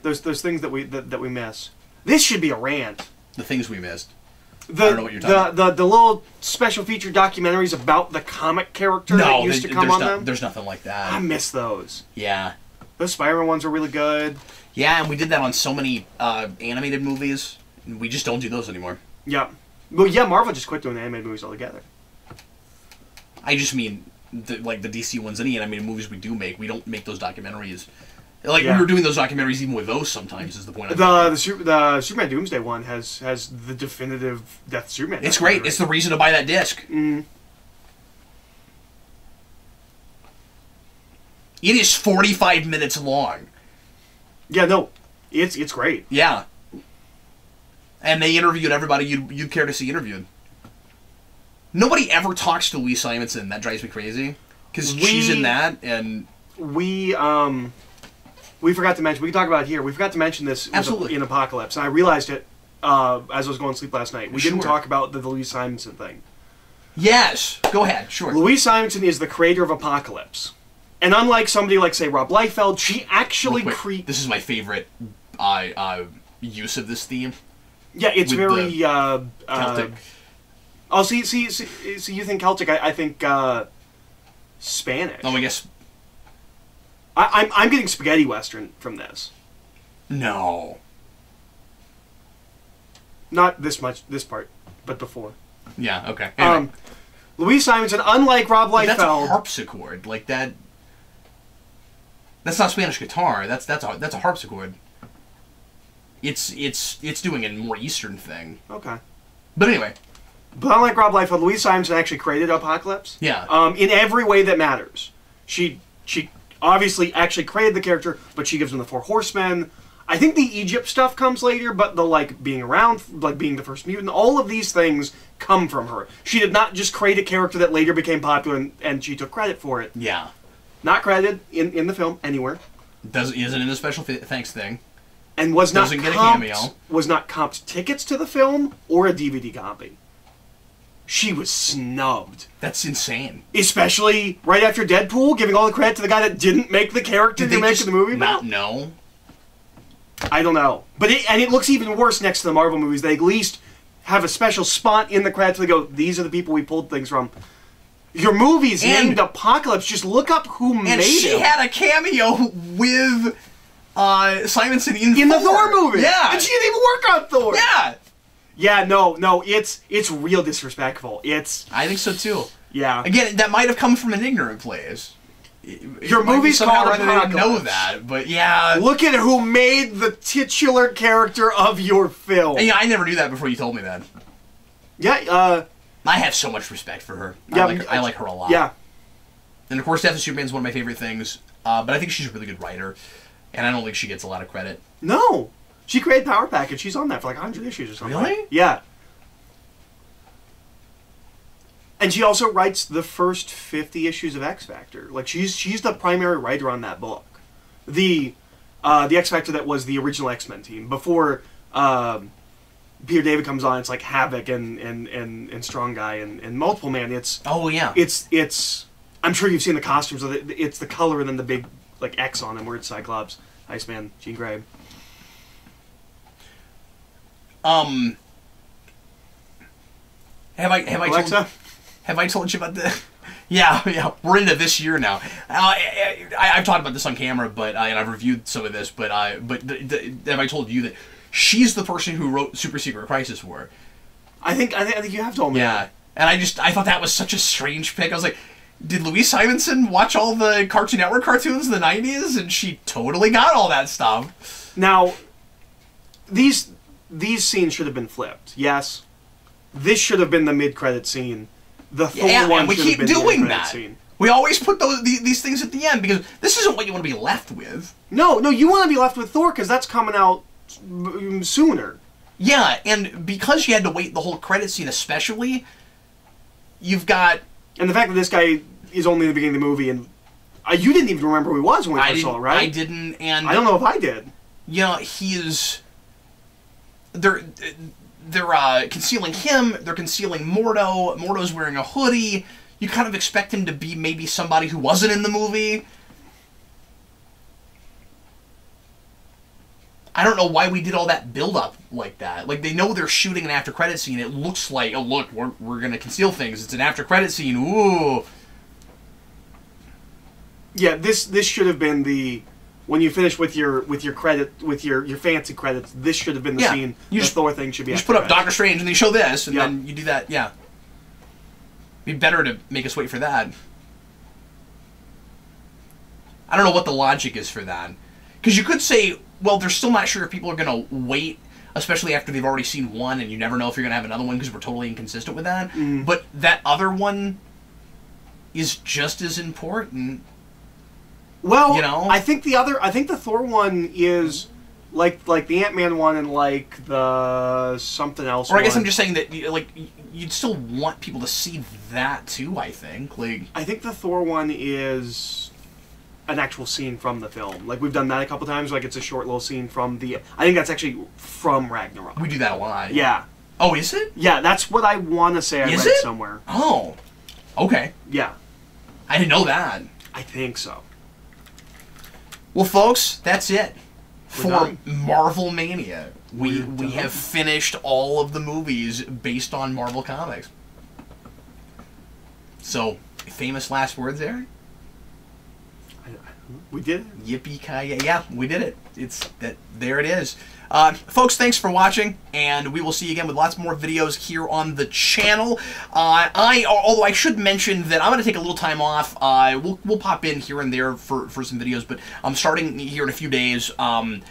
those things that we miss. This should be a rant. The things we missed. I don't know what you're talking about. The little special feature documentaries about the comic character that used to come on them? There's nothing like that. I miss those. Yeah. Those Spider-Man ones are really good. Yeah, and we did that on so many animated movies. We just don't do those anymore. Yeah. Well, yeah, Marvel just quit doing animated movies altogether. I just mean, like the DC ones, any animated movies we do make, we don't make those documentaries. Like, we were doing those documentaries even with those sometimes, is the point. The Superman Doomsday one has the definitive Death of Superman. It's great. It's the reason to buy that disc. It is 45 minutes long. Yeah, no. It's great. Yeah. And they interviewed everybody you'd care to see interviewed. Nobody ever talks to Louise Simonson. That drives me crazy. Because she's in that, and... We forgot to mention, we can talk about it here, we forgot to mention this in Apocalypse, and I realized it as I was going to sleep last night. We didn't talk about the Louise Simonson thing. Yes! Go ahead, sure. Louise Simonson is the creator of Apocalypse. And unlike somebody like, say, Rob Liefeld, she actually created... This is my favorite use of this theme. Yeah, it's very... Celtic. Oh, see, you think Celtic, I think Spanish. Oh, I guess... I'm getting spaghetti western from this. No. Not this part, but before. Yeah, okay. Anyway. Louise Simonson, unlike Rob Liefeld... That's a harpsichord. Like, that... That's not Spanish guitar. That's a harpsichord. It's doing a more Eastern thing. Okay. But anyway. But unlike Rob Liefeld, Louise Simonson actually created Apocalypse. Yeah. In every way that matters. She obviously actually created the character, but she gives him the 4 Horsemen. I think the Egypt stuff comes later, but the, like, being around, like, being the first mutant, all of these things come from her. She did not just create a character that later became popular and she took credit for it. Yeah. Not credited in the film anywhere. Isn't in the special thanks thing. And was not Doesn't get a cameo. Was not comped tickets to the film or a DVD copy. She was snubbed. That's insane. Especially right after Deadpool, giving all the credit to the guy that didn't make the character to make the movie. Not know. I don't know, but it looks even worse next to the Marvel movies. They at least have a special spot in the credits. They go, "These are the people we pulled things from." Your movie's named Apocalypse. Just look up who made it. And she had a cameo with Simonson in the Thor movie. Yeah, and she didn't even work on Thor. Yeah. Yeah, no, it's real disrespectful. I think so too. Yeah. Again, that might have come from an ignorant place. Your movie's called Apocalypse. I didn't know that, but yeah. Look at who made the titular character of your film. Yeah, I never knew that before you told me that. Yeah, I have so much respect for her. Yeah, I like her a lot. Yeah. And of course, Death of Superman is one of my favorite things, but I think she's a really good writer, and I don't think she gets a lot of credit. No. She created Power Package. She's on that for like 100 issues or something. Really? Yeah. And she also writes the first 50 issues of X Factor. Like she's the primary writer on that book. The X Factor that was the original X-Men team before Peter David comes on. It's like Havoc and Strong Guy and Multiple Man. It's It's I'm sure you've seen the costumes of it. It's the color and then the big like X on them where it's Cyclops, Iceman, Jean Grey. Have I Alexa? have I told you about the? Yeah, we're into this year now. I've talked about this on camera, but and I've reviewed some of this, but have I told you that she's the person who wrote Super Secret Crisis War? I think you have told me. Yeah, and I thought that was such a strange pick. I was like, did Louise Simonson watch all the Cartoon Network cartoons in the '90s? And she totally got all that stuff. Now, these scenes should have been flipped. Yes, this should have been the mid-credit scene. The Thor one and we should keep have been doing the that. scene. We always put these things at the end because this isn't what you want to be left with. No, you want to be left with Thor because that's coming out sooner. Yeah, and because you had to wait the whole credit scene, especially, you've got... And the fact that this guy is only in the beginning of the movie, and you didn't even remember who he was when we first saw it, right? I didn't, and... I don't know if I did. You know, he is... They're concealing him, they're concealing Mordo, Mordo's wearing a hoodie. You kind of expect him to be maybe somebody who wasn't in the movie. I don't know why we did all that build-up like that. Like, they know they're shooting an after-credit scene. It looks like, oh, look, we're going to conceal things. It's an after-credit scene. Ooh. Yeah, this should have been the... When you finish with your credit, with your fancy credits, this should have been the scene. The Thor thing should be. You just put up Doctor Strange and then you show this, and then you do that. Yeah, it'd be better to make us wait for that. I don't know what the logic is for that, because you could say, well, they're still not sure if people are going to wait, especially after they've already seen one, and you never know if you're going to have another one because we're totally inconsistent with that. But that other one is just as important. Well, you know? I think the Thor one is like the Ant-Man one and like the something else. Or I guess I'm just saying that you'd still want people to see that too. I think I think the Thor one is an actual scene from the film. Like we've done that a couple times. Like it's a short little scene from the. I think that's actually from Ragnarok. We do that a lot. Yeah. Oh, is it? Yeah, that's what I want to say. I read somewhere. Oh, okay. Yeah. I didn't know that. I think so. Well, folks, that's it for Marvel Mania. We have finished all of the movies based on Marvel Comics. So, famous last words there? We did it. Yippee-ki-yay. Yeah, we did it. There it is. Folks, thanks for watching, and we will see you again with lots more videos here on the channel. Although I should mention that I'm going to take a little time off. We'll pop in here and there for some videos, but I'm starting here in a few days on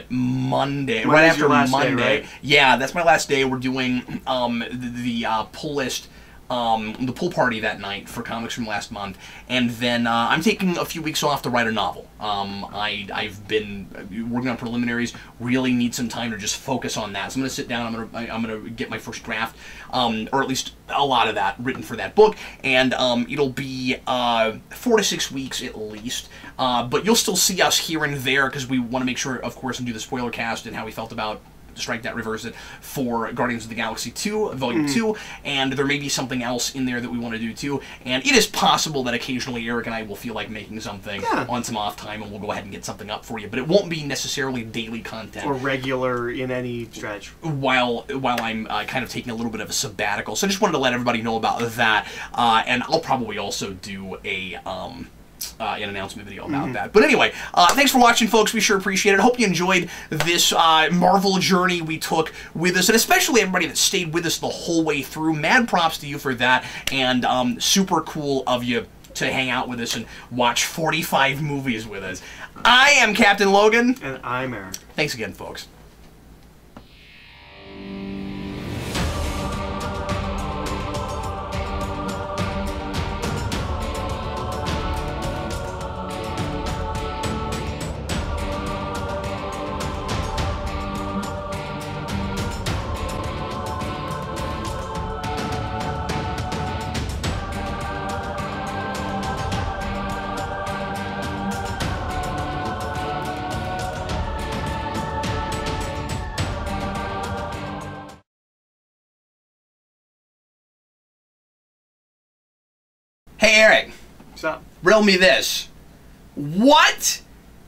Monday, right after Monday. Day, right? Yeah, that's my last day. We're doing the pull list. The pool party that night for comics from last month, and then I'm taking a few weeks off to write a novel. I've been working on preliminaries. Really need some time to just focus on that. So I'm going to sit down. I'm gonna get my first draft, or at least a lot of that written for that book, and it'll be 4 to 6 weeks at least. But you'll still see us here and there because we want to make sure, of course, and do the spoiler cast and how we felt about Strike That, Reverse It for Guardians of the Galaxy 2, Volume 2, and there may be something else in there that we want to do too, and it is possible that occasionally Eric and I will feel like making something on some off time, and we'll go ahead and get something up for you, but it won't be necessarily daily content. Or regular in any stretch. While I'm kind of taking a little bit of a sabbatical, so I just wanted to let everybody know about that, and I'll probably also do an announcement video about that. But anyway, thanks for watching, folks. We sure appreciate it. I hope you enjoyed this Marvel journey we took with us, and especially everybody that stayed with us the whole way through. Mad props to you for that, and super cool of you to hang out with us and watch 45 movies with us. I am Captain Logan. And I'm Eric. Thanks again, folks. Hey, Eric. What's up? Riddle me this. What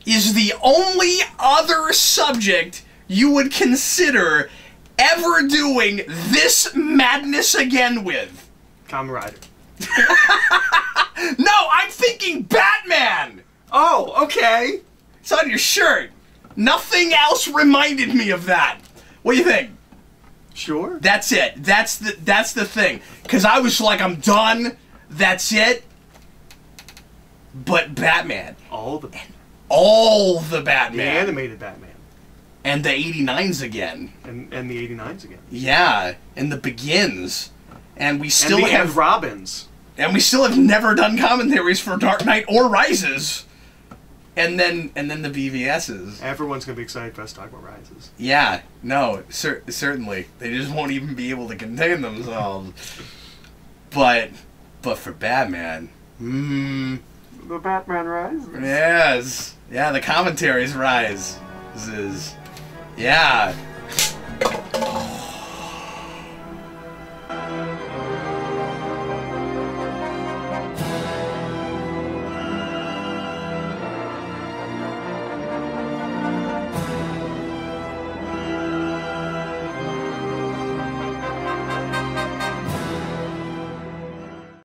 is the only other subject you would consider ever doing this madness again with? Kamen Rider. No, I'm thinking Batman! Oh, okay. It's on your shirt. Nothing else reminded me of that. What do you think? Sure. That's it. That's the thing. Because I was like, I'm done. That's it. But Batman. All the Batman. The animated Batman. And the 89s again. And the 89s again. Yeah. And the Begins. And we still and have Robins. And we still have never done commentaries for Dark Knight or Rises. And then the BVSs. Everyone's gonna be excited for us to talk about Rises. Yeah, no, certainly. They just won't even be able to contain themselves. But for Batman, The Batman Rises. yes, yeah, the commentaries rise. Yeah.